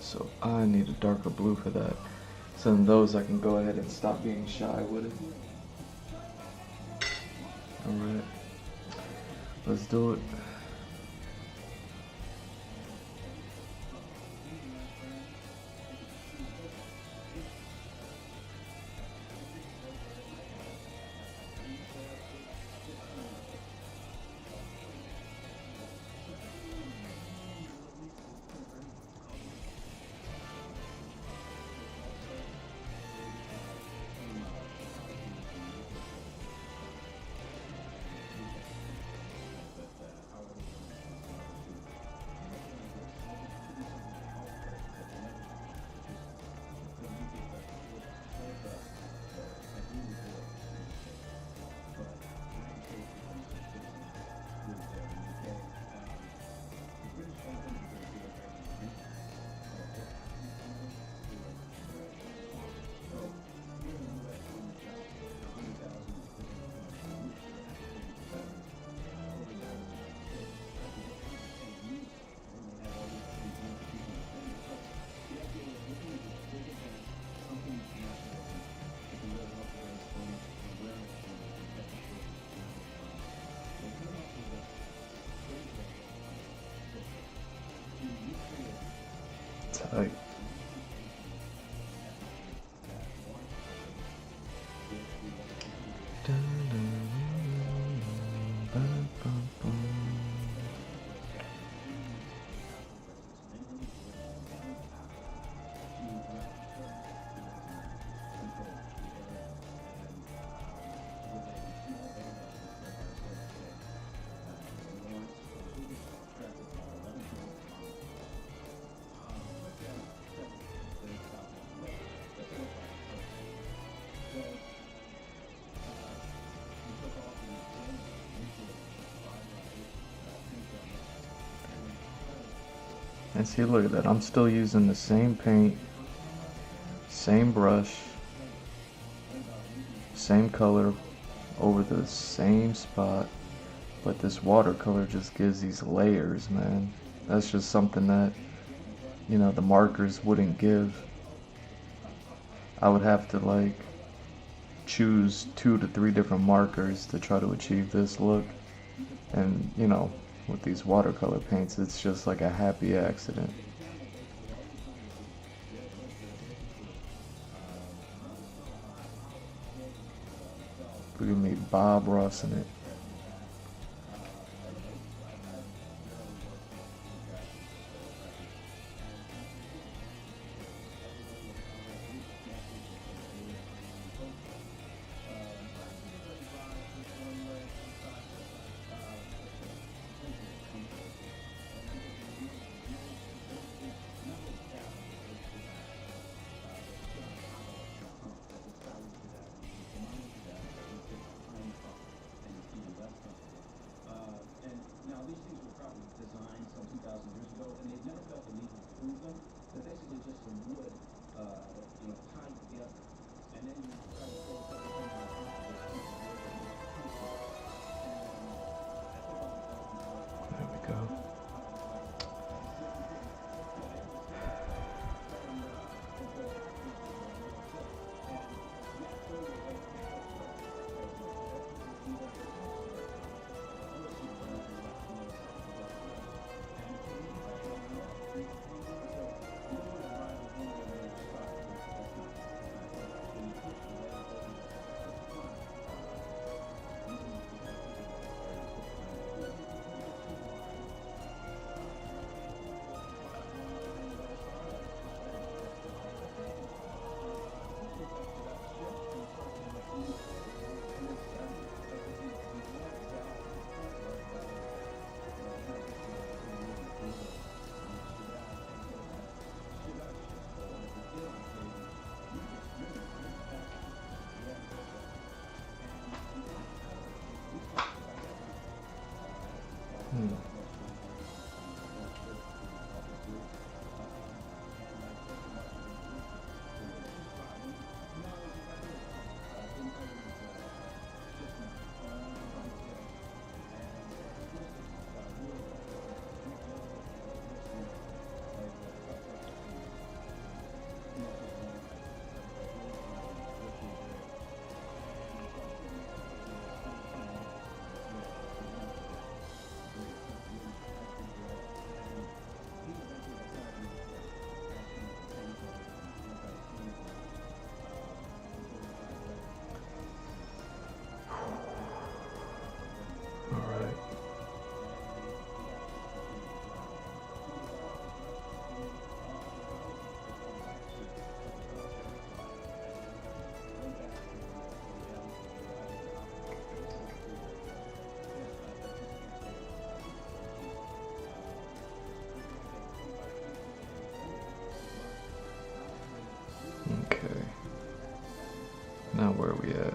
So I need a darker blue for that. So then those I can go ahead and stop being shy with it. All right. Let's do it. Like, and see, look at that. I'm still using the same paint, same brush, same color over the same spot, but this watercolor just gives these layers, man. That's just something that, you know, the markers wouldn't give. I would have to like choose 2 to 3 different markers to try to achieve this look. And, you know, with these watercolor paints, it's just like a happy accident. Look at me Bob Rossing it. There we go. Okay. Now where are we at?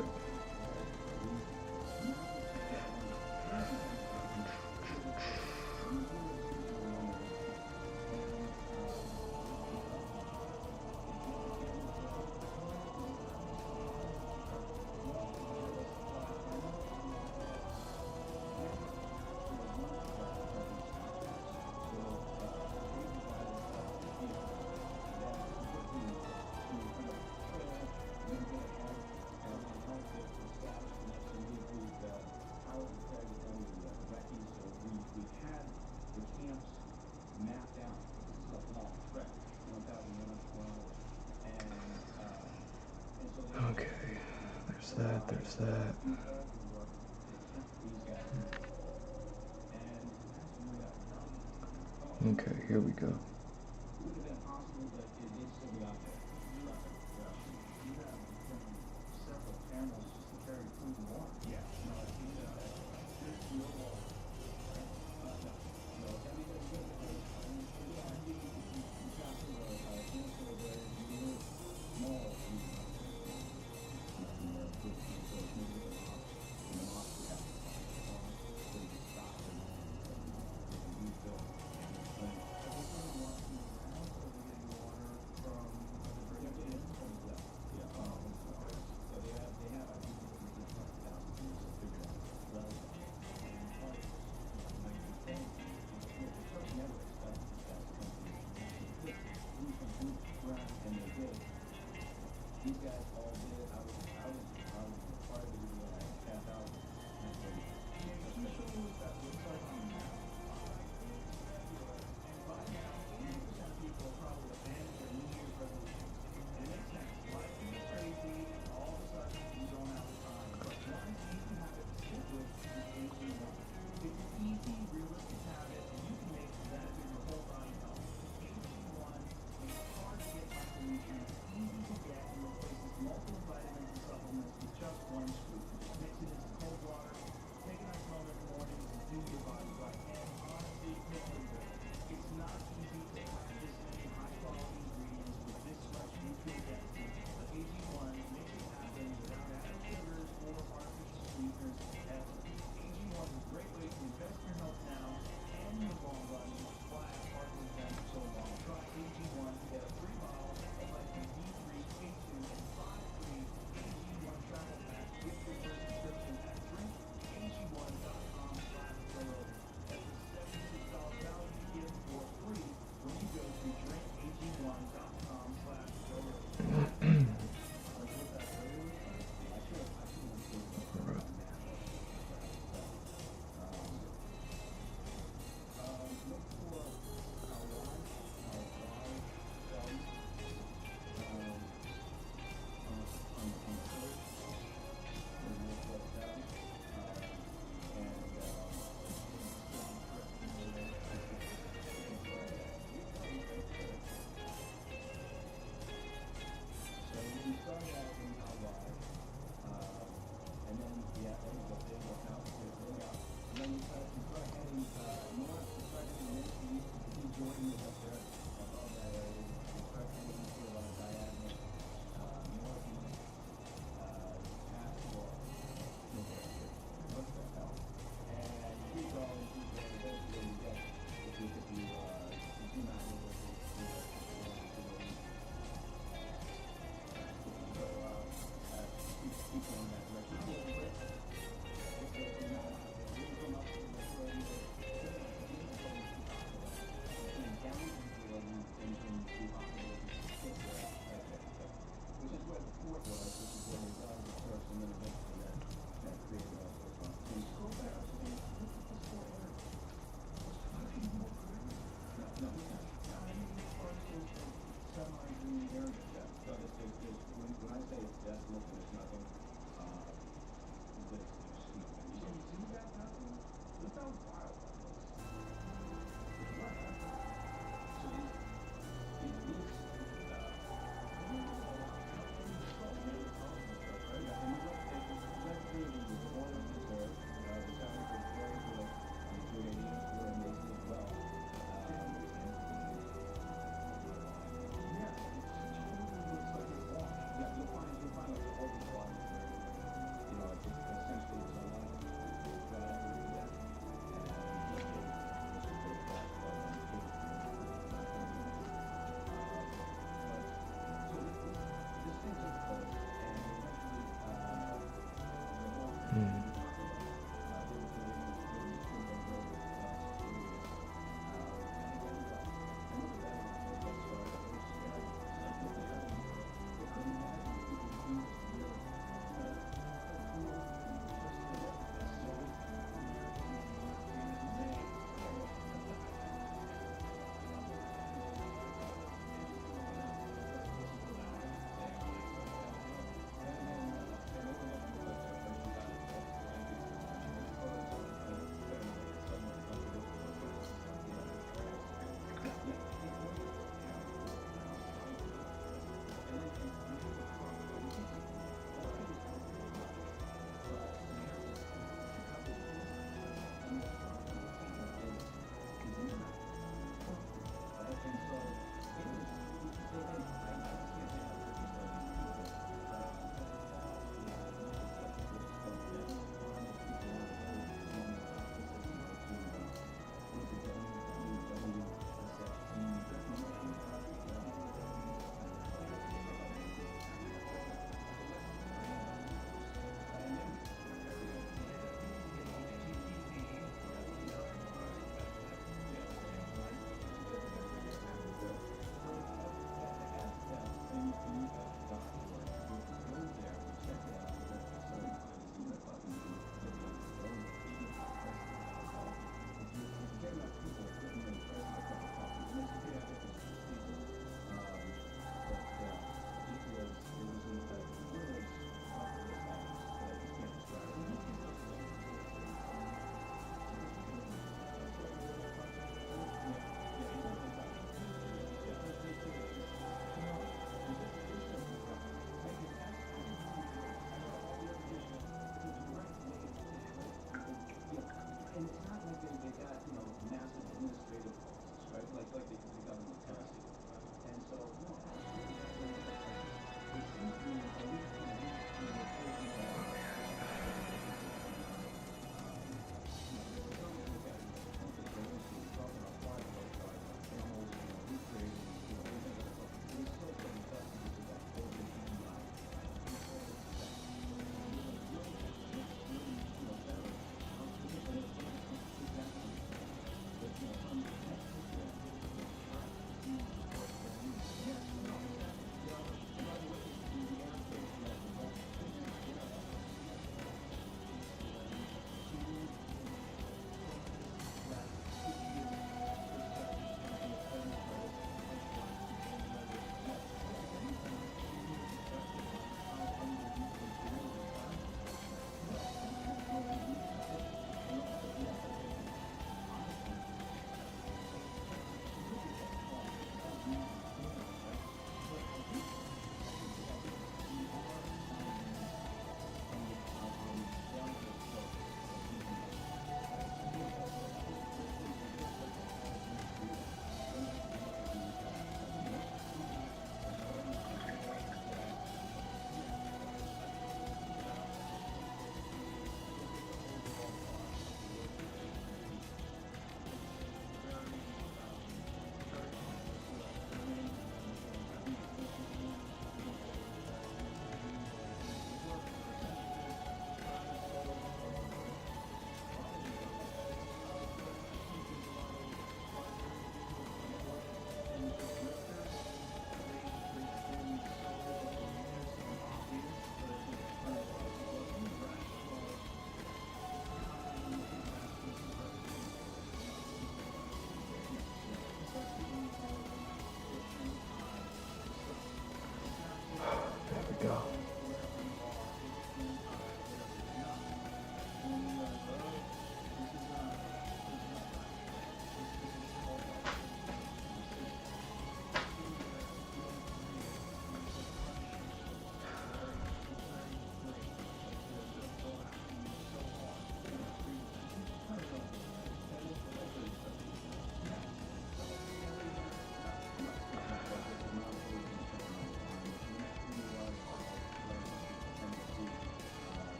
that? Okay, here we go.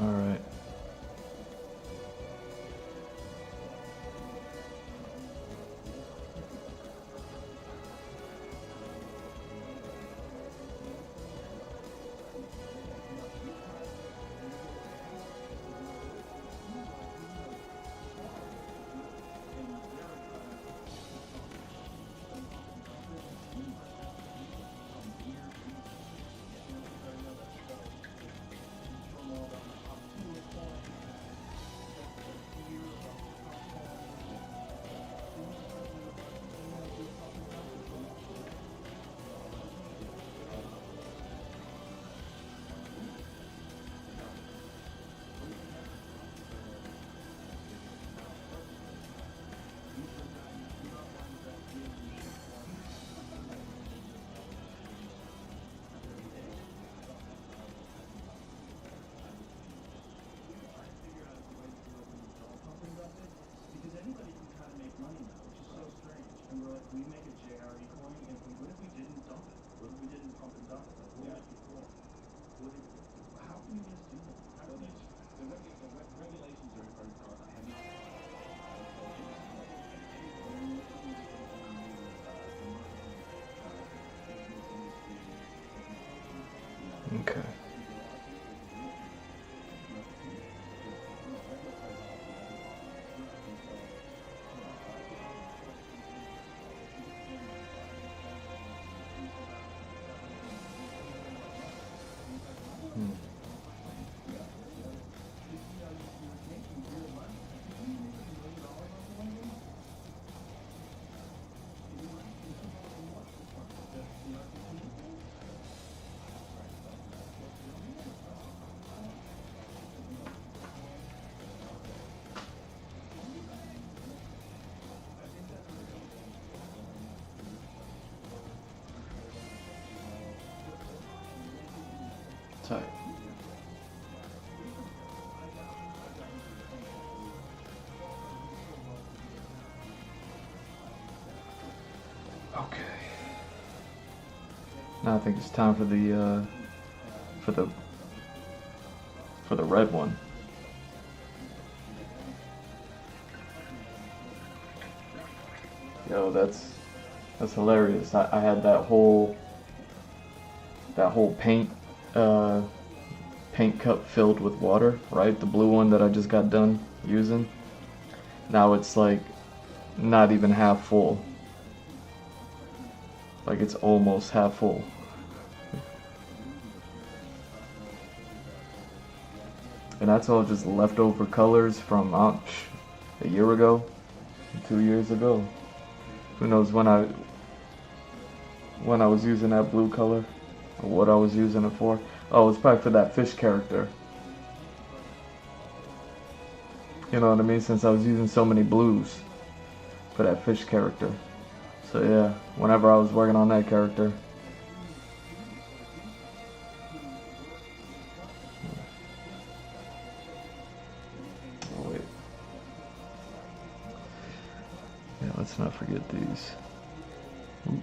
All right. Okay. Hmm. Tight. Okay. Now I think it's time for the for the for the red one. Yo, that's hilarious. I had that whole paint paint cup filled with water, right? The blue one that I just got done using. Now it's like not even half full. Like it's almost half full. And that's all just leftover colors from a year ago, 2 years ago. Who knows when I was using that blue color or what I was using it for. Oh, it's probably for that fish character. You know what I mean? Since I was using so many blues for that fish character. So yeah, whenever I was working on that character. Oh wait. Yeah, let's not forget these. Oop.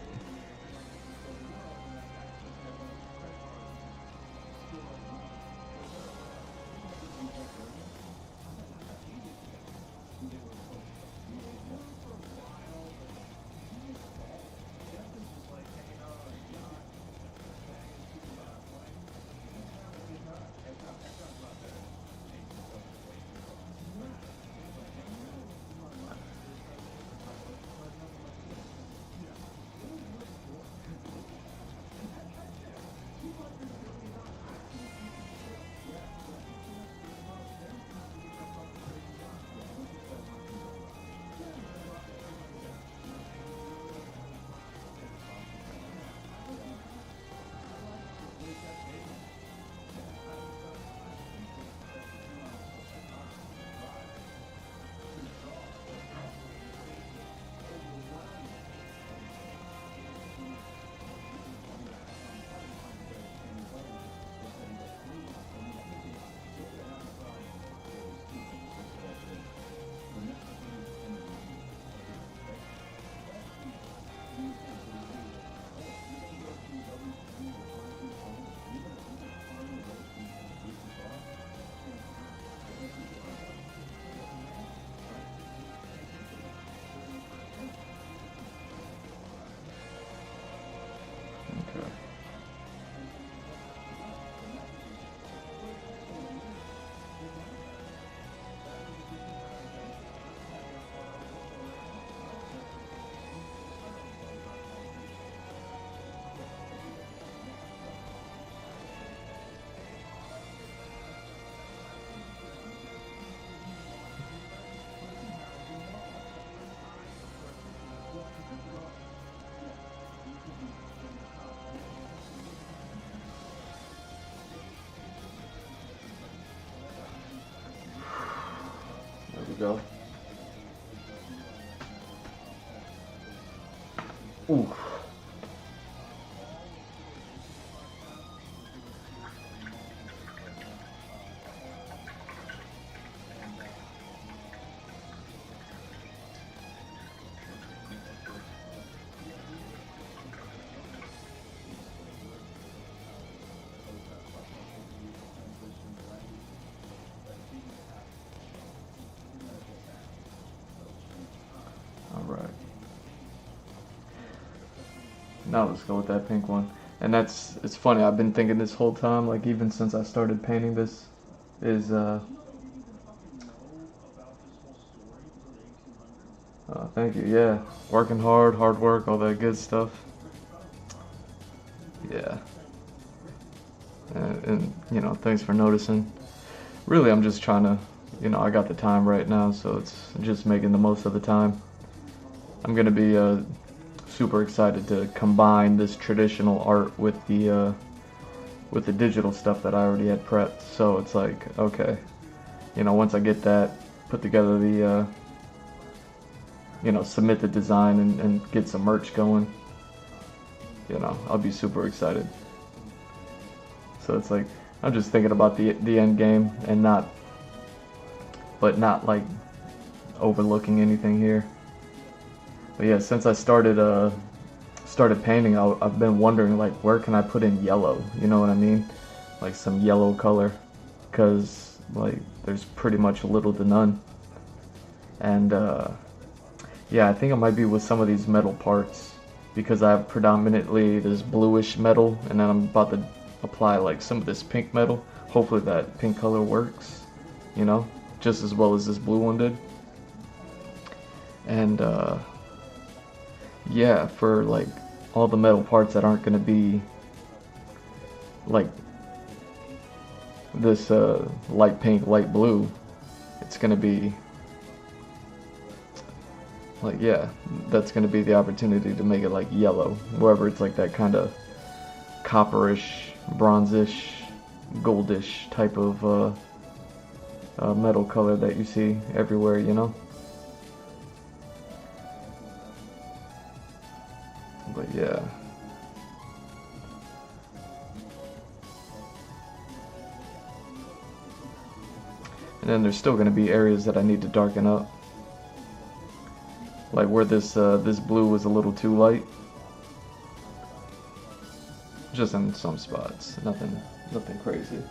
go. Ooh. Alright. Now let's go with that pink one. And it's funny, I've been thinking this whole time, like even since I started painting this, is thank you, yeah. Working hard work, all that good stuff. Yeah. And you know, thanks for noticing. Really, I'm just trying to, you know, I got the time right now, so it's just making the most of the time. I'm gonna be super excited to combine this traditional art with the digital stuff that I already had prepped. So it's like, okay, you know, once I get that put together, the you know, submit the design and get some merch going, you know, I'll be super excited. So it's like, I'm just thinking about the end game and not like overlooking anything here. But yeah, since I started painting, I've been wondering, like, where can I put in yellow? You know what I mean? Like some yellow color, because like there's pretty much little to none. And yeah, I think it might be with some of these metal parts, because I have predominantly this bluish metal, and then I'm about to apply like some of this pink metal. Hopefully that pink color works, you know, just as well as this blue one did. And yeah, for like all the metal parts that aren't going to be like this light pink, light blue, it's going to be like, yeah, that's going to be the opportunity to make it like yellow, wherever it's like that kind of copperish, bronzish, goldish type of metal color that you see everywhere, you know? But yeah. And then there's still going to be areas that I need to darken up. Like where this blue was a little too light. Just in some spots. Nothing crazy.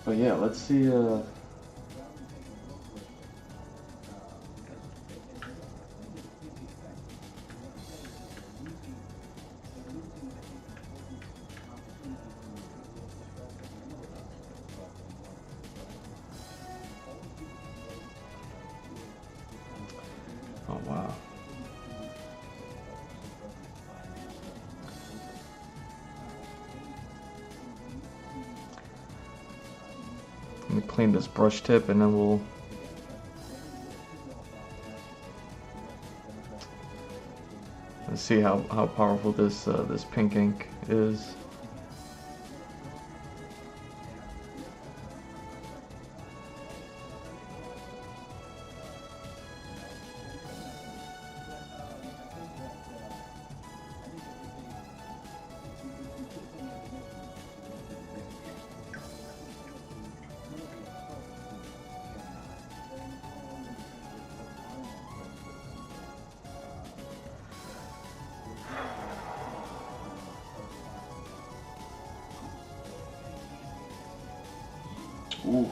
But yeah, let's see oh wow. Let me clean this brush tip and then we'll see how powerful this this pink ink is. Ooh.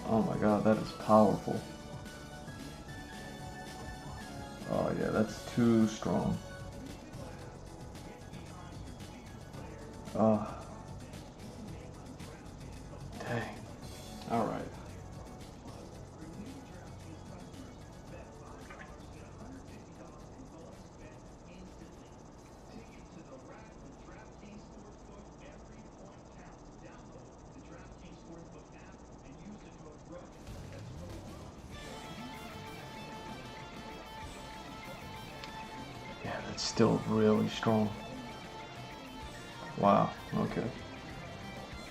Oh my god, that is powerful. Oh yeah, that's too strong. Oh. Dang. Alright. Yeah, that's still really strong. Wow, okay.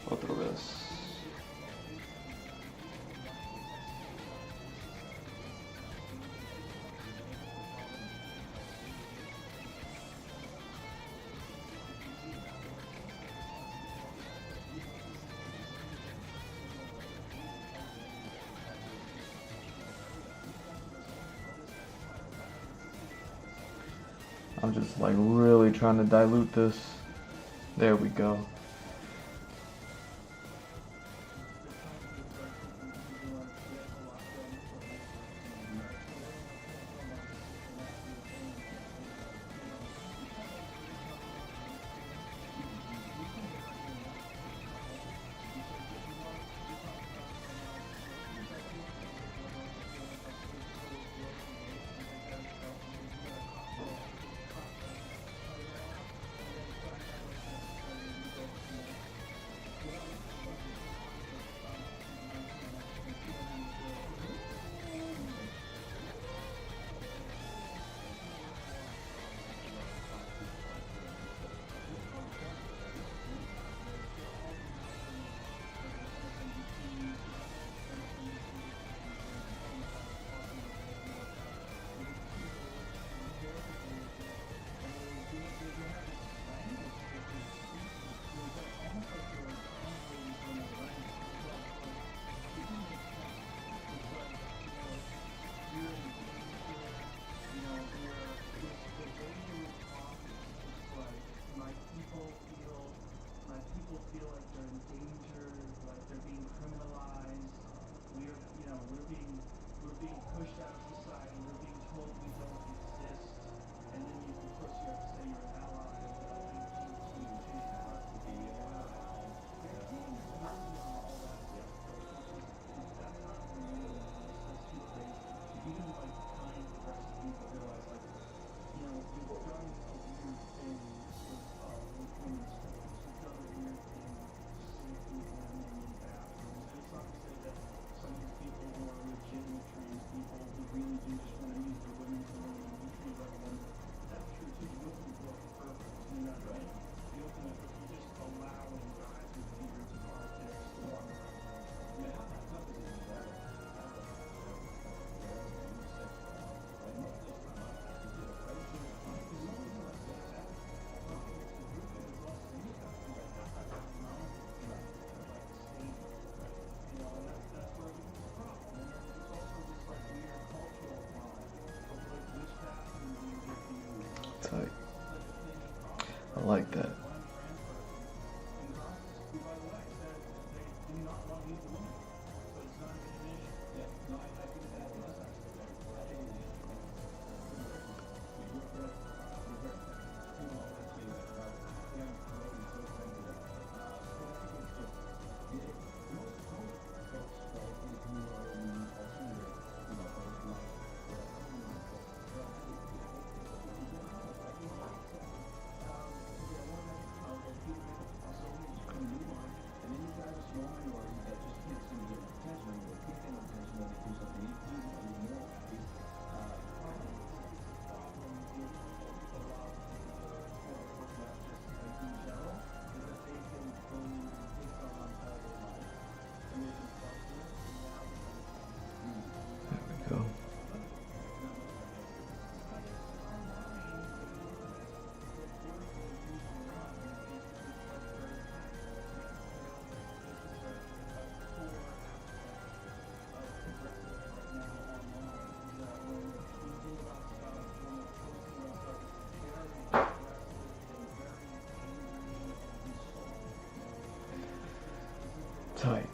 Go through this. I'm just like really trying to dilute this. There we go. Tight. I like that. Go. Tight.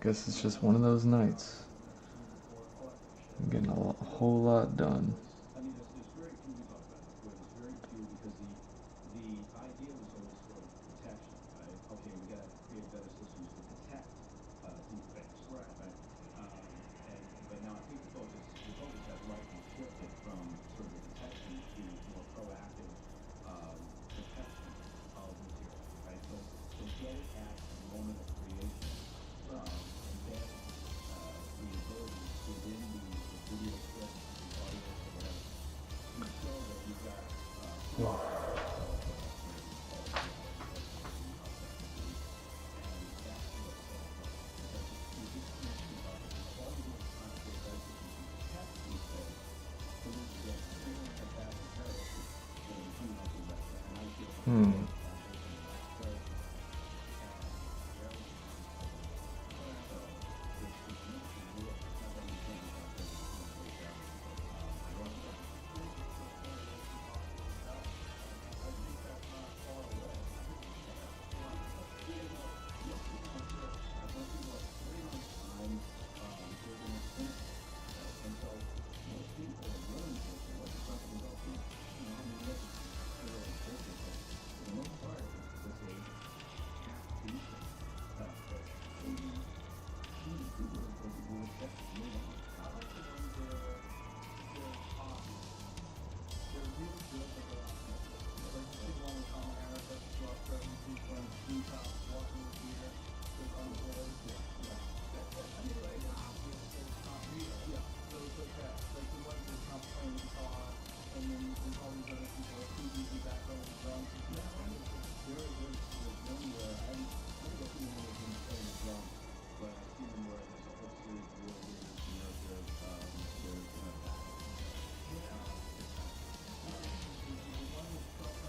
guess it's just one of those nights. I'm getting a whole lot done.
I mean, there's very few we talk about this, where there's very few because the idea was always for protection, right? Okay, we got to create better systems to protect deepfakes, right? But now I think the focus has rightly shifted from sort of the detection to more proactive protection of material, right? So get it at the moment of creation, and then the ability within the video clip, the audio, or whatever, to show that you've got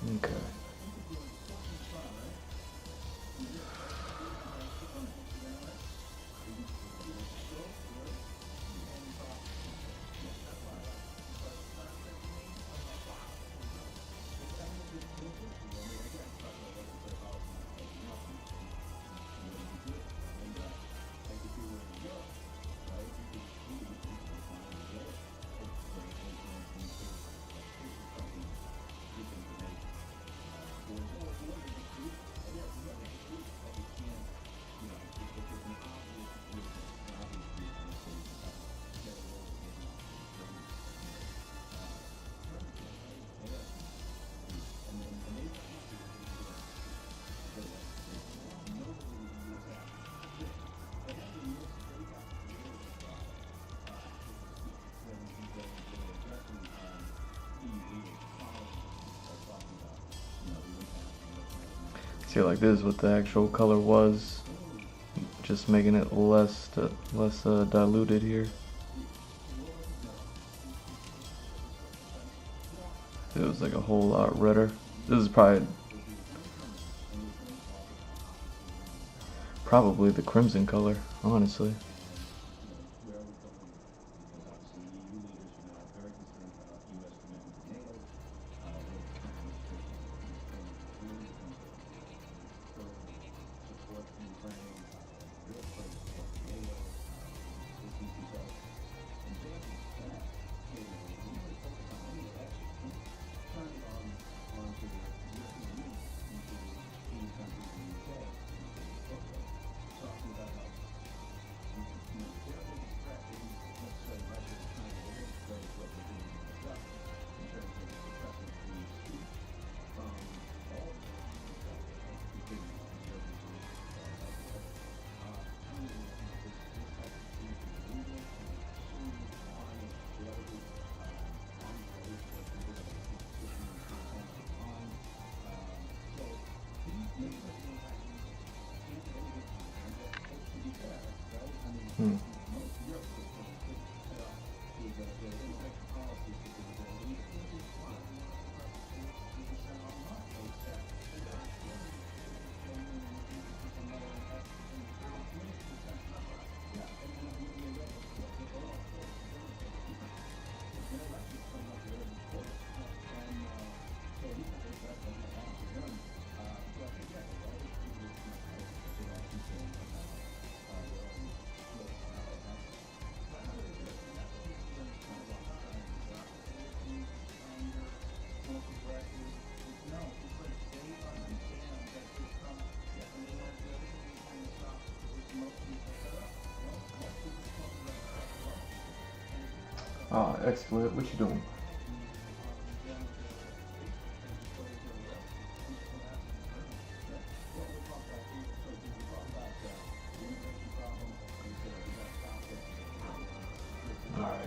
Okay. See, like this is what the actual color was, just making it less diluted here. It was like a whole lot redder. This is probably the crimson color, honestly. XSplit, what you doing? Alright.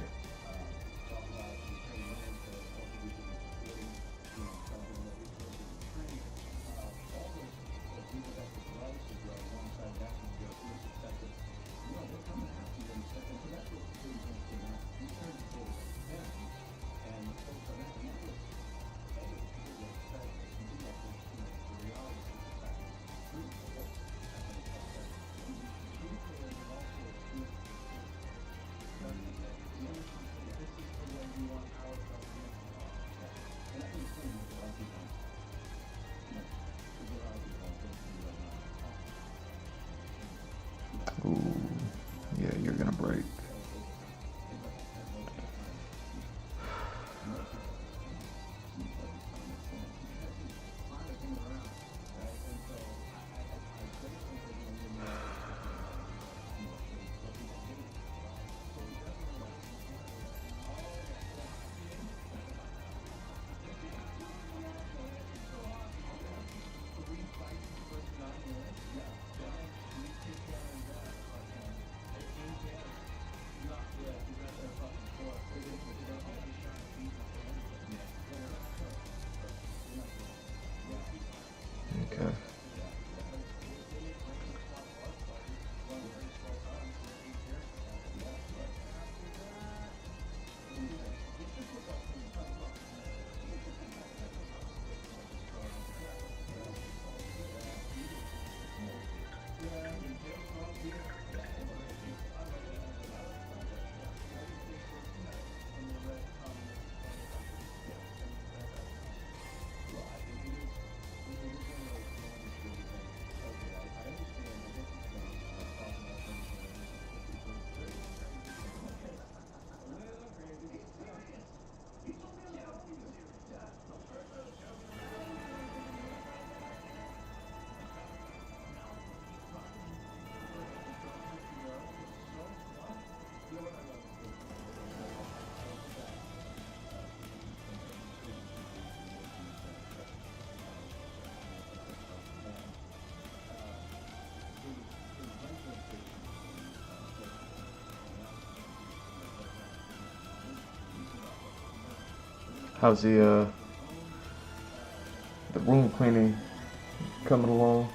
Ooh, yeah, you're gonna break. Okay. How's the room cleaning coming along?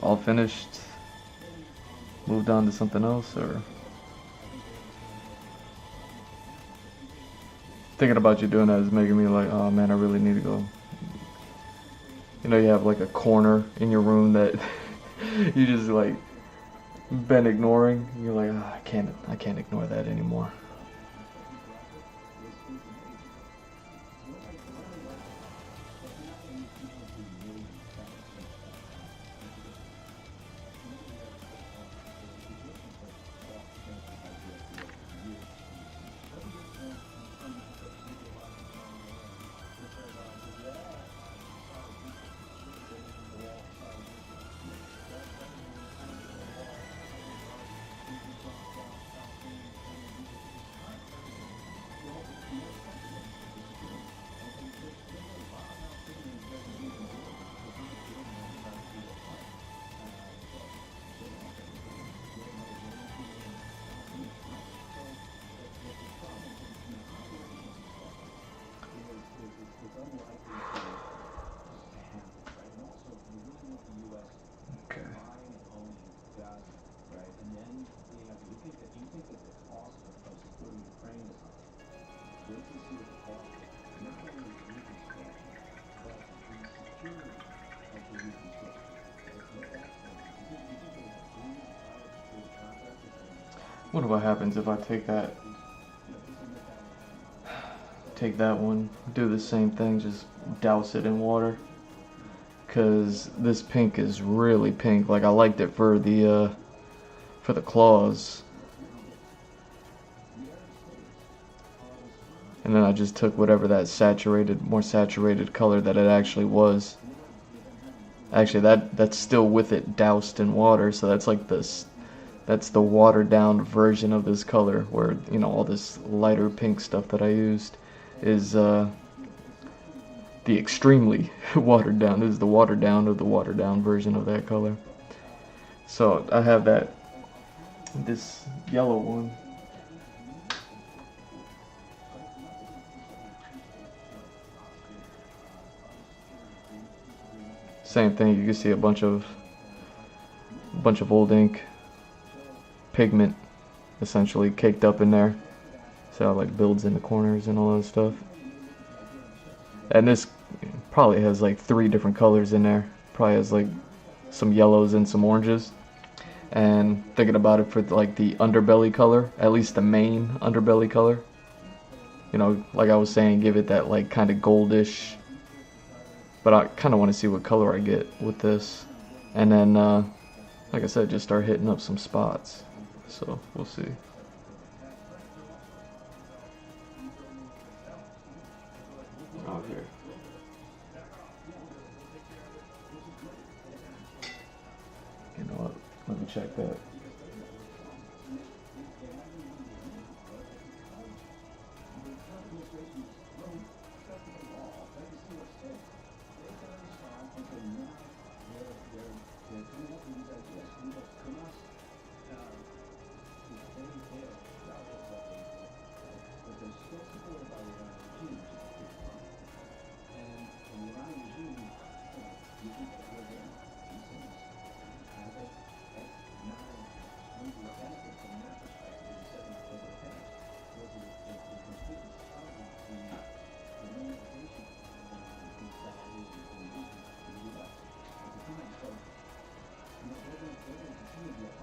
All finished? Moved on to something else, or? Thinking about you doing that is making me like, oh man, I really need to go. You know, you have like a corner in your room that you just like been ignoring. You're like, oh, I can't ignore that anymore. Wonder what happens if I take that one, do the same thing, just douse it in water. Cause this pink is really pink. Like I liked it for the claws. And then I just took whatever that more saturated color that it actually was. Actually, that's still with it doused in water, so that's like the That's the watered down version of this color, where, you know, all this lighter pink stuff that I used is the extremely watered down. This is the watered down of the watered down version of that color. So I have this yellow one. Same thing, you can see a bunch of old ink pigment essentially caked up in there. So it like builds in the corners and all that stuff. And this probably has like 3 different colors in there. Probably has like some yellows and some oranges. And thinking about it for like the underbelly color, at least the main underbelly color, you know, like I was saying, give it that like kind of goldish, but I kind of want to see what color I get with this. And then like I said, just start hitting up some spots. So we'll see. Oh, here. You know what? Let me check that.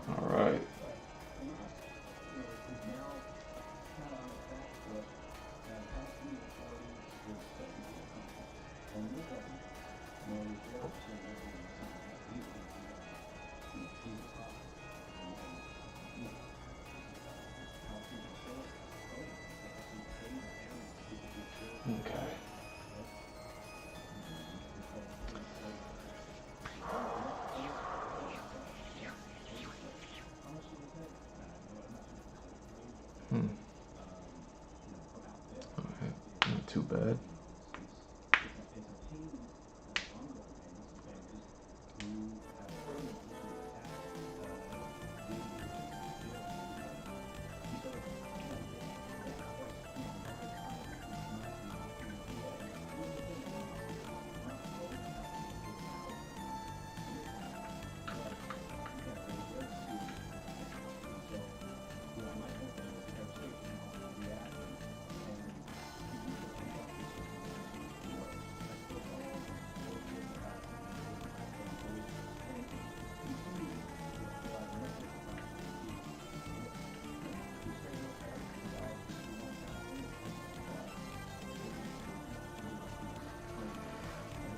All right. Okay. Alright, not too bad.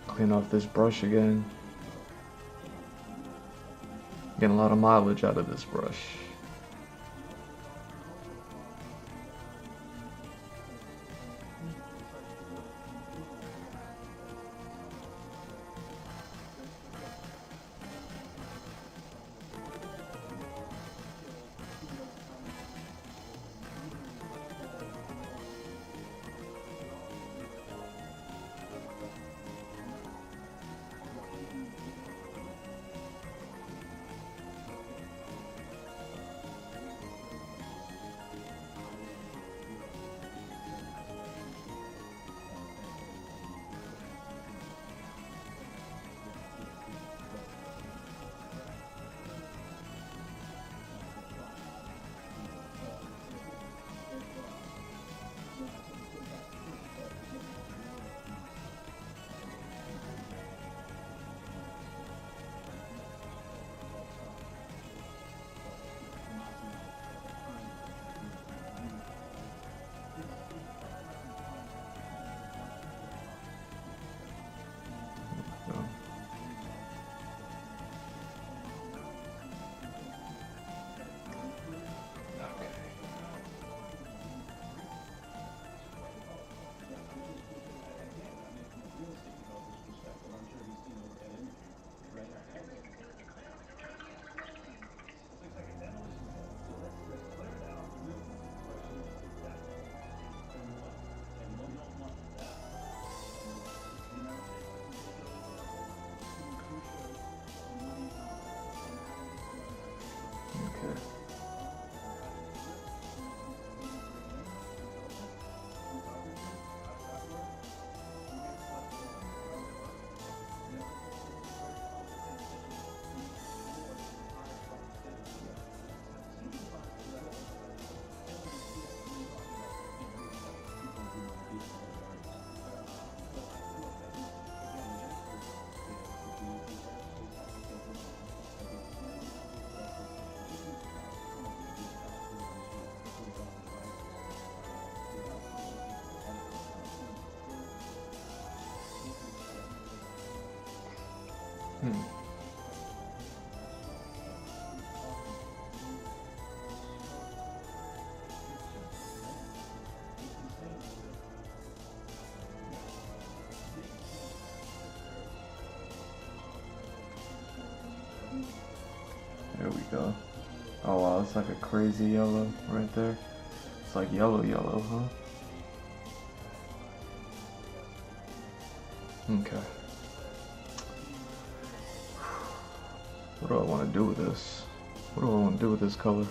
Clean off this brush again. Getting a lot of mileage out of this brush. Hmm. There we go. Oh wow, it's like a crazy yellow right there. It's like yellow, yellow, huh? Okay. What do I want to do with this? What do I want to do with this color?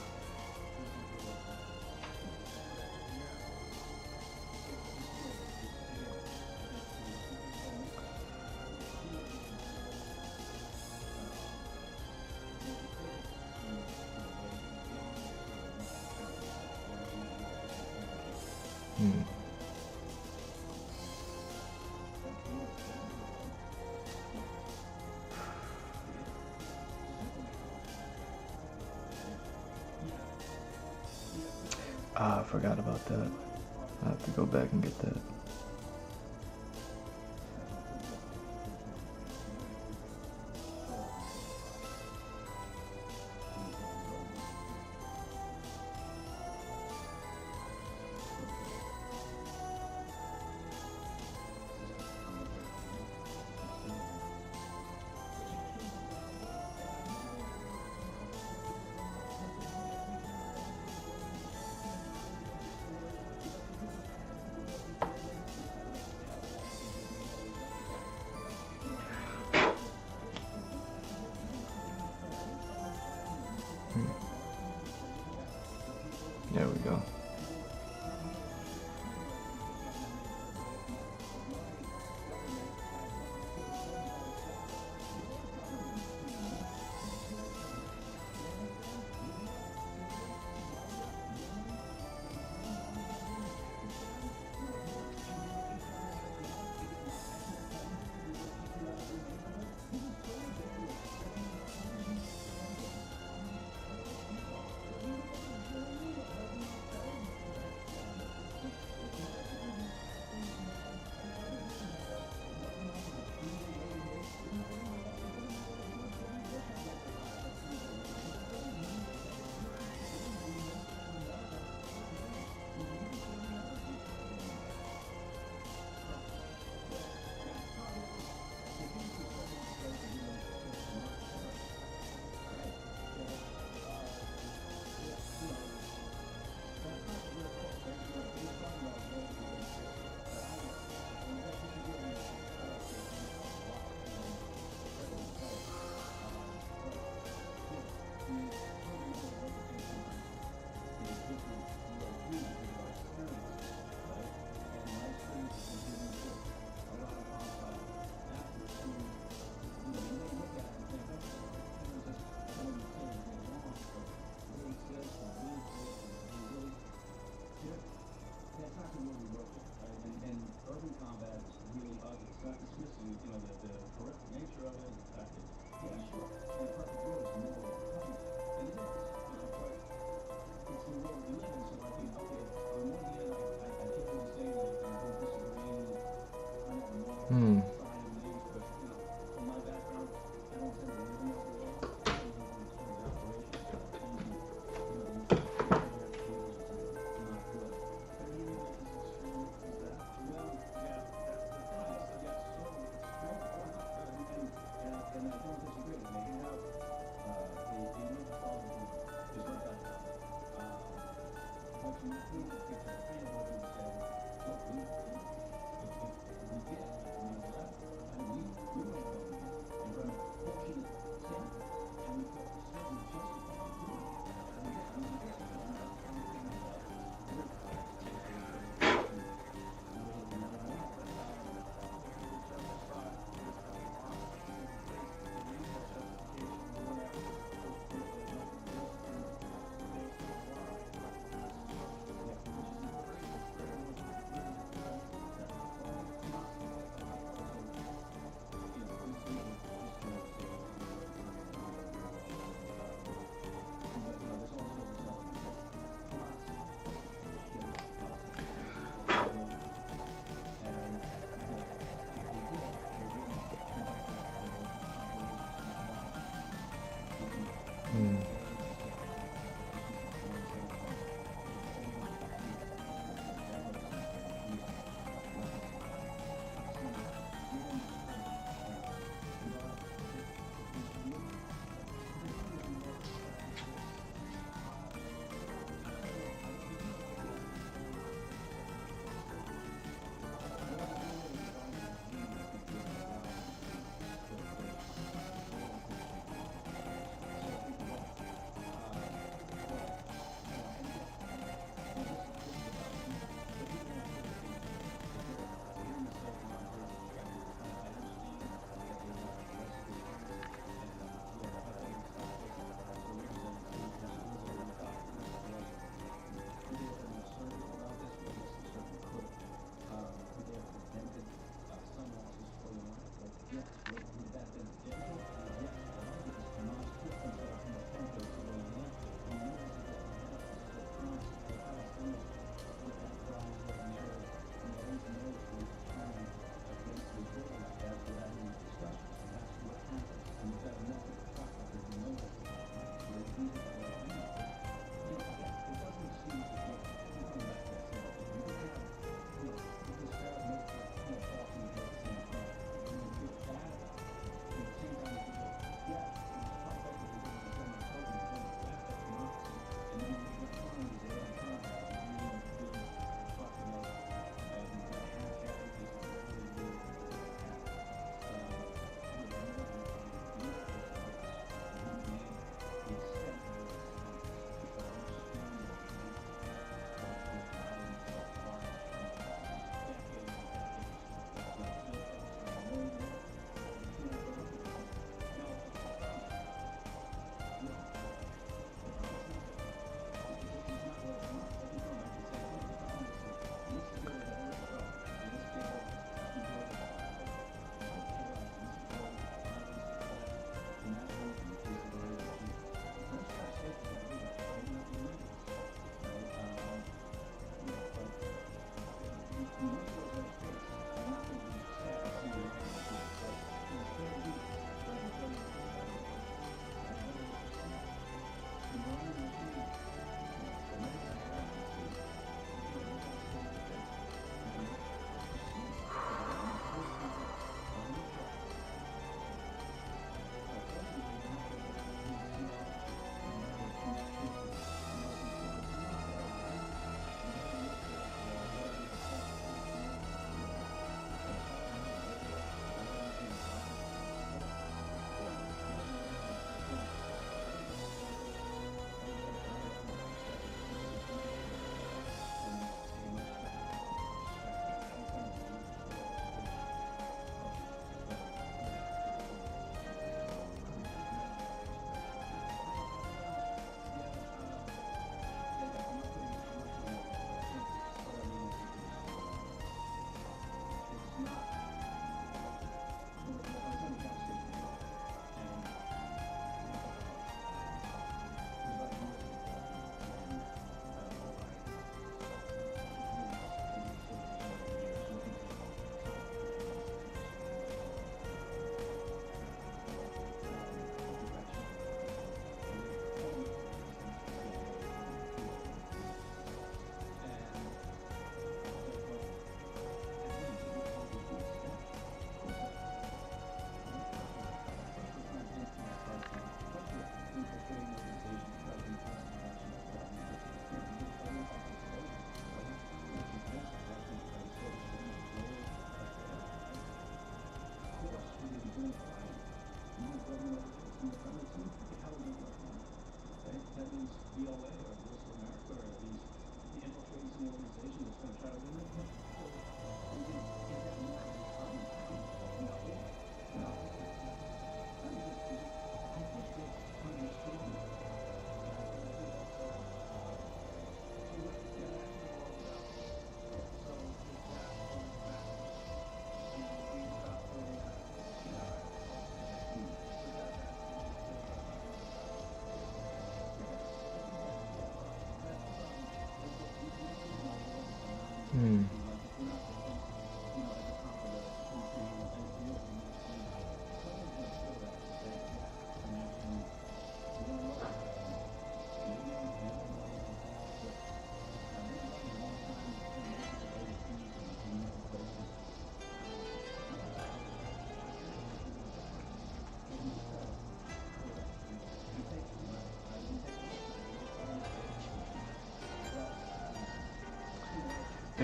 Hmm. Ah, I forgot about that. I have to go back and get that. There we go. Hmm.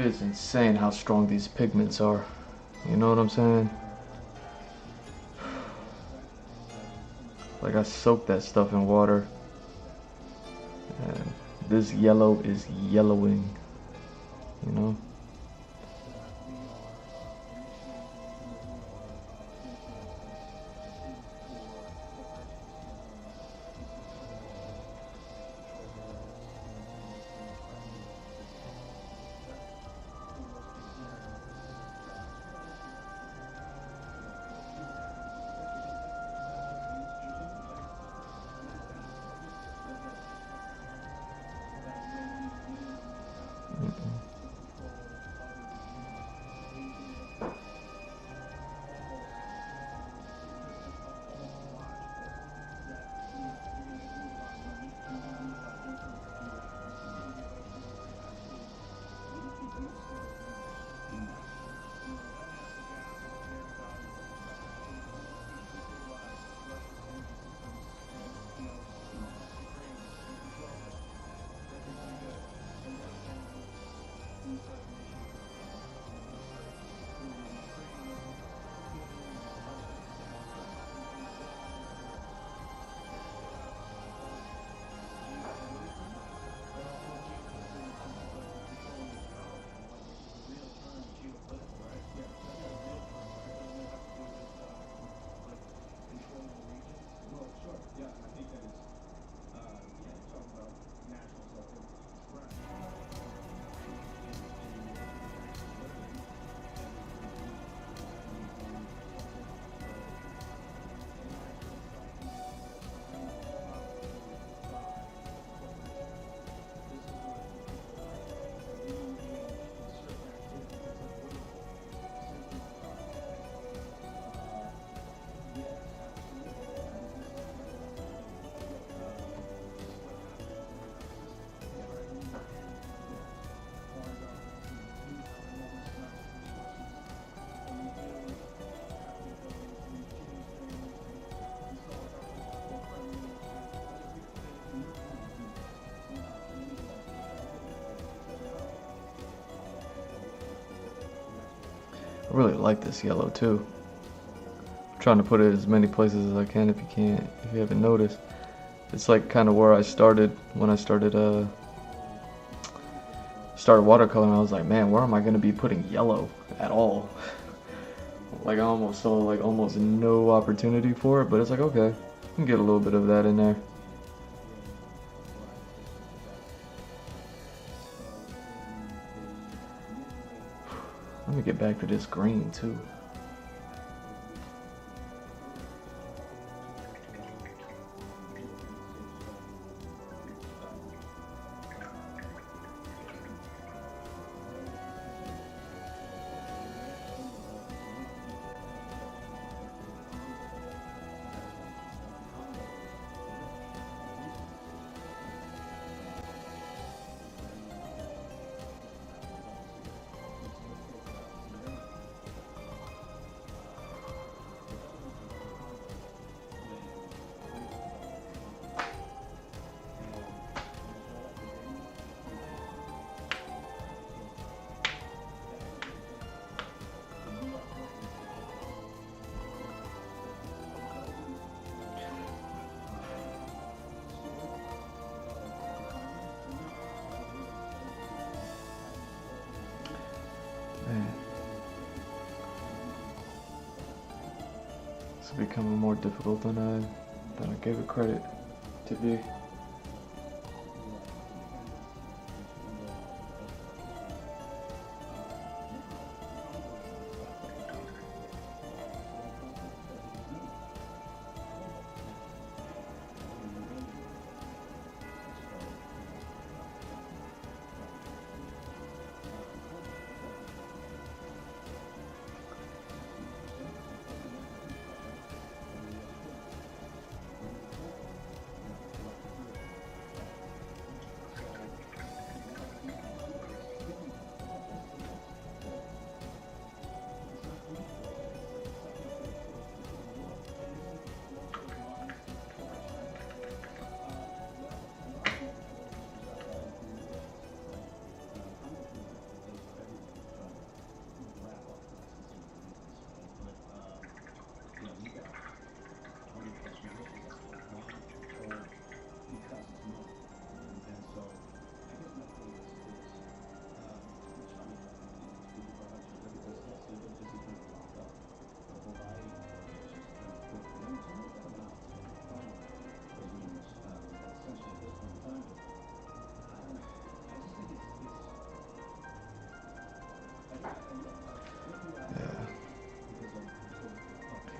It's insane how strong these pigments are. You know what I'm saying? Like I soaked that stuff in water. And this yellow is yellowing. You know? I really like this yellow too. I'm trying to put it as many places as I can if you haven't noticed. It's like kind of where I started when I started watercoloring. I was like, man, where am I gonna be putting yellow at all? Like I almost saw like almost no opportunity for it, but it's like, okay, I can get a little bit of that in there. Let me get back to this green too. It's becoming more difficult than I gave it credit to be.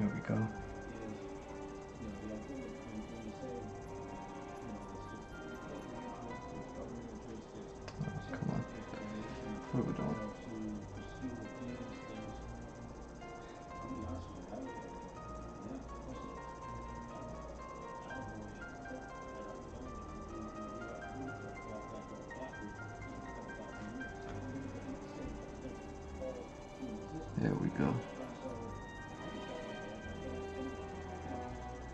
Here we go.
is, the idea that when you say, it's government interest, it's
Come on.
self-interest of the nation,
What are we doing?
to pursue these things. I'm gonna be honest with you, yeah, of course it is. I don't know where you put that, and I don't know that we got room to walk that dog backward, a couple thousand years. I mean, but I'm just saying that that's all human existence.
There we go.
So I'll be shot like that.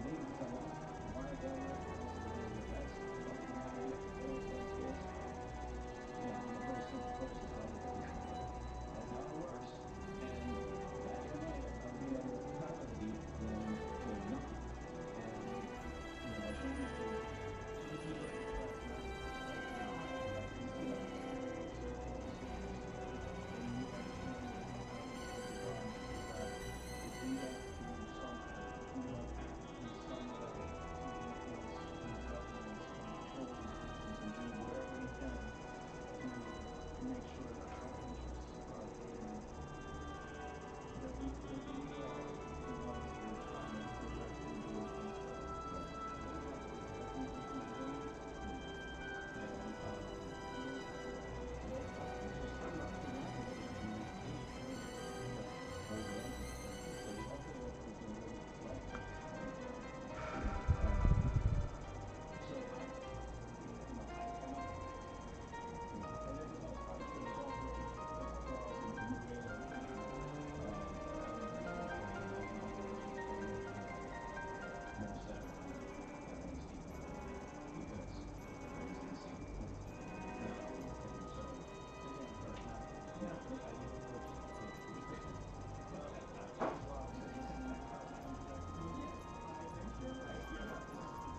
Maybe because I like wild area, and also the way that that's developed in my area, the oil sandscapes. I'm a very simple person, so I look at this and go, that's how it works. And that to me, I'd be better commodity than nothing. And I think we should. So this is a that's now. You see that certain decisions, and you understand that if we don't do something, if we don't act in some way to influence these governments and control these systems and do whatever we can to make sure that self-interests are gained, that we are the ones that are trying to directly do against us. I think we really need to do that. And we really have to work on it. So starting off with this is the over everything. So the uphill is a little bit flat. So I cannot, and everything else, obviously there's all sorts of flaws in the way that I'm thinking. I'm eventually going to have my versions of it more Saturday at home Stephen because it's insane. And so again, for now, I get the first well, that's why I was saying this is like how I'm projecting. Yeah, I think you're right. This is the reality of communism,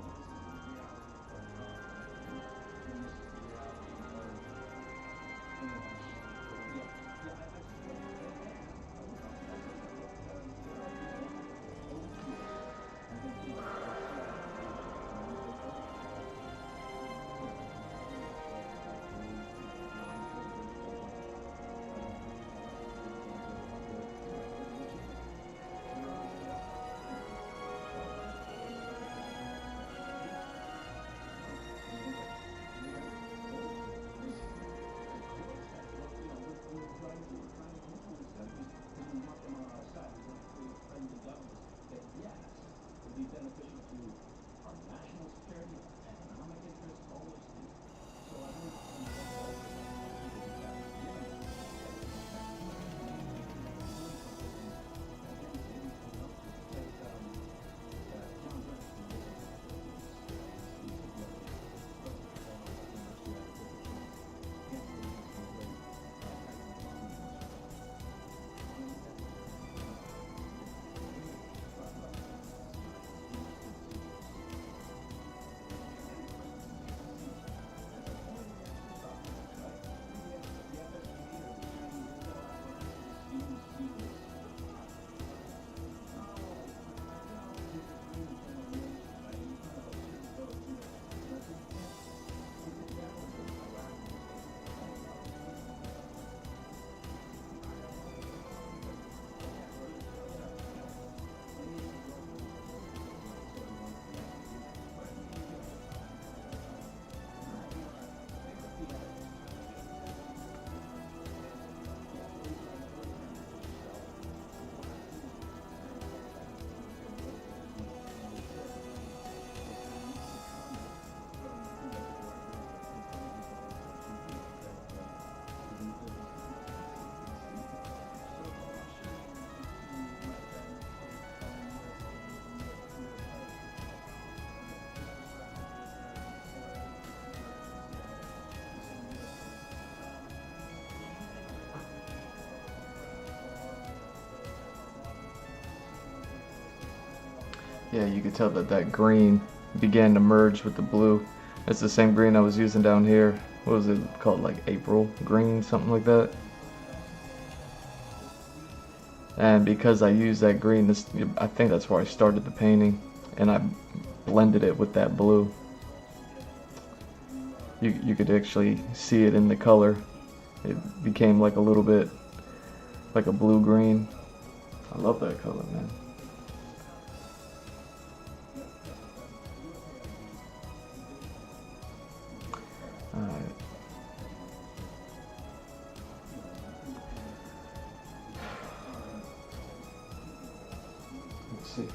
and this is the reality of international politics. I just want to say something because there are people over the years, I think, it's sad to say this, and we've been very quiet. Be beneficial to our national security, our economic interests, all those things. So I think we work all with people who have given us John
Yeah, you could tell that that green began to merge with the blue. It's the same green I was using down here. What was it called, like April green, something like that? And because I used that green, I think that's where I started the painting, and I blended it with that blue. You could actually see it in the color. It became like a little bit like a blue-green. I love that color, man. see.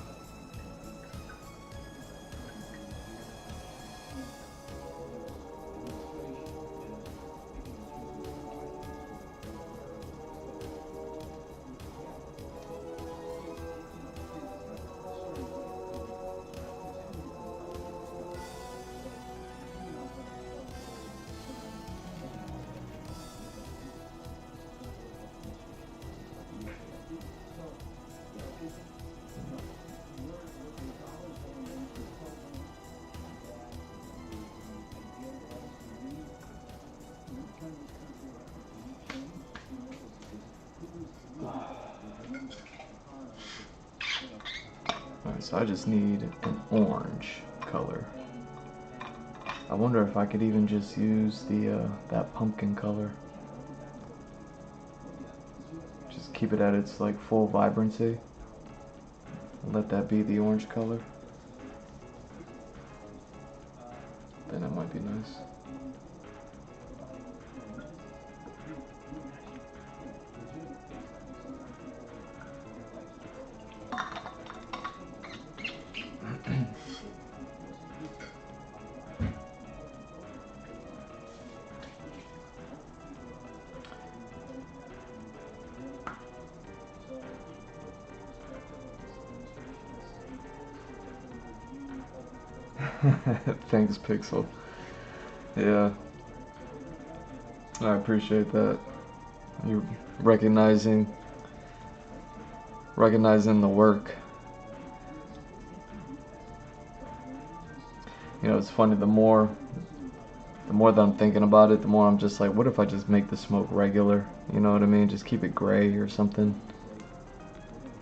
Alright, so I just need an orange color. I wonder if I could even just use the that pumpkin color. Just keep it at its like full vibrancy. Let that be the orange color. Then it might be nice. Thanks, Pixel. Yeah, I appreciate that. You're recognizing the work. You know, it's funny, the more that I'm thinking about it, the more I'm just like, what if I just make the smoke regular? You know what I mean? Just keep it gray or something.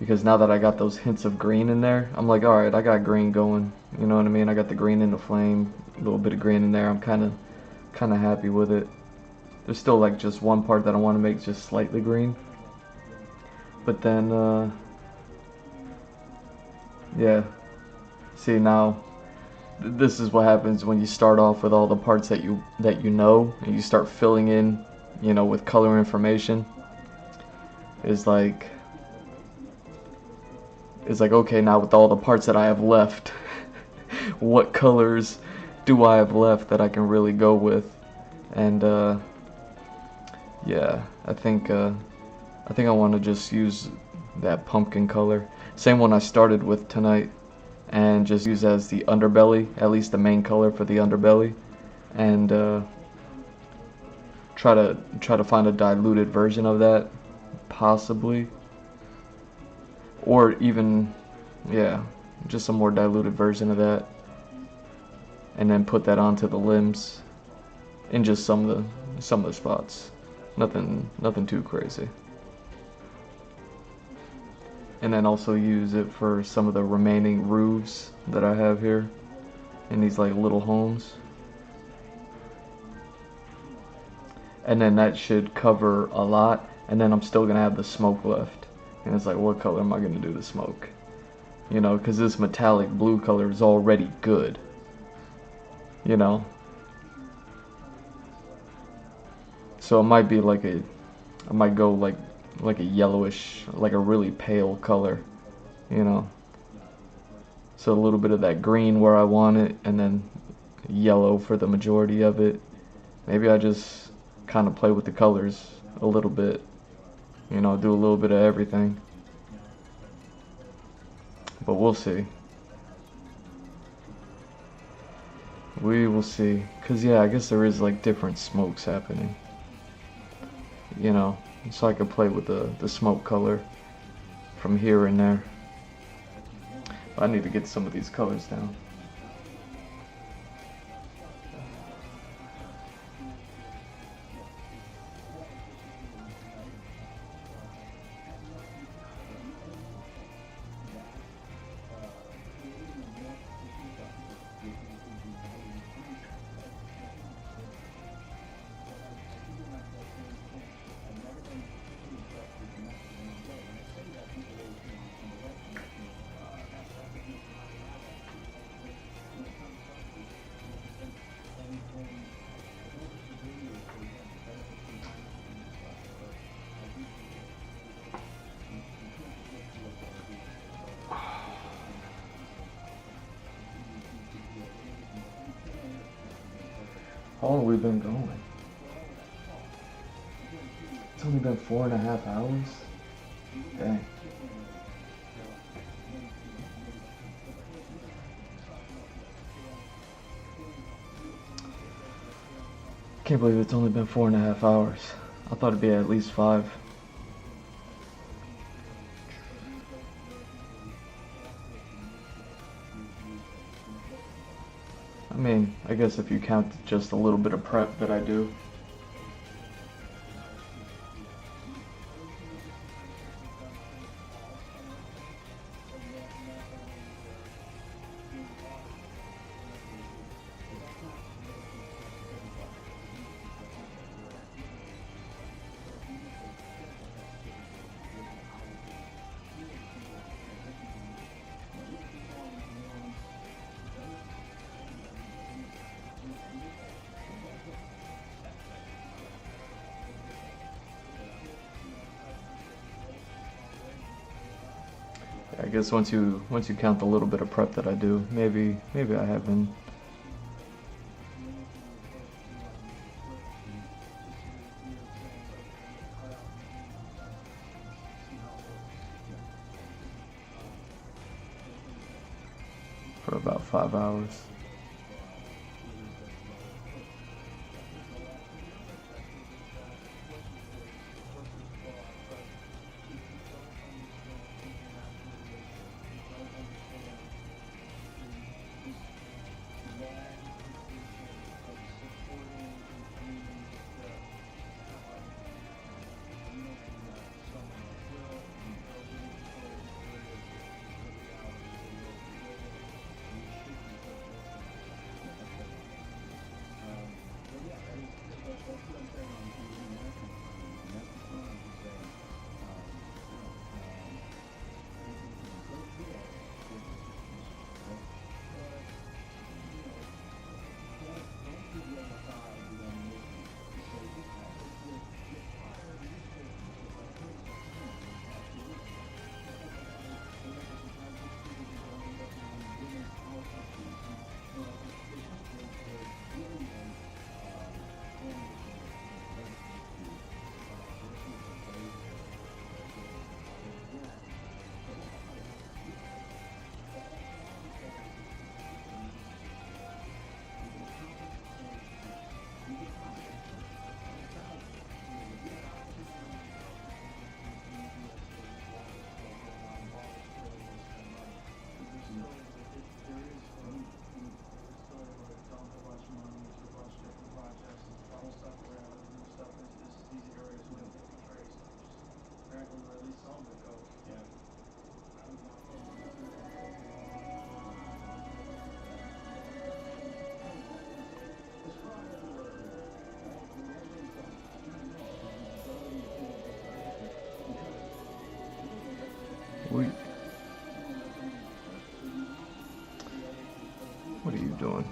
Because now that I got those hints of green in there, I'm like, alright, I got green going. You know what I mean? I got the green in the flame, a little bit of green in there. I'm kind of happy with it. There's still like just one part that I want to make just slightly green. But then, yeah. See, now, this is what happens when you start off with all the parts that you know, and you start filling in, you know, with color information. It's like, okay, now with all the parts that I have left, what colors do I have left that I can really go with? And yeah, I think I want to just use that pumpkin color, same one I started with tonight, and just use as the underbelly, at least the main color for the underbelly, and try to find a diluted version of that, possibly. Or even, yeah, just a more diluted version of that. And then put that onto the limbs in just some of the spots. Nothing too crazy. And then also use it for some of the remaining roofs that I have here in these like little homes. And then that should cover a lot, and then I'm still gonna have the smoke left. And it's like, what color am I going to do the smoke? You know, because this metallic blue color is already good. You know? So it might be like I might go like a yellowish, like a really pale color. You know? So a little bit of that green where I want it, and then yellow for the majority of it. Maybe I just kind of play with the colors a little bit. You know, do a little bit of everything. But we'll see. We will see. Cause yeah, I guess there is like different smokes happening. You know, so I could play with the smoke color from here and there. But I need to get some of these colors down. How long have we been going? It's only been 4.5 hours? Dang. Can't believe it's only been 4.5 hours. I thought it'd be at least 5. I mean, I guess if you count just a little bit of prep that I do. I guess once you count the little bit of prep that I do, maybe I have been. For about 5 hours. What are you doing?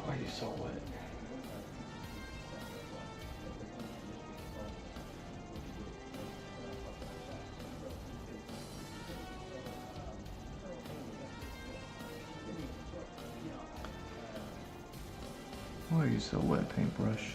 Why are you so wet? Why are you so wet, paintbrush?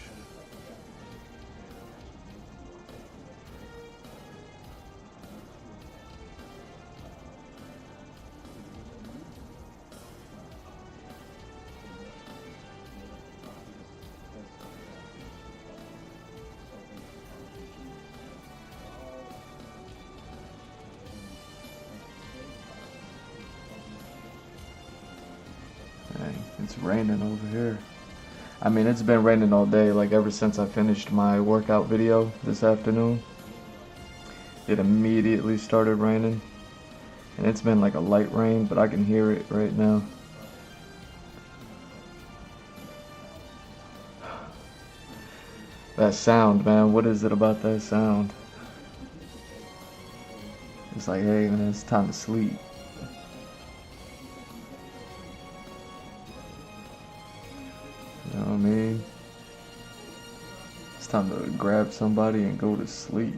Dang, it's raining over here. I mean, it's been raining all day, like ever since I finished my workout video this afternoon. It immediately started raining. And it's been like a light rain, but I can hear it right now. That sound, man, what is it about that sound? It's like, hey, man, it's time to sleep. You know what I mean? It's time to grab somebody and go to sleep.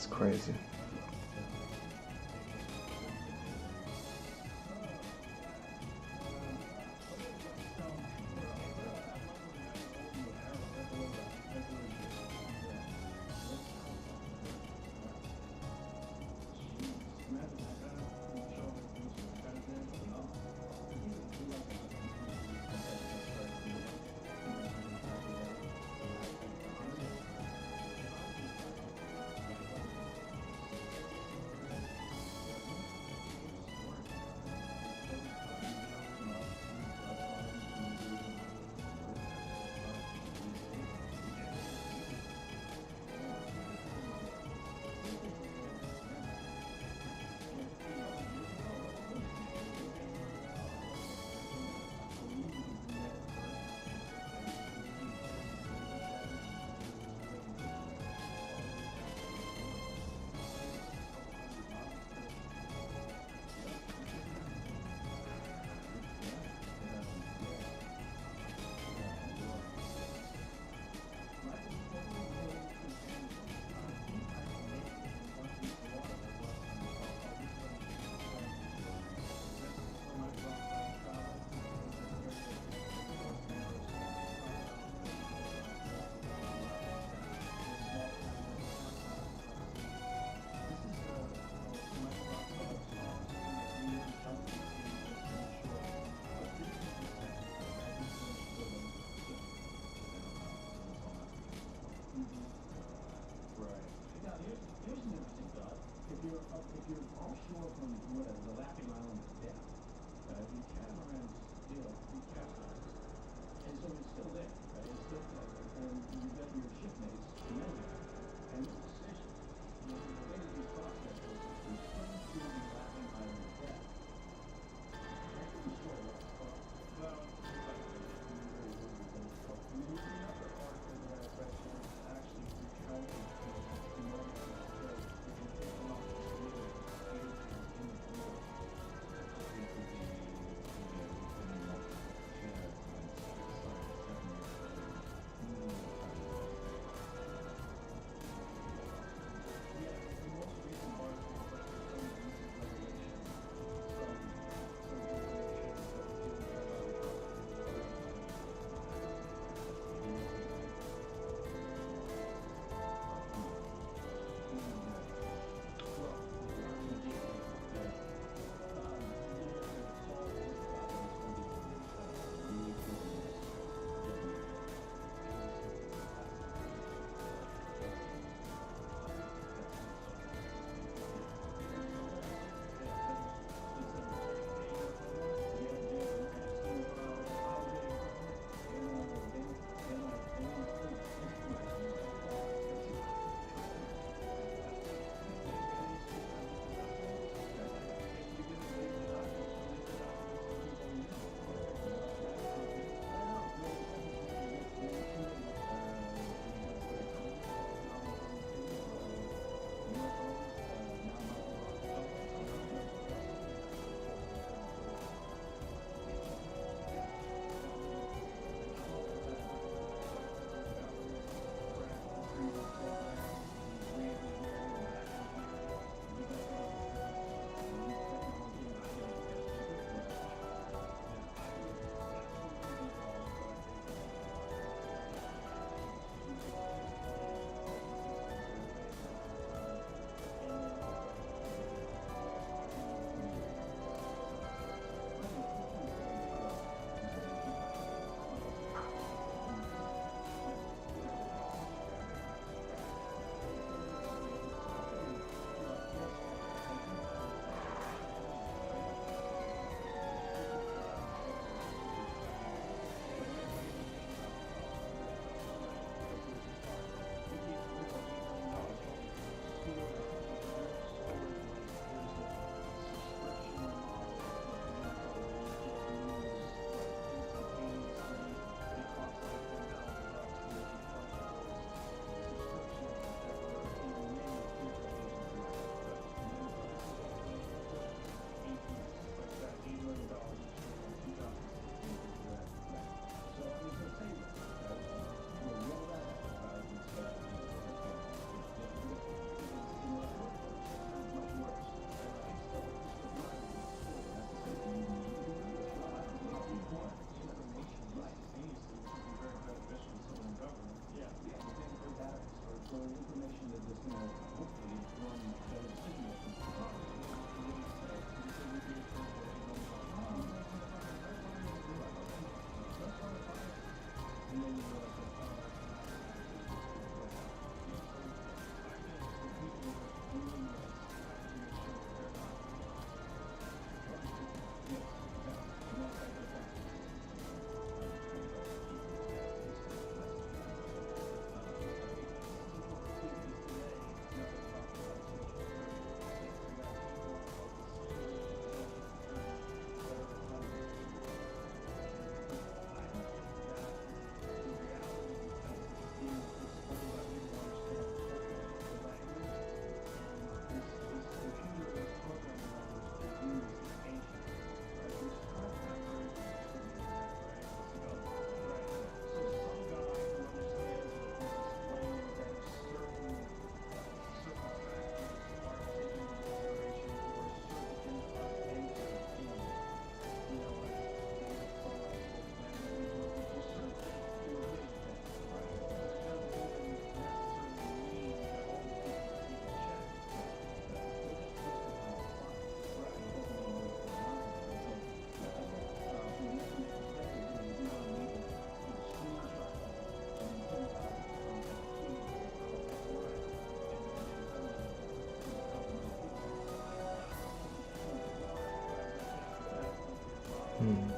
That's crazy. Hmm.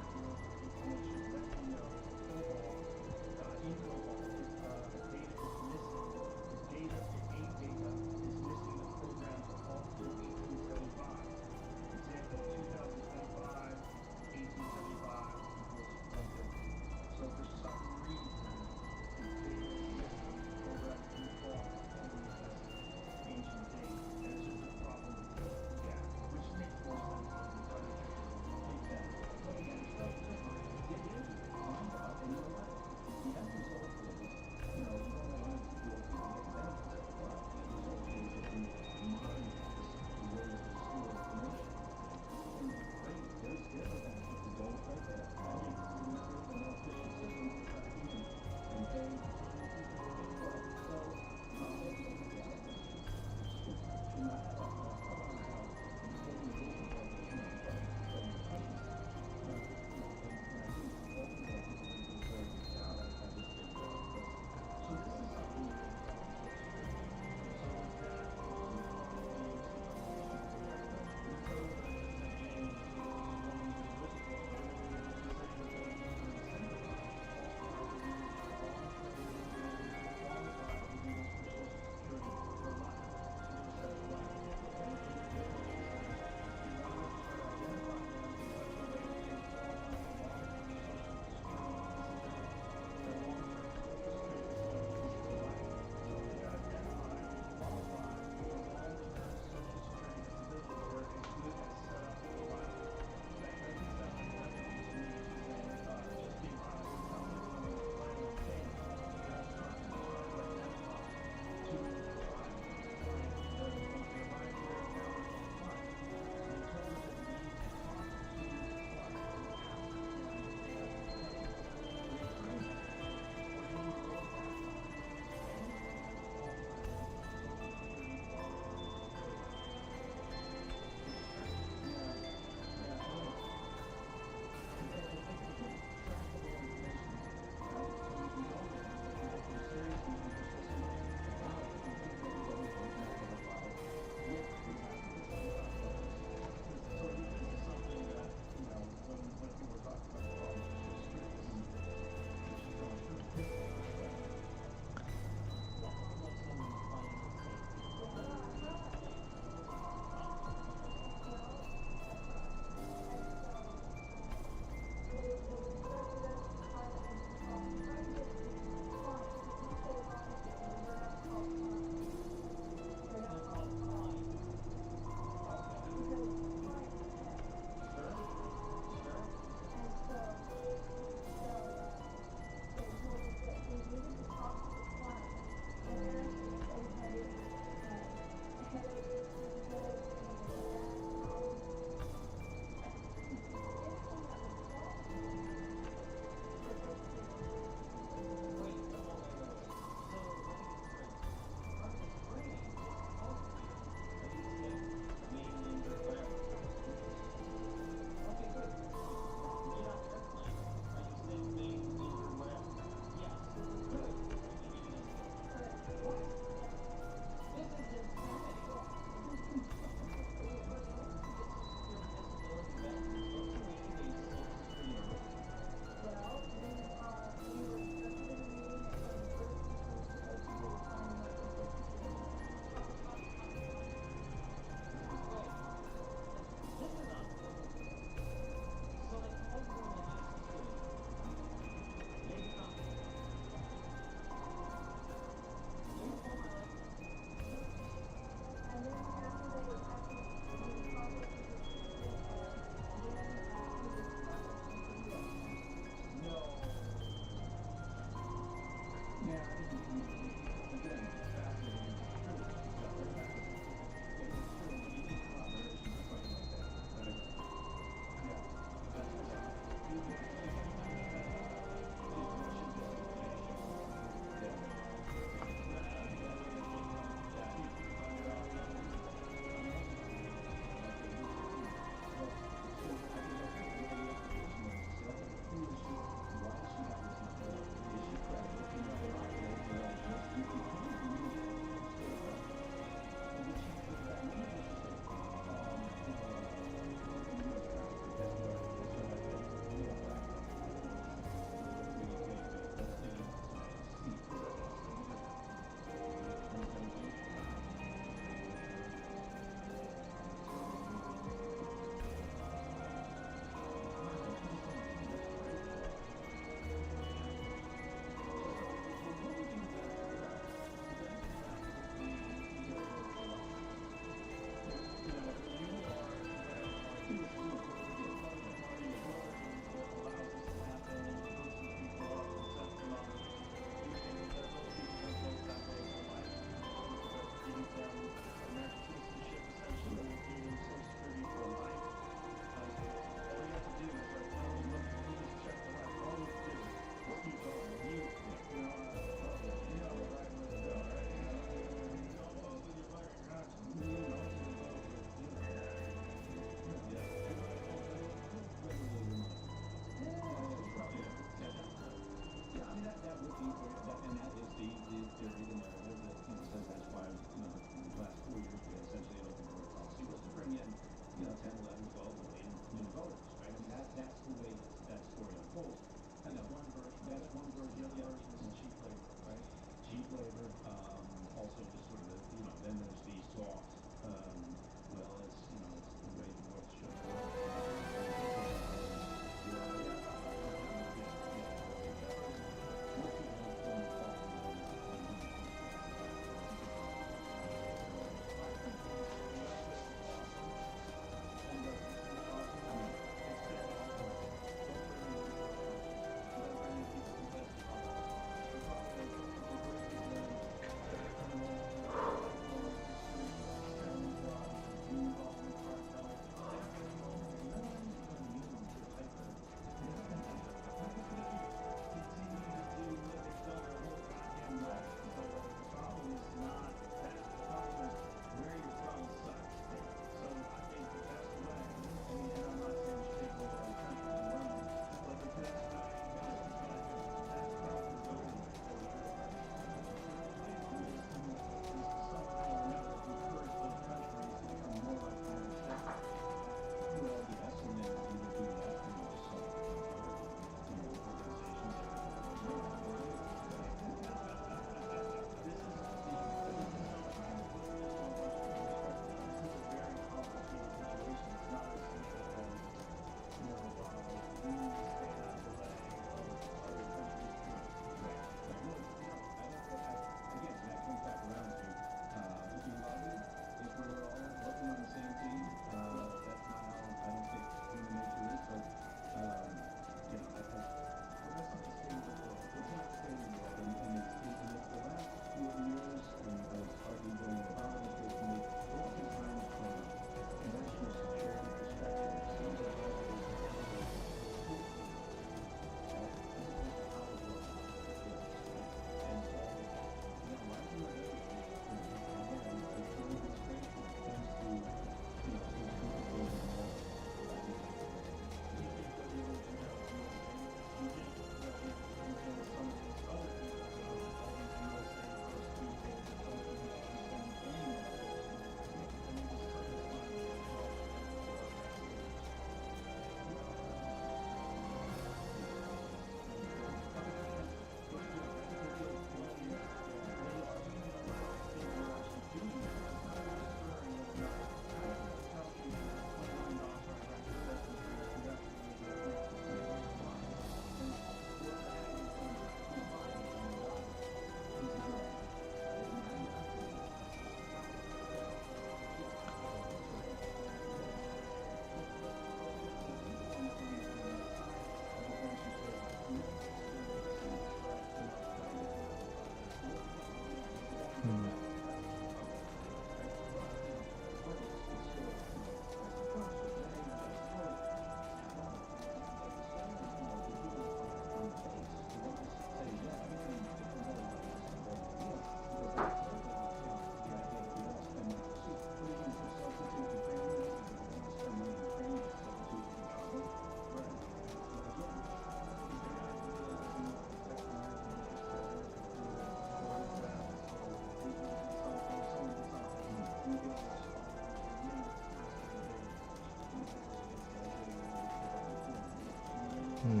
Hmm.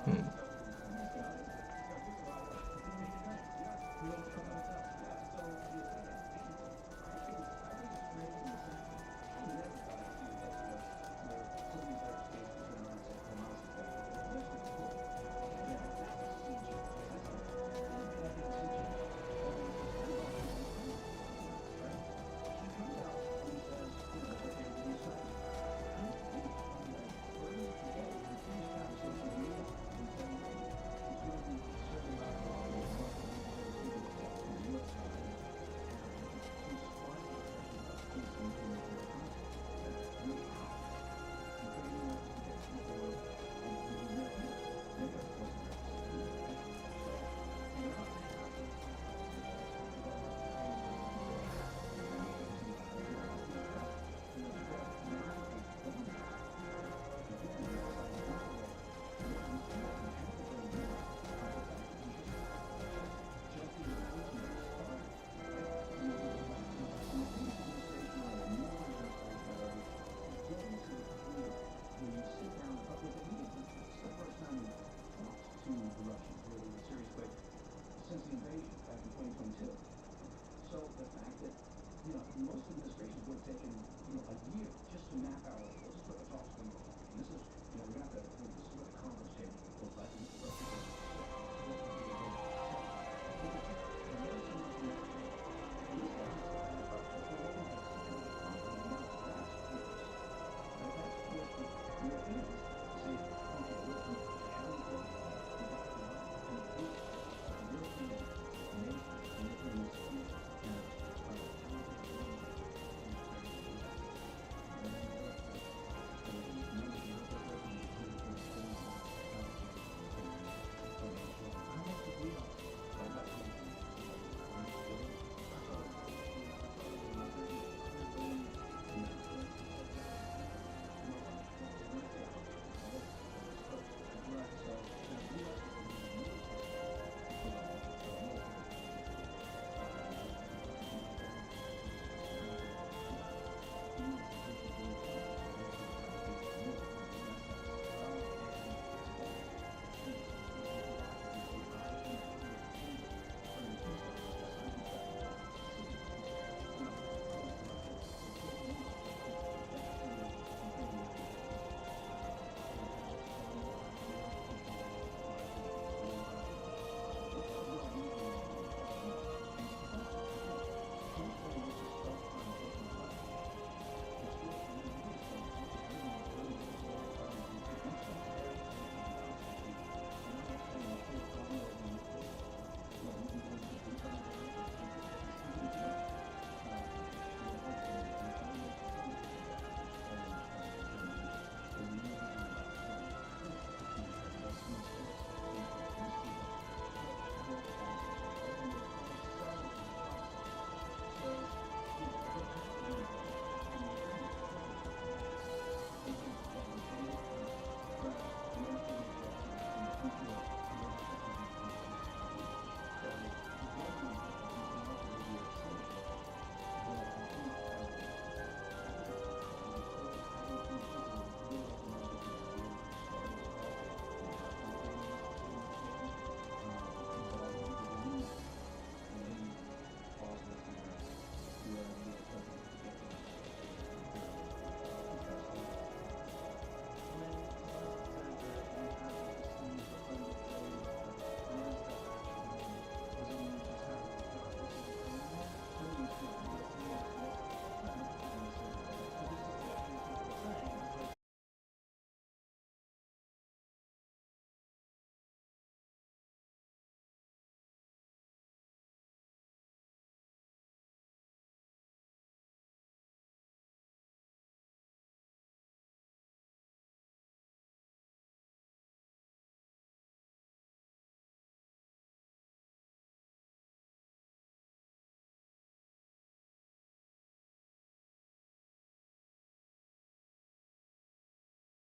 Hmm.
So the fact that, most administrations would have taken, a year just to map out